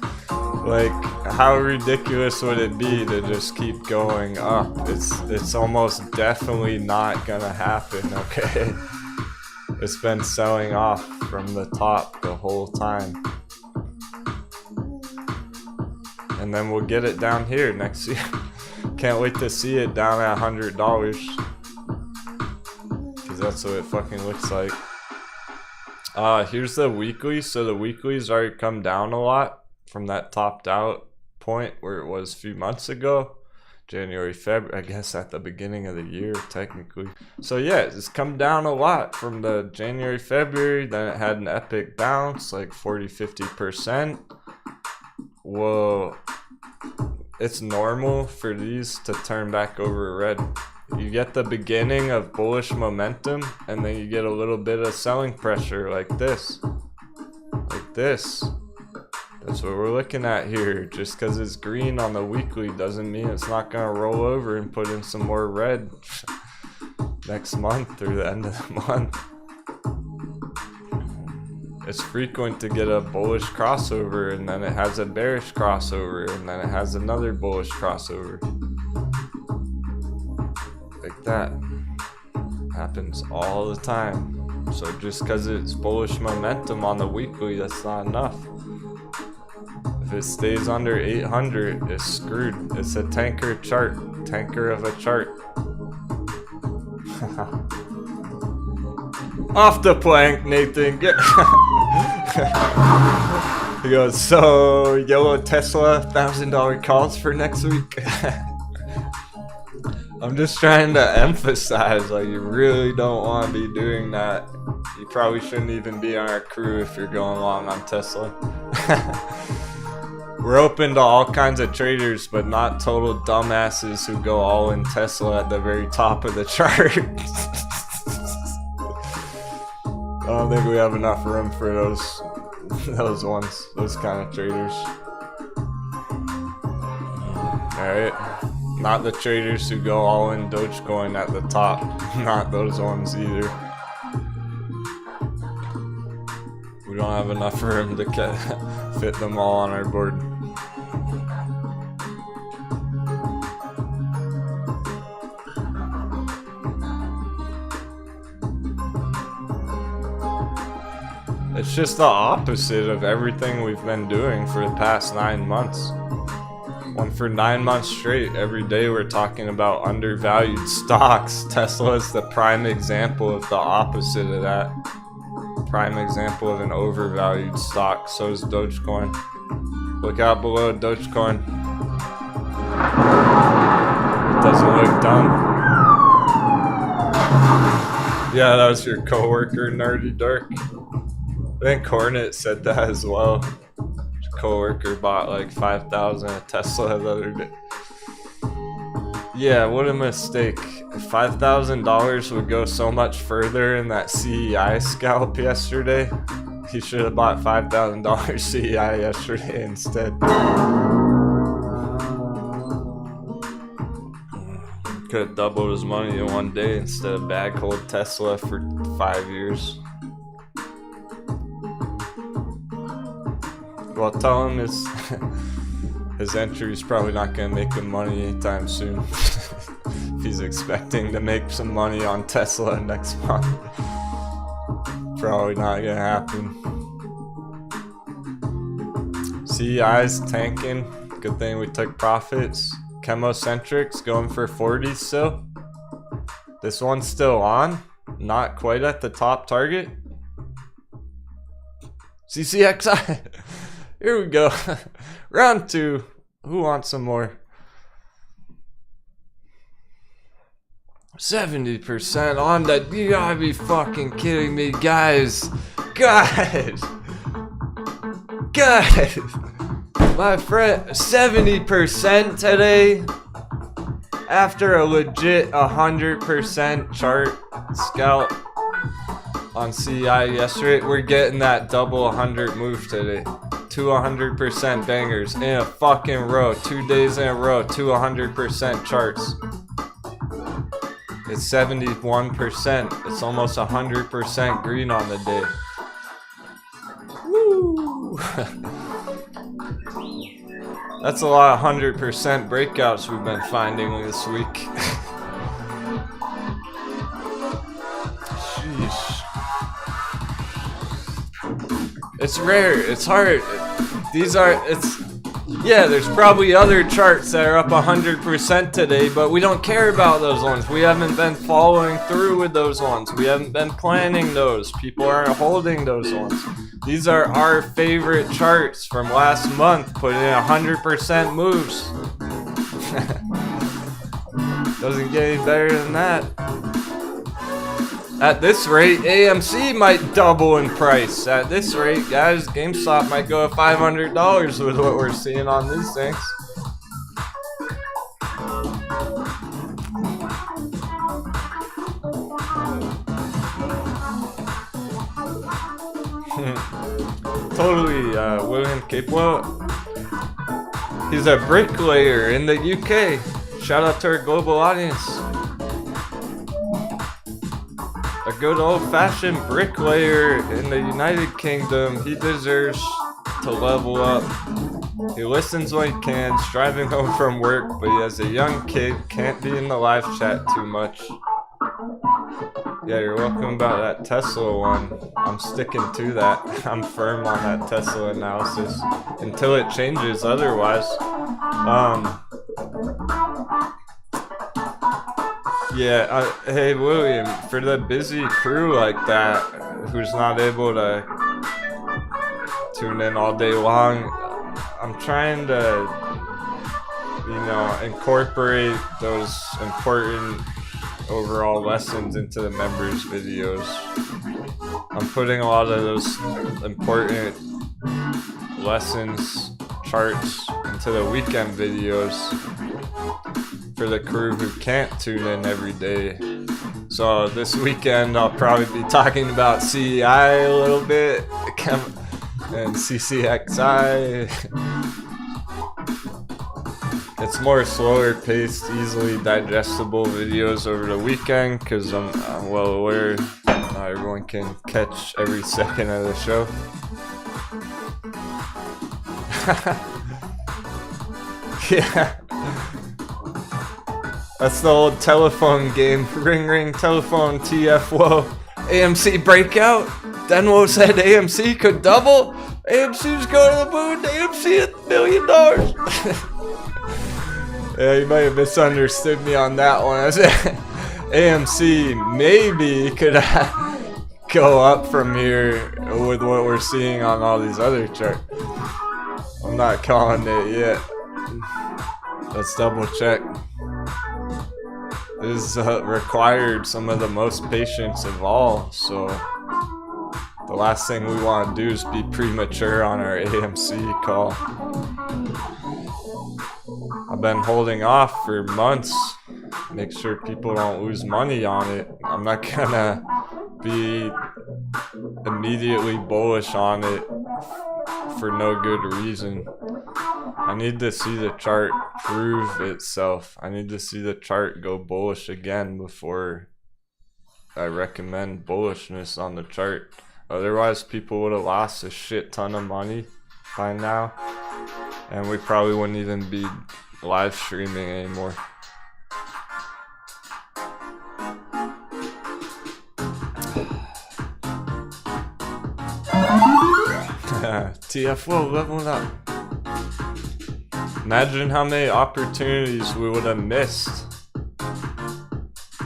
Speaker 1: like, how ridiculous would it be to just keep going up? It's almost definitely not gonna happen, okay? It's been selling off from the top the whole time. And then we'll get it down here next year. Can't wait to see it down at $100. Because that's what it fucking looks like. Here's the weekly. So the weekly's already come down a lot from that topped out point where it was a few months ago. January, February, I guess at the beginning of the year, technically. So yeah, it's come down a lot from the January, February, then it had an epic bounce, like 40-50%. Whoa. It's normal for these to turn back over red. You get the beginning of bullish momentum, and then you get a little bit of selling pressure like this. Like this. That's what we're looking at here. Just because it's green on the weekly doesn't mean it's not going to roll over and put in some more red next month or the end of the month. It's frequent to get a bullish crossover, and then it has a bearish crossover, and then it has another bullish crossover. Like that. Happens all the time. So just because it's bullish momentum on the weekly, that's not enough. If it stays under 800, it's screwed. It's a tanker chart. Tanker of a chart. Off the plank, Nathan. He goes, so YOLO Tesla, $1,000 calls for next week. I'm just trying to emphasize, like, you really don't want to be doing that. You probably shouldn't even be on our crew if you're going long on Tesla. We're open to all kinds of traders, but not total dumbasses who go all in Tesla at the very top of the chart. I don't think we have enough room for those kind of traders. Alright, Not the traders who go all in Dogecoin at the top. Not those ones either. We don't have enough room to fit them all on our board. It's just the opposite of everything we've been doing for the past 9 months. When for 9 months straight, every day we're talking about undervalued stocks. Tesla is the prime example of the opposite of that. Prime example of an overvalued stock. So is Dogecoin. Look out below Dogecoin. It doesn't look dumb. Yeah, that was your coworker, Nerdy Dark. I think Hornet said that as well. His coworker bought like 5,000 of Tesla the other day. Yeah, what a mistake. $5,000 would go so much further in that CEI scalp yesterday. He should have bought $5,000 CEI yesterday instead. Could have doubled his money in one day instead of bag hold Tesla for 5 years. Well, tell him his entry is probably not going to make him money anytime soon. If he's expecting to make some money on Tesla next month. Probably not going to happen. CEI's tanking. Good thing we took profits. Chemocentrics going for 40 still. This one's still on. Not quite at the top target. CCXI. Here we go. Round 2. Who wants some more? 70% on that. You gotta be fucking kidding me, guys. Guys. My friend, 70% today. After a legit 100% chart scout on CI yesterday, we're getting that double 100 move today. 2 100% bangers in a fucking row. 2 days in a row, 2 100% charts. It's 71%. It's almost 100% green on the day. Woo! That's a lot of 100% breakouts we've been finding this week. Sheesh. It's rare, it's hard. Yeah, there's probably other charts that are up 100% today, but we don't care about those ones. We haven't been following through with those ones. We haven't been planning those. People aren't holding those ones. These are our favorite charts from last month, put in 100% moves. Doesn't get any better than that. At this rate, AMC might double in price. At this rate, guys, GameStop might go to $500 with what we're seeing on these things. Totally, William Capewell. He's a bricklayer in the UK. Shout out to our global audience. A good old-fashioned bricklayer in the United Kingdom. He deserves to level up. He listens when he can, he's driving home from work, but he has a young kid, can't be in the live chat too much. Yeah, you're welcome about that Tesla one. I'm sticking to that. I'm firm on that Tesla analysis until it changes otherwise. Yeah, hey William, for the busy crew like that, who's not able to tune in all day long, I'm trying to, incorporate those important overall lessons into the members' videos. I'm putting a lot of those important lessons, charts, into the weekend videos for the crew who can't tune in every day. So this weekend I'll probably be talking about CEI a little bit and CCXI. It's more slower paced, easily digestible videos over the weekend because I'm well aware not everyone can catch every second of the show. Yeah. That's the old telephone game. Ring ring telephone TFWO. AMC breakout. Denwo said AMC could double. AMC's going to the moon. AMC $1 billion. Yeah, you might have misunderstood me on that one. I said AMC maybe could go up from here with what we're seeing on all these other charts. I'm not calling it yet. Let's double check. This required some of the most patience of all, so the last thing we want to do is be premature on our AMC call. I've been holding off for months, make sure people don't lose money on it. I'm not gonna be immediately bullish on it for no good reason. I need to see the chart prove itself. I need to see the chart go bullish again before I recommend bullishness on the chart. Otherwise, people would have lost a shit ton of money by now, and we probably wouldn't even be live streaming anymore. TFO leveling up. Imagine how many opportunities we would have missed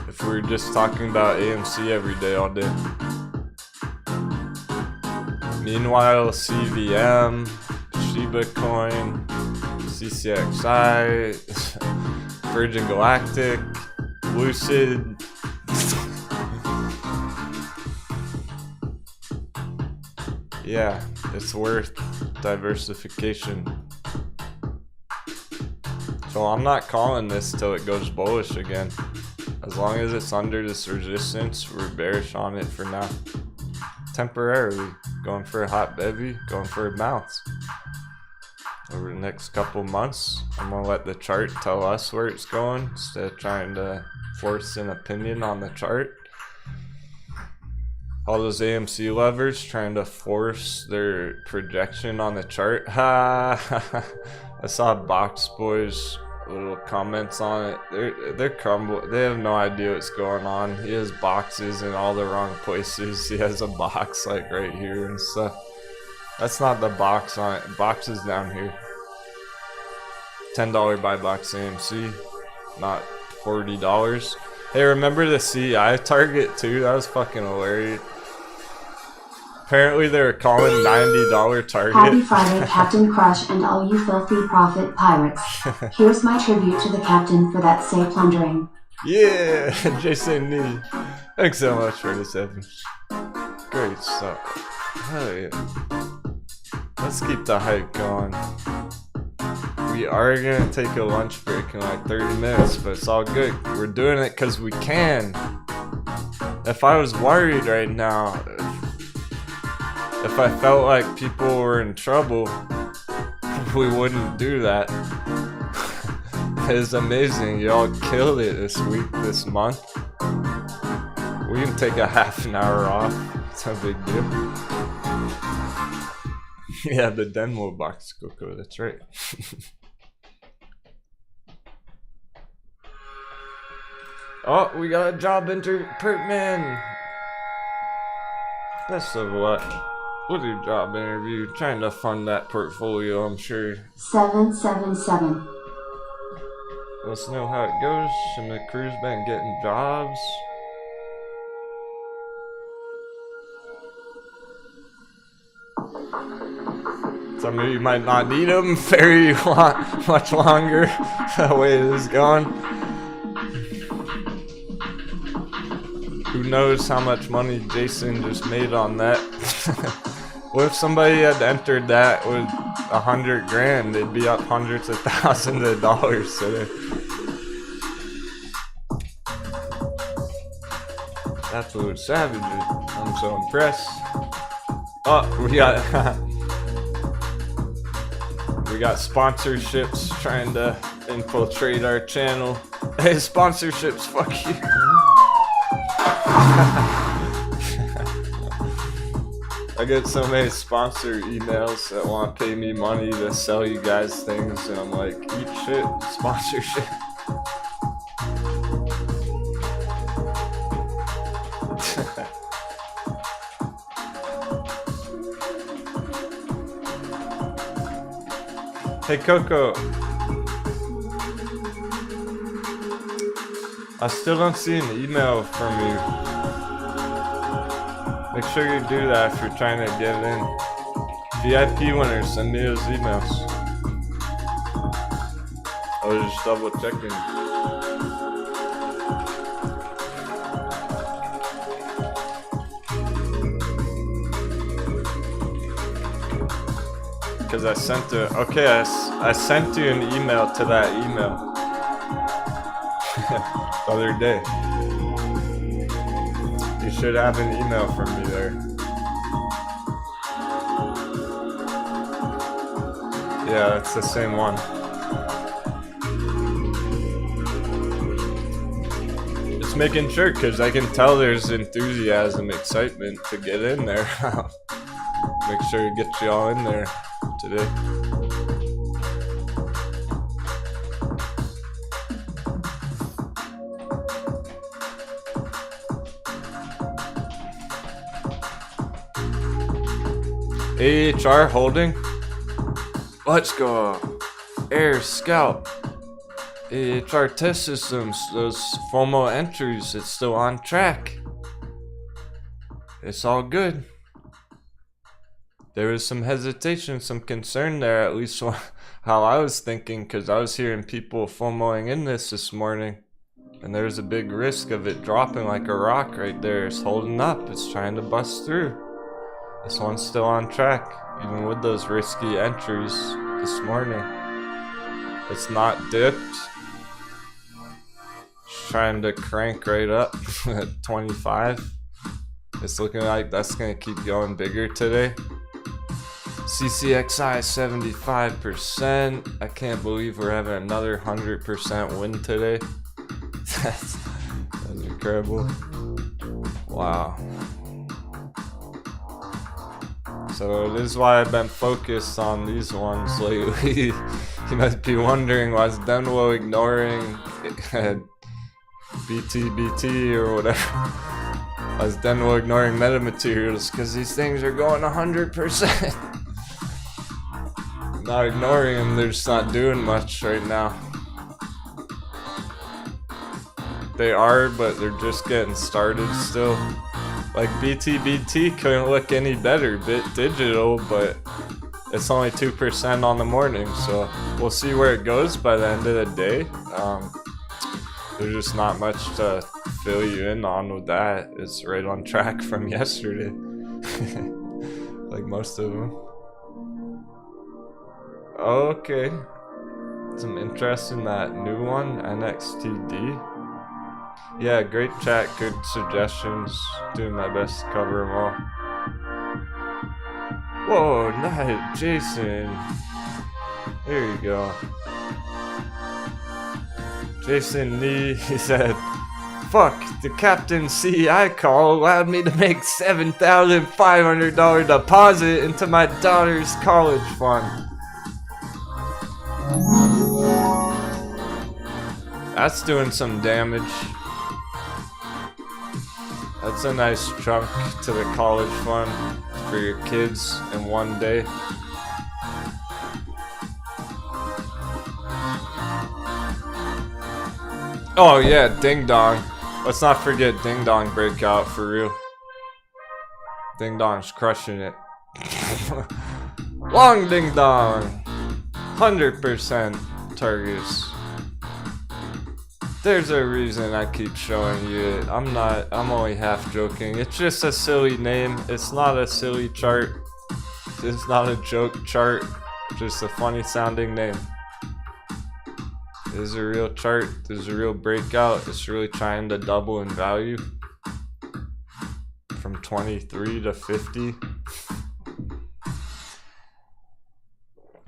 Speaker 1: if we were just talking about AMC every day all day. Meanwhile, CVM, Shiba Coin, CCXI, Virgin Galactic, Lucid. Yeah, it's worth diversification. So I'm not calling this till it goes bullish again. As long as it's under this resistance, we're bearish on it for now. Temporarily, going for a hot bevy, going for a bounce. Over the next couple months, I'm gonna let the chart tell us where it's going instead of trying to force an opinion on the chart. All those AMC lovers trying to force their projection on the chart. Ha! I saw Box Boys little comments on it. They're crumble. They have no idea what's going on. He has boxes in all the wrong places. He has a box like right here and stuff. That's not the box on it. Box is down here. $10 buy box AMC, not $40. Hey, remember the CI target too? That was fucking hilarious. Apparently they were calling $90 target.
Speaker 2: Happy Friday, Captain Crush and all you filthy profit pirates. Here's my tribute to the captain for that say plundering.
Speaker 1: Yeah, Jason Nee. Thanks so much for this episode. Great stuff. Hell yeah. Let's keep the hype going. We are gonna take a lunch break in like 30 minutes, but it's all good. We're doing it because we can. If I was worried right now, if I felt like people were in trouble, we wouldn't do that. It's amazing. Y'all killed it this week, this month. We can take a half an hour off. It's no big deal. Yeah, the Denwo box Coco, that's right. Oh, we got a job interview. Pertman! Best of luck. What's your job interview? Trying to fund that portfolio, I'm sure.
Speaker 2: 777.
Speaker 1: Let's know how it goes. And the crew's been getting jobs. Some of you might not need them very much longer. The way it is going. Who knows how much money Jason just made on that? What if somebody had entered that with 100 grand? They'd be up hundreds of thousands of dollars today. Absolute savages. I'm so impressed. Oh, we got sponsorships trying to infiltrate our channel. Hey, sponsorships, fuck you. I get so many sponsor emails that want to pay me money to sell you guys things, and I'm like, eat shit, sponsorship. Hey Coco, I still don't see an email from you. Make sure you do that if you're trying to get in. VIP winners, send me those emails. I was just double checking. Because I sent it. Okay, I sent you an email to that email the other day. You should have an email from me there. Yeah, it's the same one. Just making sure, because I can tell there's enthusiasm, excitement to get in there. Make sure to get you all in there today. AHR holding. Let's go. Air Scout. AHR test systems. Those FOMO entries. It's still on track. It's all good. There was some hesitation, some concern there, at least how I was thinking, because I was hearing people FOMOing in this morning. And there's a big risk of it dropping like a rock right there. It's holding up. It's trying to bust through. This one's still on track, even with those risky entries this morning. It's not dipped. It's trying to crank right up at 25. It's looking like that's going to keep going bigger today. CCXI 75%. I can't believe we're having another 100% win today. That's incredible. Wow. So it is why I've been focused on these ones lately. You might be wondering, why is Denwo ignoring BT or whatever? Why is Denwo ignoring metamaterials? Because these things are going 100%. Not ignoring them, they're just not doing much right now. They are, but they're just getting started still. Like BT couldn't look any better, Bit Digital, but it's only 2% on the morning, so we'll see where it goes by the end of the day. There's just not much to fill you in on with that. It's right on track from yesterday. Like most of them. Okay. Some interest in that new one, NXTD. Yeah, great chat, good suggestions. Doing my best to cover them all. Whoa, nice, Jason. There you go. Jason Lee, he said, fuck, the Captain CEI call allowed me to make $7,500 deposit into my daughter's college fund. That's doing some damage. That's a nice chunk to the college fund for your kids in one day. Oh yeah, Ding Dong. Let's not forget Ding Dong breakout for real. Ding Dong's crushing it. Long Ding Dong. 100% targets. There's a reason I keep showing you it. I'm only half joking. It's just a silly name. It's not a silly chart. It's not a joke chart. Just a funny sounding name. This is a real chart. This is a real breakout. It's really trying to double in value. From 23 to 50.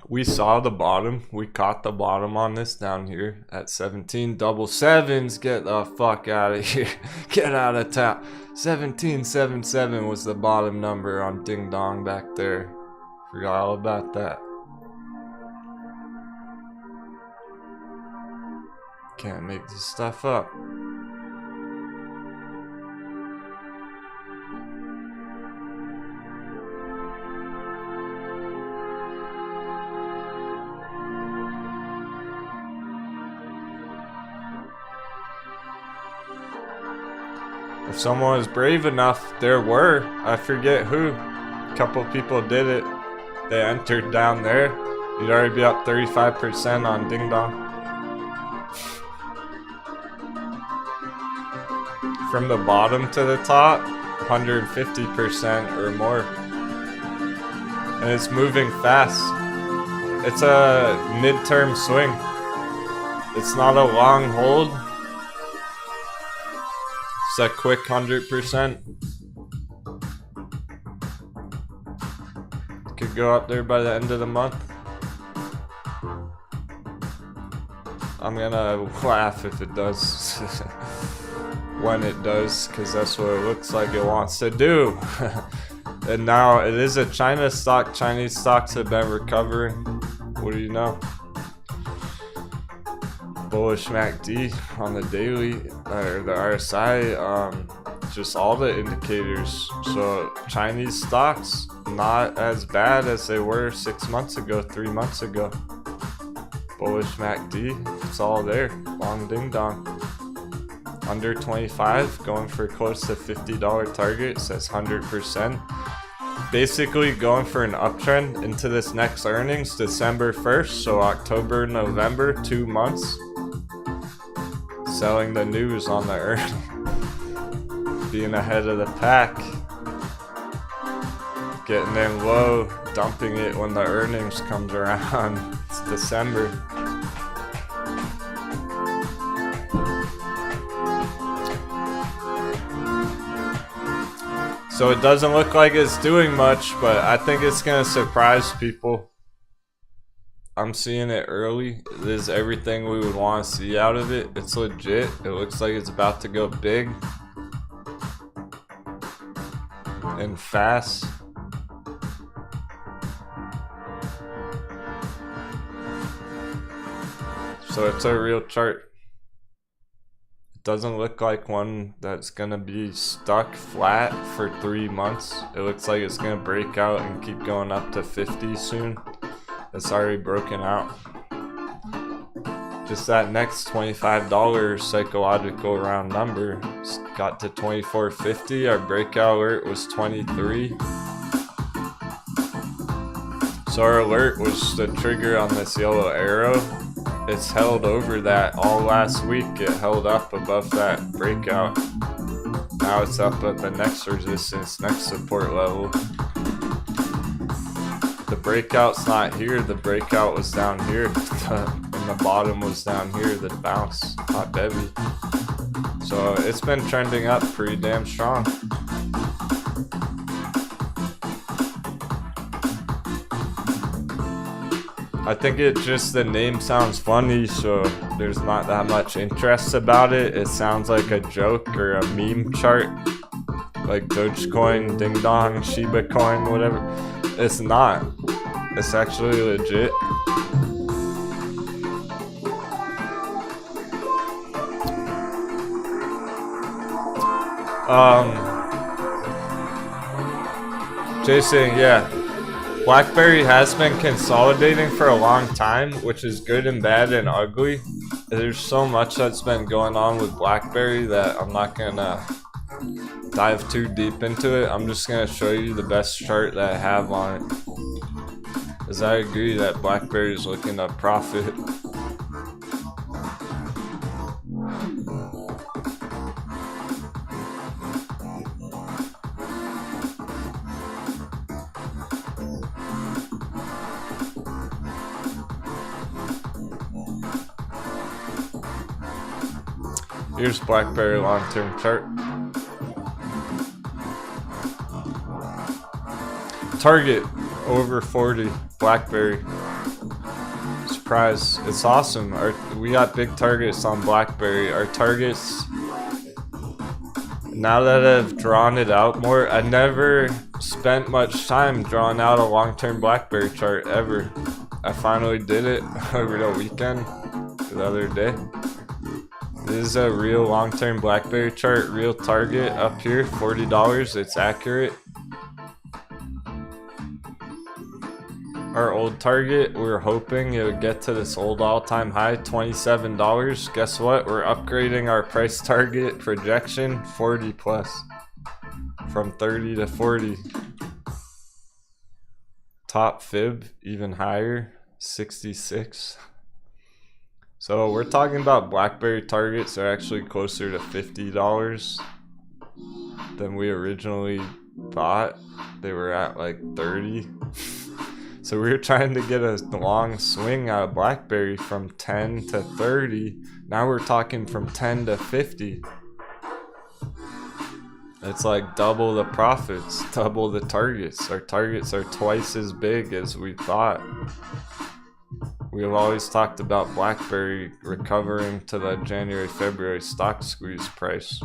Speaker 1: We saw the bottom. We caught the bottom on this down here at 17 double sevens. Get the fuck out of here. Get out of town. 1777 was the bottom number on Ding Dong back there. Forgot all about that. Can't make this stuff up. If someone was brave enough, there were, I forget who, a couple people did it. They entered down there. You'd already be up 35% on Ding Dong. From the bottom to the top, 150% or more. And it's moving fast. It's a midterm swing. It's not a long hold. It's a quick 100%. Could go up there by the end of the month. I'm gonna laugh if it does. When it does, because that's what it looks like it wants to do. And now it is a China stock. Chinese stocks have been recovering. What do you know? Bullish MACD on the daily, or the RSI, just all the indicators. So Chinese stocks, not as bad as they were 6 months ago, 3 months ago. Bullish MACD, it's all there. Long Ding Dong. Under 25, going for close to $50 target, says 100%. Basically going for an uptrend into this next earnings, December 1st, so October, November, 2 months. Selling the news on the earnings. Being ahead of the pack. Getting in low, dumping it when the earnings comes around. It's December. So it doesn't look like it's doing much, but I think it's gonna surprise people. I'm seeing it early. It is everything we would want to see out of it. It's legit. It looks like it's about to go big and fast. So it's a real chart. Doesn't look like one that's gonna be stuck flat for 3 months. It looks like it's gonna break out and keep going up to 50 soon. It's already broken out. Just that next $25 psychological round number got to 24.50. Our breakout alert was 23. So our alert was the trigger on this yellow arrow. It's held over that all last week. It held up above that breakout. Now it's up at the next resistance, next support level. The breakout's not here. The breakout was down here. And the bottom was down here. The bounce, hot heavy. So it's been trending up pretty damn strong. I think it just, the name sounds funny, so there's not that much interest about it. It sounds like a joke or a meme chart, like Dogecoin, Ding Dong, Shiba Coin, whatever. It's not. It's actually legit. Jason, yeah. BlackBerry has been consolidating for a long time, which is good and bad and ugly. There's so much that's been going on with BlackBerry that I'm not gonna dive too deep into it. I'm just gonna show you the best chart that I have on it. As I agree that BlackBerry is looking to profit. Here's BlackBerry long-term chart. Target over 40, BlackBerry. surprise. It's awesome. We got big targets on BlackBerry. Our targets, now that I've drawn it out more, I never spent much time drawing out a long-term BlackBerry chart ever. I finally did it over the weekend, the other day. This is a real long-term BlackBerry chart, real target up here, $40. It's accurate. Our old target, we were hoping it would get to this old all-time high, $27. Guess what? We're upgrading our price target projection, 40 plus. From 30 to 40. Top fib, even higher, 66. So we're talking about BlackBerry targets are actually closer to $50 than we originally thought. They were at like 30. So we were trying to get a long swing out of BlackBerry from 10 to 30. Now we're talking from 10 to 50. It's like double the profits, double the targets. Our targets are twice as big as we thought. We've always talked about BlackBerry recovering to the January-February stock squeeze price,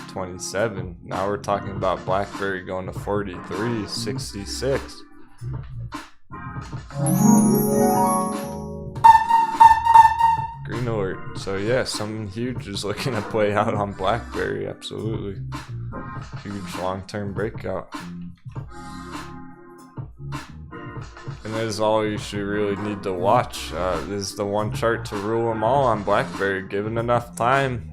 Speaker 1: 27. Now we're talking about BlackBerry going to 43, 66. Green alert. So yeah, something huge is looking to play out on BlackBerry. Absolutely. Huge long-term breakout. And this is all you should really need to watch. This is the one chart to rule them all on BlackBerry, given enough time.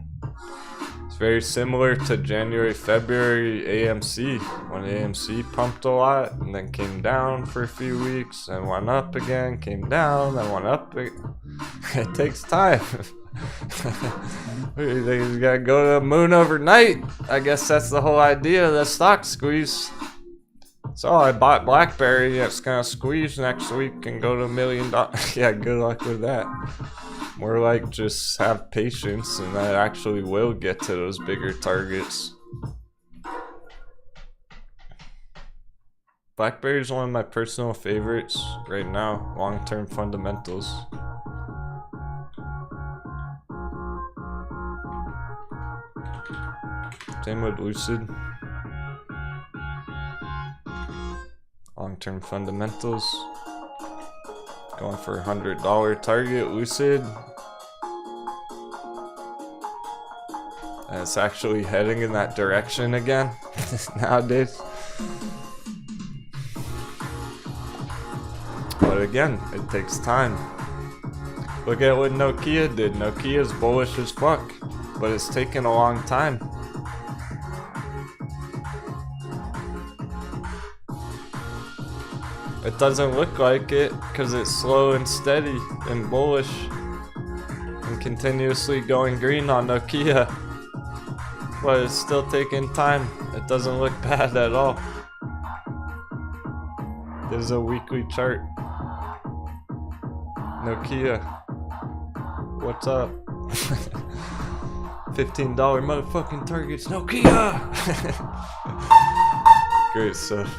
Speaker 1: It's very similar to January, February AMC, when AMC pumped a lot and then came down for a few weeks and went up again, came down, then went up again. It takes time. You gotta go to the moon overnight. I guess that's the whole idea of the stock squeeze. So I bought BlackBerry. It's gonna squeeze next week and go to $1 million. Yeah, good luck with that. More like just have patience, and that actually will get to those bigger targets. BlackBerry is one of my personal favorites right now. Long-term fundamentals. Same with Lucid. Long-term fundamentals. Going for a $100 target, Lucid. And it's actually heading in that direction again nowadays. But again, it takes time. Look at what Nokia did. Nokia's bullish as fuck, but it's taken a long time. It doesn't look like it because it's slow and steady and bullish and continuously going green on Nokia, but it's still taking time. It doesn't look bad at all. There's a weekly chart. Nokia, what's up? $15 motherfucking targets, Nokia. Great stuff.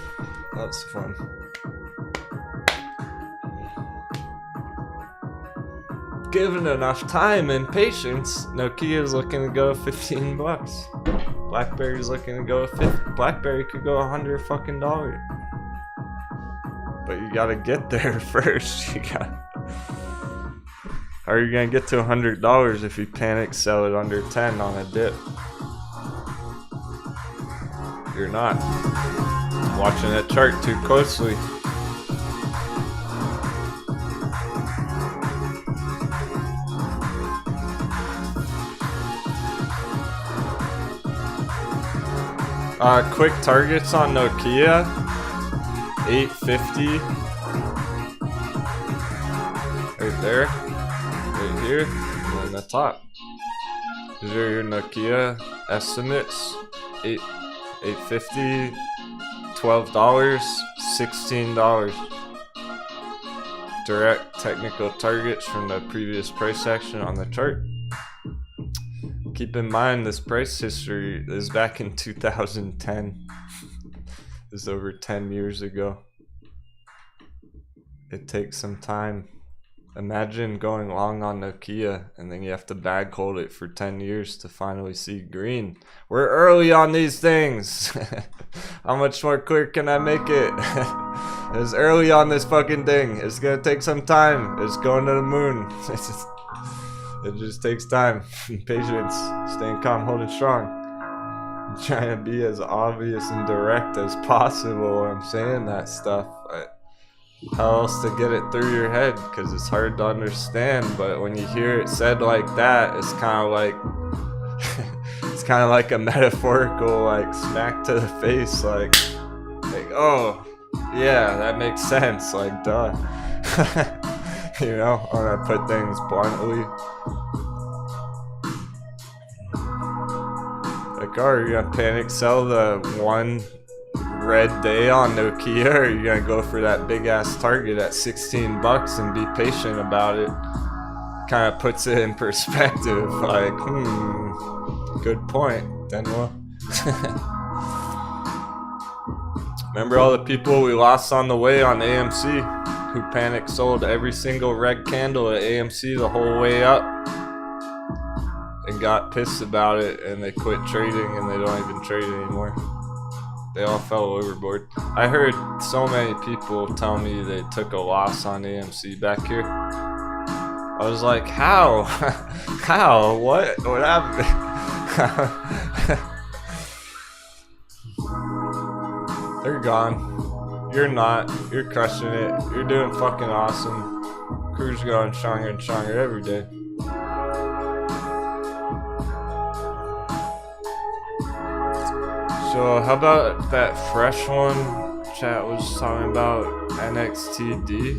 Speaker 1: That's fun. Given enough time and patience, Nokia's looking to go 15 bucks. BlackBerry's looking to go 50. BlackBerry could go $100 fucking dollars. But you gotta get there first. How are you gonna get to $100 if you panic sell it under 10 on a dip? You're not. Watching that chart too closely. Quick targets on Nokia, 850, right there, right here, and then the top. These are your Nokia estimates, 850, $12, $16. Direct technical targets from the previous price action on the chart. Keep in mind, this price history is back in 2010. This is over 10 years ago. It takes some time. Imagine going long on Nokia and then you have to bag hold it for 10 years to finally see green. We're early on these things. How much more clear can I make it? It's early on this fucking thing. It's gonna take some time. It's going to the moon. It just takes time. Patience. Staying calm, holding strong. I'm trying to be as obvious and direct as possible when I'm saying that stuff. How else to get it through your head? Because it's hard to understand. But when you hear it said like that, it's kind of like it's kind of like a metaphorical like smack to the face. Like oh yeah, that makes sense. Like duh. You know, when I put things bluntly. Like, oh, are you gonna panic sell the one red day on Nokia, or are you gonna go for that big ass target at 16 bucks and be patient about it? Kind of puts it in perspective. Like, good point, Denwo. Remember all the people we lost on the way on AMC who panic sold every single red candle at AMC the whole way up and got pissed about it, and they quit trading and they don't even trade anymore. They all fell overboard. I heard so many people tell me they took a loss on AMC back here. I was like, how? How? What happened? They're gone. You're not. You're crushing it. You're doing fucking awesome. Crew's going stronger and stronger every day. So how about that fresh one chat was talking about? NXTD?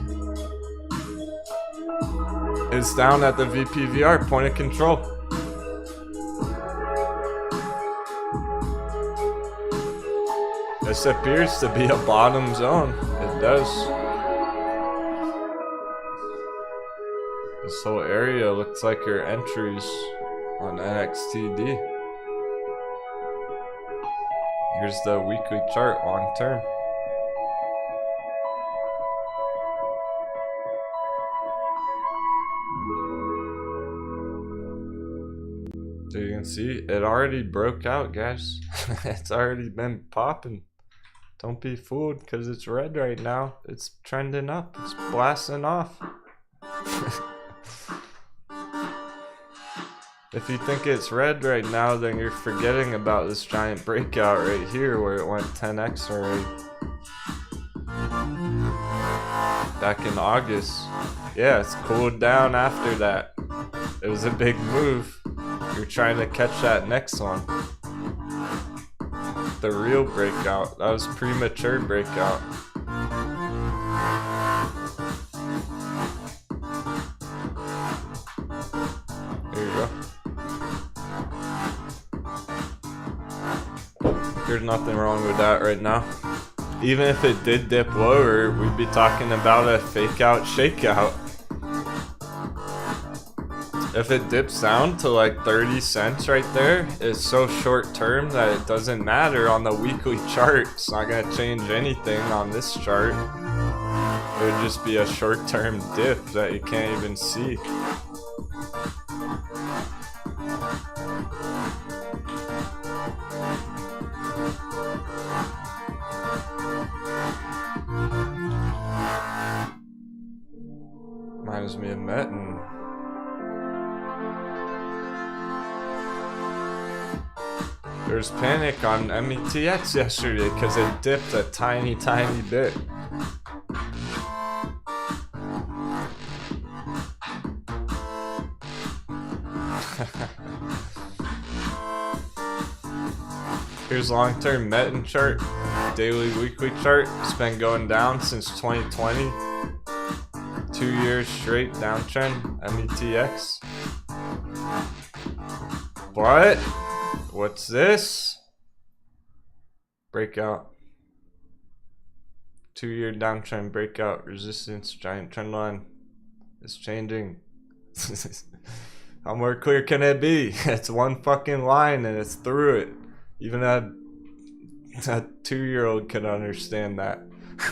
Speaker 1: It's down at the VPVR, point of control. This appears to be a bottom zone. It does. This whole area looks like your entries on NXTD. Here's the weekly chart long term. So you can see it already broke out, guys. It's already been popping. Don't be fooled because it's red right now. It's trending up. It's blasting off. If you think it's red right now, then you're forgetting about this giant breakout right here where it went 10x already. Back in August. Yeah, it's cooled down after that. It was a big move. You're trying to catch that next one. The real breakout. That was premature breakout. There you go. There's nothing wrong with that right now. Even if it did dip lower, we'd be talking about a fake out shakeout. If it dips down to like 30 cents right there, it's so short term that it doesn't matter on the weekly chart. It's not gonna change anything on this chart. It would just be a short term dip that you can't even see. Reminds me of Metin. There's panic on METX yesterday because it dipped a tiny bit. Here's long-term Metin chart, daily, weekly chart. It's been going down since 2020. 2 years straight downtrend, METX. What? What's this? Breakout. 2-year downtrend breakout, resistance, giant trend line. It's changing. How more clear can it be? It's one fucking line and it's through it. Even a 2-year-old can understand that.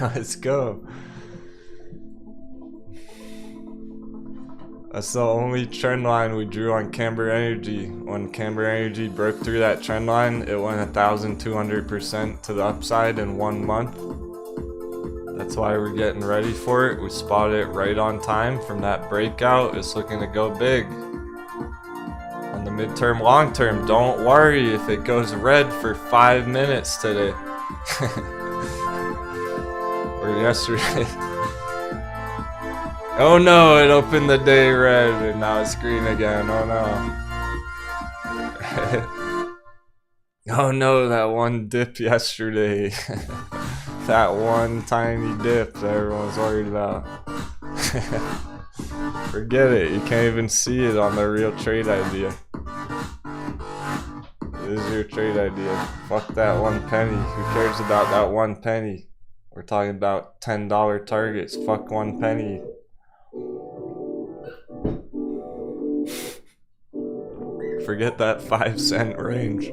Speaker 1: Let's go. That's the only trend line we drew on Camber Energy. When Camber Energy broke through that trend line, it went 1,200% to the upside in 1 month. That's why we're getting ready for it. We spotted it right on time from that breakout. It's looking to go big. On the midterm, long term, don't worry if it goes red for 5 minutes today. Or yesterday. Oh no, it opened the day red and now it's green again. Oh no. Oh no, that one dip yesterday. That one tiny dip that everyone's worried about. Forget it, you can't even see it on the real trade idea. This is your trade idea. Fuck that 1 penny. Who cares about that 1 penny? We're talking about $10 targets. Fuck 1 penny. Forget that 5-cent range.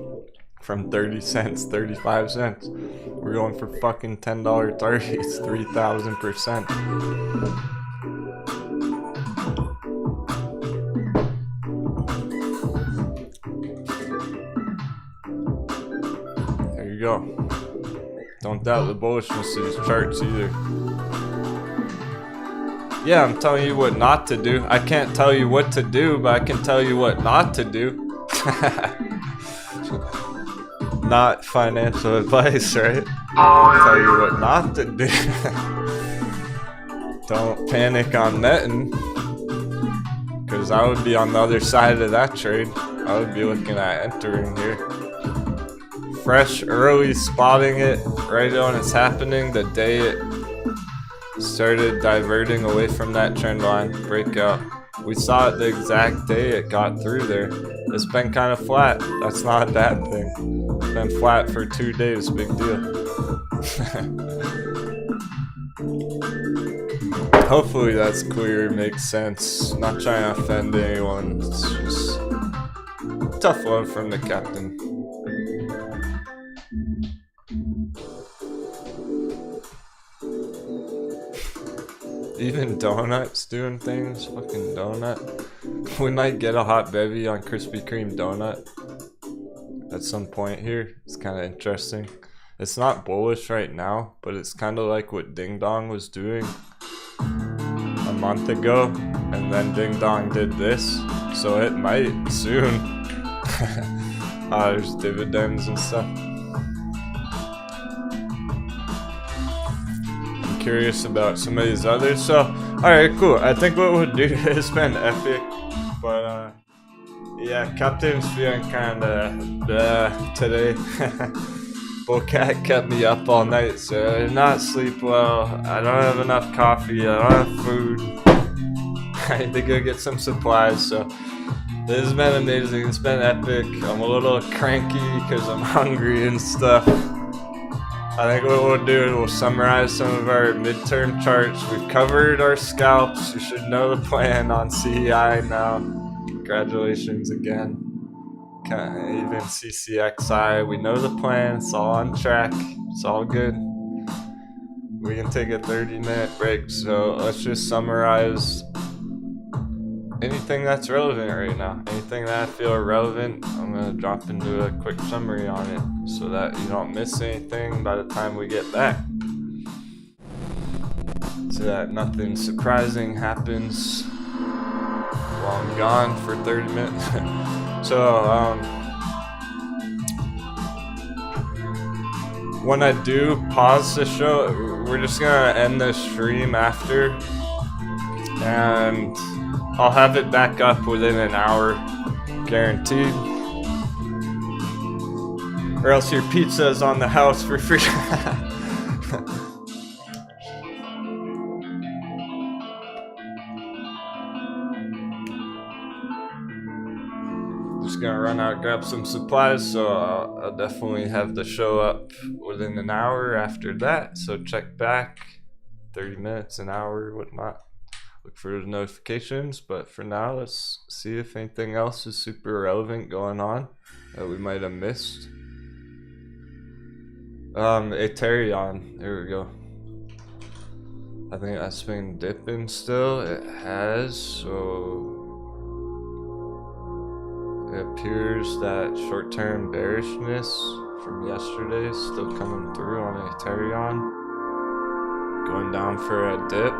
Speaker 1: From 30 cents, 35 cents. We're going for fucking $10 targets, 3,000%. There you go. Don't doubt the bullishness of these charts either. Yeah, I'm telling you what not to do. I can't tell you what to do, but I can tell you what not to do. Not financial advice, right? I'll tell you what not to do. Don't panic on netting, because I would be on the other side of that trade. I would be looking at entering here. Fresh, early spotting it right when it's happening, the day it started diverting away from that trend line breakout. We saw it the exact day it got through there. It's been kind of flat. That's not a bad thing. It's been flat for 2 days. Big deal. Hopefully that's clear, makes sense. Not trying to offend anyone. It's just tough love from the captain. Even Donuts doing things. Fucking Donut. We might get a hot bevy on Krispy Kreme Donut at some point here. It's kind of interesting. It's not bullish right now, but it's kind of like what Ding Dong was doing a month ago, and then Ding Dong did this, so it might soon. There's dividends and stuff. I'm curious about some of these others. So, alright, cool. I think what we'll do is been epic, but yeah, Captain's feeling kind of today. Bullcat kept me up all night, so I did not sleep well. I don't have enough coffee. I don't have food. I need to go get some supplies. So this has been amazing. It's been epic. I'm a little cranky because I'm hungry and stuff. I think what we'll do is we'll summarize some of our midterm charts. We've covered our scalps. You should know the plan on CEI now. Congratulations again. Even CCXI, we know the plan, it's all on track, it's all good. We can take a 30-minute break, so let's just summarize anything that's relevant right now. Anything that I feel relevant, I'm gonna drop into a quick summary on it so that you don't miss anything by the time we get back. So that nothing surprising happens while I'm gone for 30 minutes. So, when I do pause the show, we're just gonna end the stream after, and I'll have it back up within an hour, guaranteed. Or else your pizza is on the house for free. Just gonna run out, grab some supplies, so I'll definitely have the show up within an hour after that. So check back, 30 minutes, an hour, whatnot. Look for the notifications, but for now, let's see if anything else is super relevant going on that we might have missed. Ethereum, there we go. I think that's been dipping still. It has, so it appears that short-term bearishness from yesterday is still coming through on Ethereum. Going down for a dip,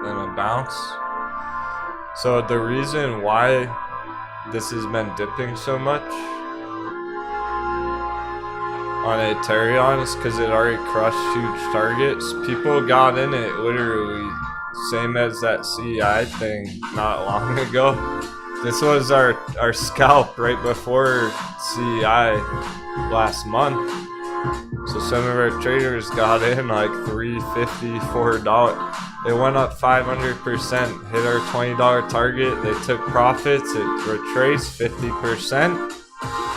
Speaker 1: then a bounce. So the reason why this has been dipping so much on Ethereum is because it already crushed huge targets. People got in it literally same as that CI thing not long ago. This was our scalp right before CI last month. So some of our traders got in like $3.50, $4. They went up 500%, hit our $20 target. They took profits. It retraced 50%.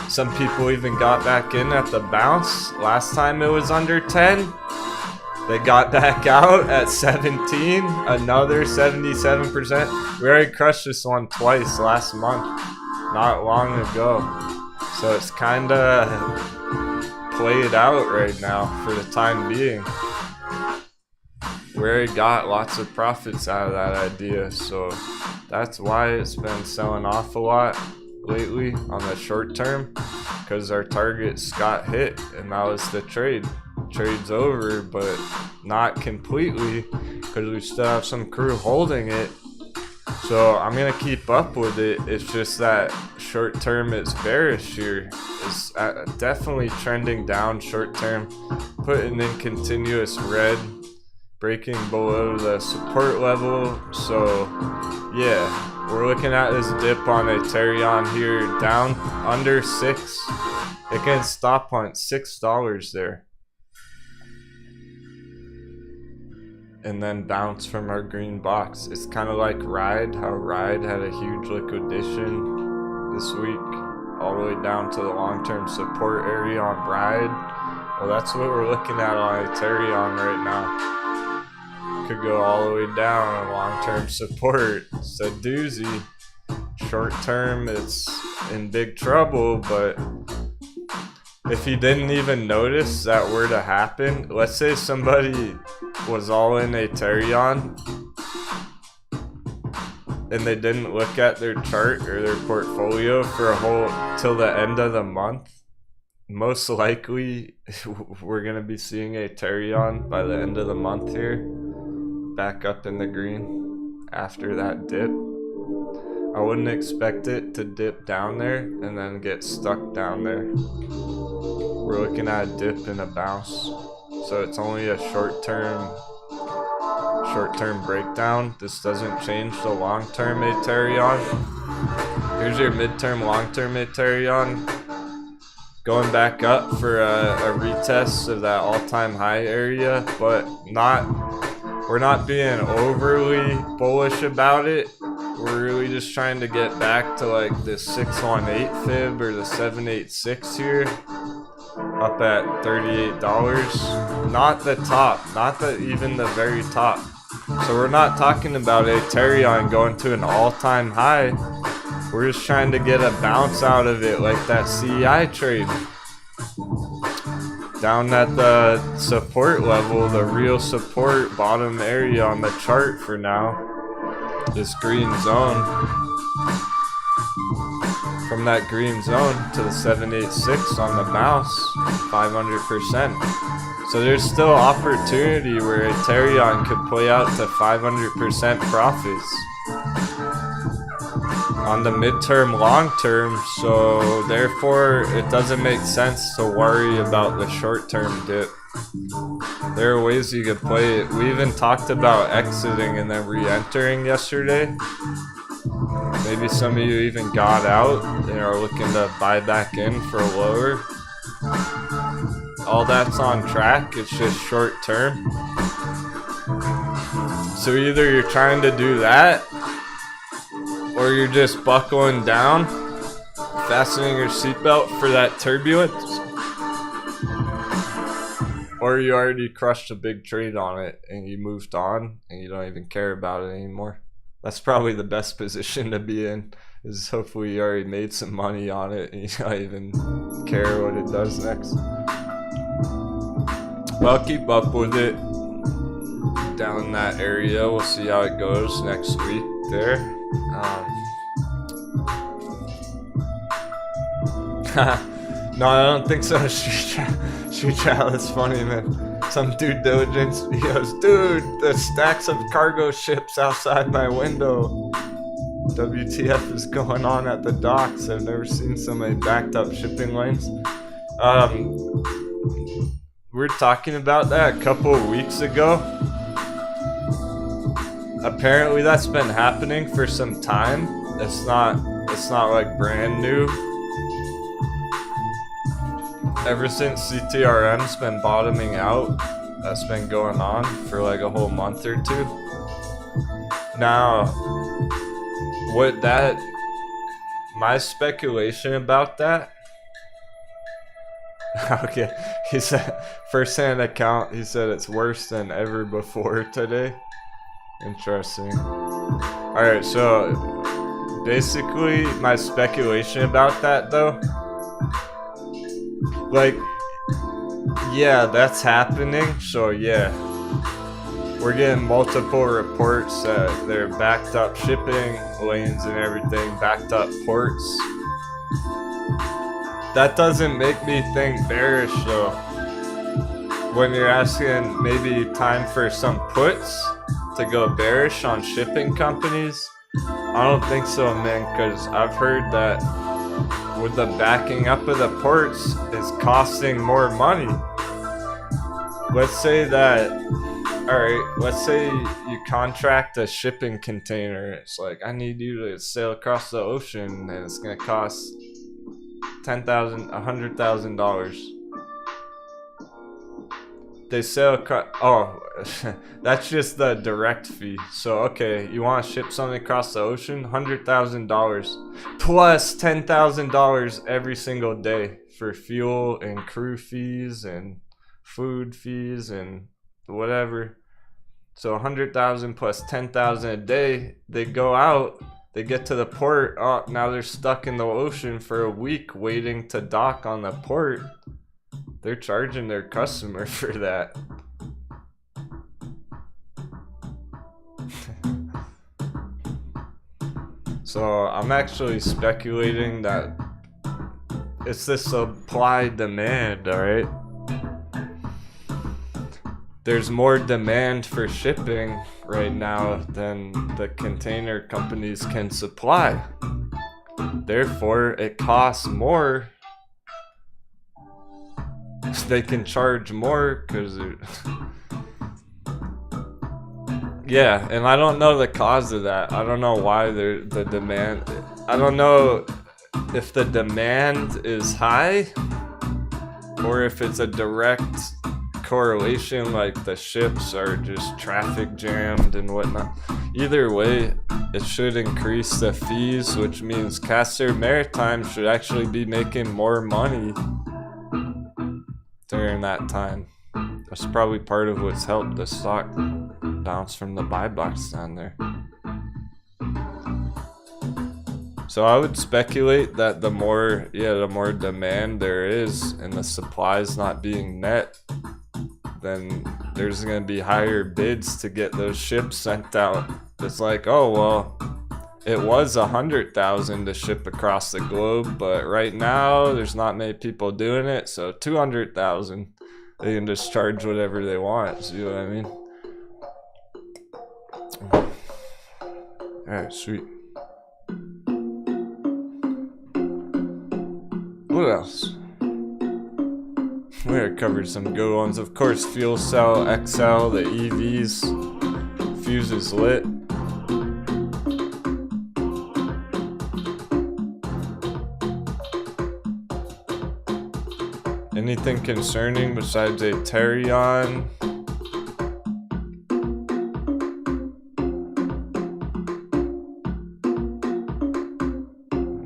Speaker 1: Some people even got back in at the bounce. Last time it was under 10. They got back out at 17, another 77%. We already crushed this one twice last month, not long ago. So it's kind of played out right now for the time being. We already got lots of profits out of that idea, so that's why it's been selling off a lot lately on the short term, because our targets got hit and that was the trade. Trade's over, but not completely, because we still have some crew holding it. So I'm gonna keep up with it. It's just that short term is bearish here. It's definitely trending down short term, putting in continuous red, breaking below the support level. So yeah, we're looking at this dip on Ethereum here, down under 6. It can stop on $6 there, and then bounce from our green box. It's kind of like Ride, how Ride had a huge liquidation this week, all the way down to the long-term support area on Ride. Well, that's what we're looking at on Ethereum right now. Could go all the way down on long-term support. It's a doozy. Short-term, it's in big trouble, but if you didn't even notice that were to happen, let's say somebody was all in Ethereum and they didn't look at their chart or their portfolio for a whole till the end of the month, most likely we're gonna be seeing Ethereum by the end of the month here, back up in the green after that dip. I wouldn't expect it to dip down there and then get stuck down there. We're looking at a dip and a bounce, so it's only a short-term breakdown. This doesn't change the long-term Ethereum. Here's your midterm, long-term Ethereum, going back up for a retest of that all-time high area, but we're not being overly bullish about it. We're really just trying to get back to like the 618 fib or the 786 here, up at $38. Not the top, not even the very top. So we're not talking about Ethereum going to an all-time high. We're just trying to get a bounce out of it like that CI trade. Down at the support level, the real support bottom area on the chart for now, this green zone. From that green zone to the 786 on the bounce, 500%. So there's still opportunity where Ethereum could play out to 500% profits on the midterm, long term. So therefore, it doesn't make sense to worry about the short term dip. There are ways you could play it. We even talked about exiting and then re-entering yesterday. Maybe some of you even got out and are looking to buy back in for a lower. All that's on track, it's just short term. So either you're trying to do that, or you're just buckling down, fastening your seatbelt for that turbulence, or you already crushed a big trade on it and you moved on and you don't even care about it anymore. That's probably the best position to be in, is hopefully you already made some money on it and you don't even care what it does next. But I'll keep up with it. down that area. We'll see how it goes next week there. No, I don't think so. Shoot child is funny, man. Some due diligence, he goes, dude, the stacks of cargo ships outside my window. WTF is going on at the docks? I've never seen so many backed up shipping lanes. We were talking about that a couple of weeks ago. Apparently that's been happening for some time. It's not like brand new. Ever since CTRM's been bottoming out, that's been going on for like a whole month or two. Now, my speculation about that, okay, he said, first-hand account, he said it's worse than ever before today. Interesting. Alright, so basically my speculation about that though, like, yeah, that's happening, so yeah. We're getting multiple reports that they're backed up shipping lanes and everything, backed up ports. That doesn't make me think bearish though. When you're asking maybe time for some puts to go bearish on shipping companies, I don't think so, man, because I've heard that with the backing up of the ports is costing more money. Let's say that, alright, let's say you contract a shipping container. It's like, I need you to sail across the ocean and it's gonna cost $10,000, $100,000. They sail across, oh, that's just the direct fee. So, okay, you want to ship something across the ocean? $100,000 plus $10,000 every single day for fuel and crew fees and food fees and whatever. So 100,000 plus 10,000 a day. They go out, they get to the port. Oh, now they're stuck in the ocean for a week waiting to dock on the port. They're charging their customer for that. So I'm actually speculating that it's the supply demand, alright? There's more demand for shipping right now than the container companies can supply. Therefore, it costs more. They can charge more because yeah, and I don't know the cause of that. I don't know why the demand, I don't know if the demand is high or if it's a direct correlation, like the ships are just traffic jammed and whatnot. Either way, it should increase the fees, which means Castor Maritime should actually be making more money during that time. That's probably part of what's helped the stock bounce from the buy box down there. So I would speculate that the more demand there is and the supply is not being met, then there's going to be higher bids to get those ships sent out. It's like, oh well, it was 100,000 to ship across the globe, but right now there's not many people doing it, so 200,000. They can just charge whatever they want. See what I mean? Alright, sweet. What else? We already covered some good ones. Of course, fuel cell, XL, the EVs, fuse is lit. Anything concerning besides a Terion?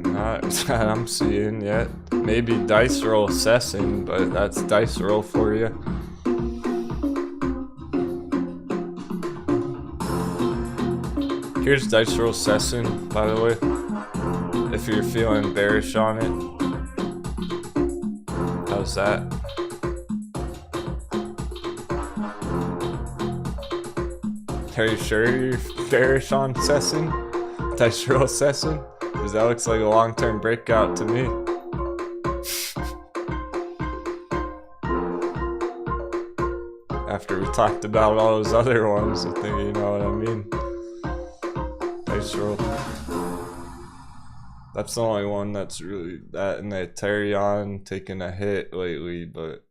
Speaker 1: Not that I'm seeing yet. Maybe dice roll Sessin, but that's dice roll for you. Here's dice roll Sessin, by the way, if you're feeling bearish on it. How's that? Are you sure you're bearish on Session? Tysherl Session? Because that looks like a long-term breakout to me. After we talked about all those other ones, I think you know what I mean. Tysherl. That's the only one that's really that, and the Ethereum taking a hit lately, but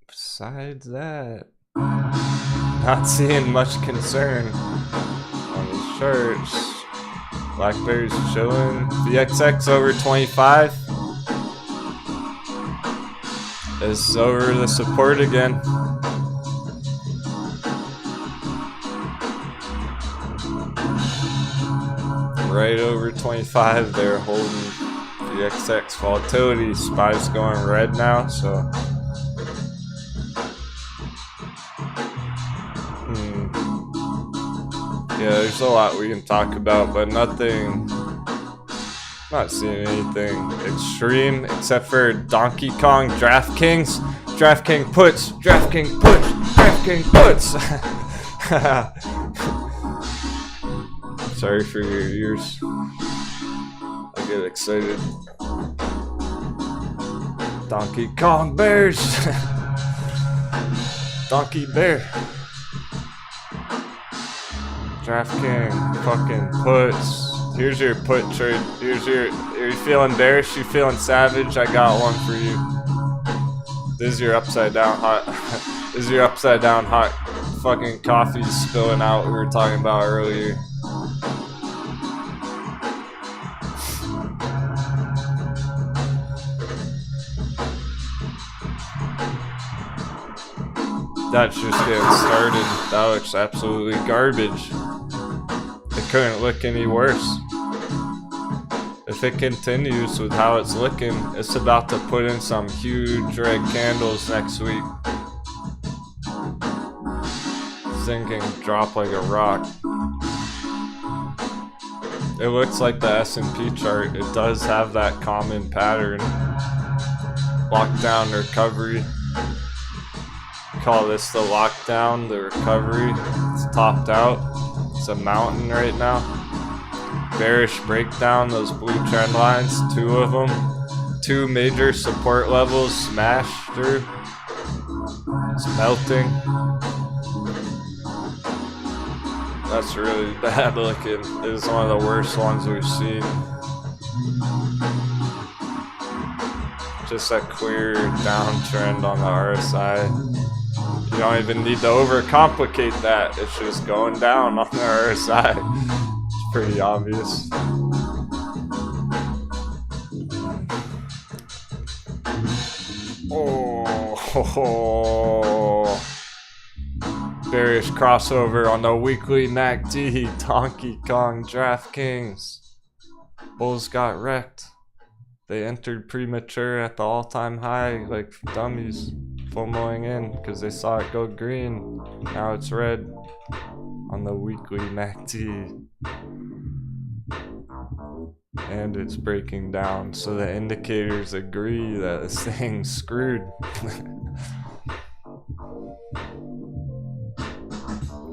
Speaker 1: besides that, not seeing much concern on the charts. Blackberry's chilling. VXX over 25. Is over the support again. Right over 25, they're holding the XX volatility. SPY's going red now, so yeah, there's a lot we can talk about, but nothing. Not seeing anything extreme except for Donkey Kong DraftKings. DraftKings puts. DraftKings puts. DraftKings puts. Sorry for your ears. I get excited. Donkey Kong Bears. Donkey Bear. DraftKings fucking puts. Here's your put trade. Here's your. Are you feeling bearish? You feeling savage? I got one for you. This is your upside down hot. This is your upside down hot fucking coffee spilling out we were talking about earlier. That's just getting started. That looks absolutely garbage. It couldn't look any worse. If it continues with how it's looking, it's about to put in some huge red candles next week. This thing can drop like a rock. It looks like the S&P chart. It does have that common pattern. Lockdown recovery. Call this the lockdown, the recovery. It's topped out. It's a mountain right now. Bearish breakdown, those blue trend lines, two of them. Two major support levels smashed through. It's melting. That's really bad looking. It is one of the worst ones we've seen. Just a clear downtrend on the RSI. You don't even need to overcomplicate that. It's just going down on the RSI. It's pretty obvious. Oh, bearish crossover on the weekly MACD. Donkey Kong DraftKings. Bulls got wrecked. They entered premature at the all-time high like dummies. FOMOing in because they saw it go green. Now it's red on the weekly MACD. And it's breaking down, so the indicators agree that this thing's screwed.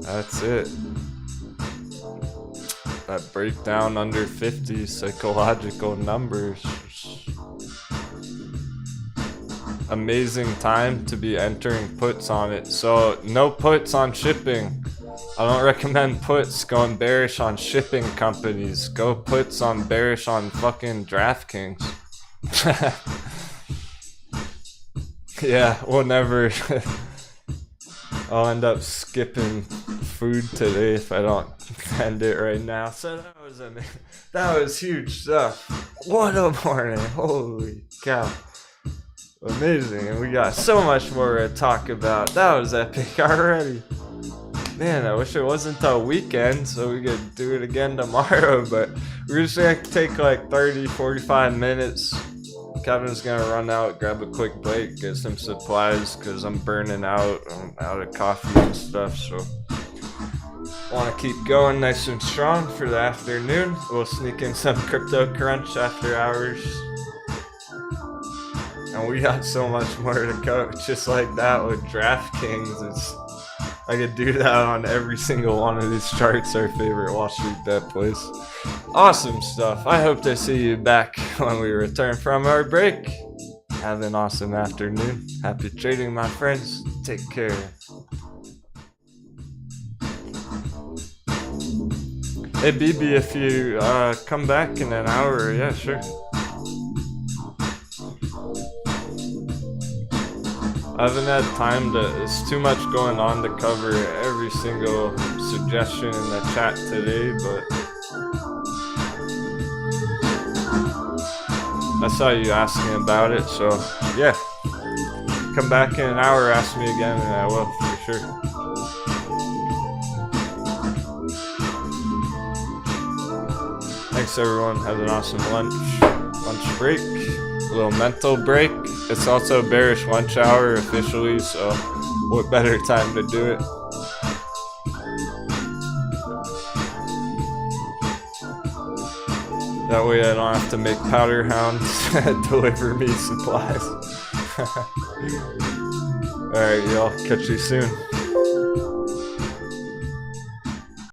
Speaker 1: That's it. That breakdown under 50 psychological numbers. Amazing time to be entering puts on it. So no puts on shipping. I don't recommend puts going bearish on shipping companies. Go puts on bearish on fucking DraftKings. Yeah, we'll never. I'll end up skipping food today if I don't end it right now. So that was amazing. That was huge stuff. What a morning. Holy cow. Amazing, and we got so much more to talk about. That was epic already. Man, I wish it wasn't the weekend so we could do it again tomorrow, but we're just gonna take like 30-45 minutes. Kevin's gonna run out, grab a quick break, get some supplies because I'm burning out. I'm out of coffee and stuff, so want to keep going nice and strong for the afternoon. We'll sneak in some crypto crunch after hours. And we got so much more to go, just like that with DraftKings. I could do that on every single one of these charts, our favorite Wall Street bet place. Awesome stuff. I hope to see you back when we return from our break. Have an awesome afternoon. Happy trading, my friends. Take care. Hey, BB, if you come back in an hour, yeah, sure. I haven't had time to, it's too much going on to cover every single suggestion in the chat today, but I saw you asking about it, so yeah. Come back in an hour, ask me again, and I will, for sure. Thanks everyone, have an awesome lunch break, a little mental break. It's also bearish lunch hour officially, so what better time to do it? That way I don't have to make powder hounds deliver me supplies. Alright y'all, catch you soon.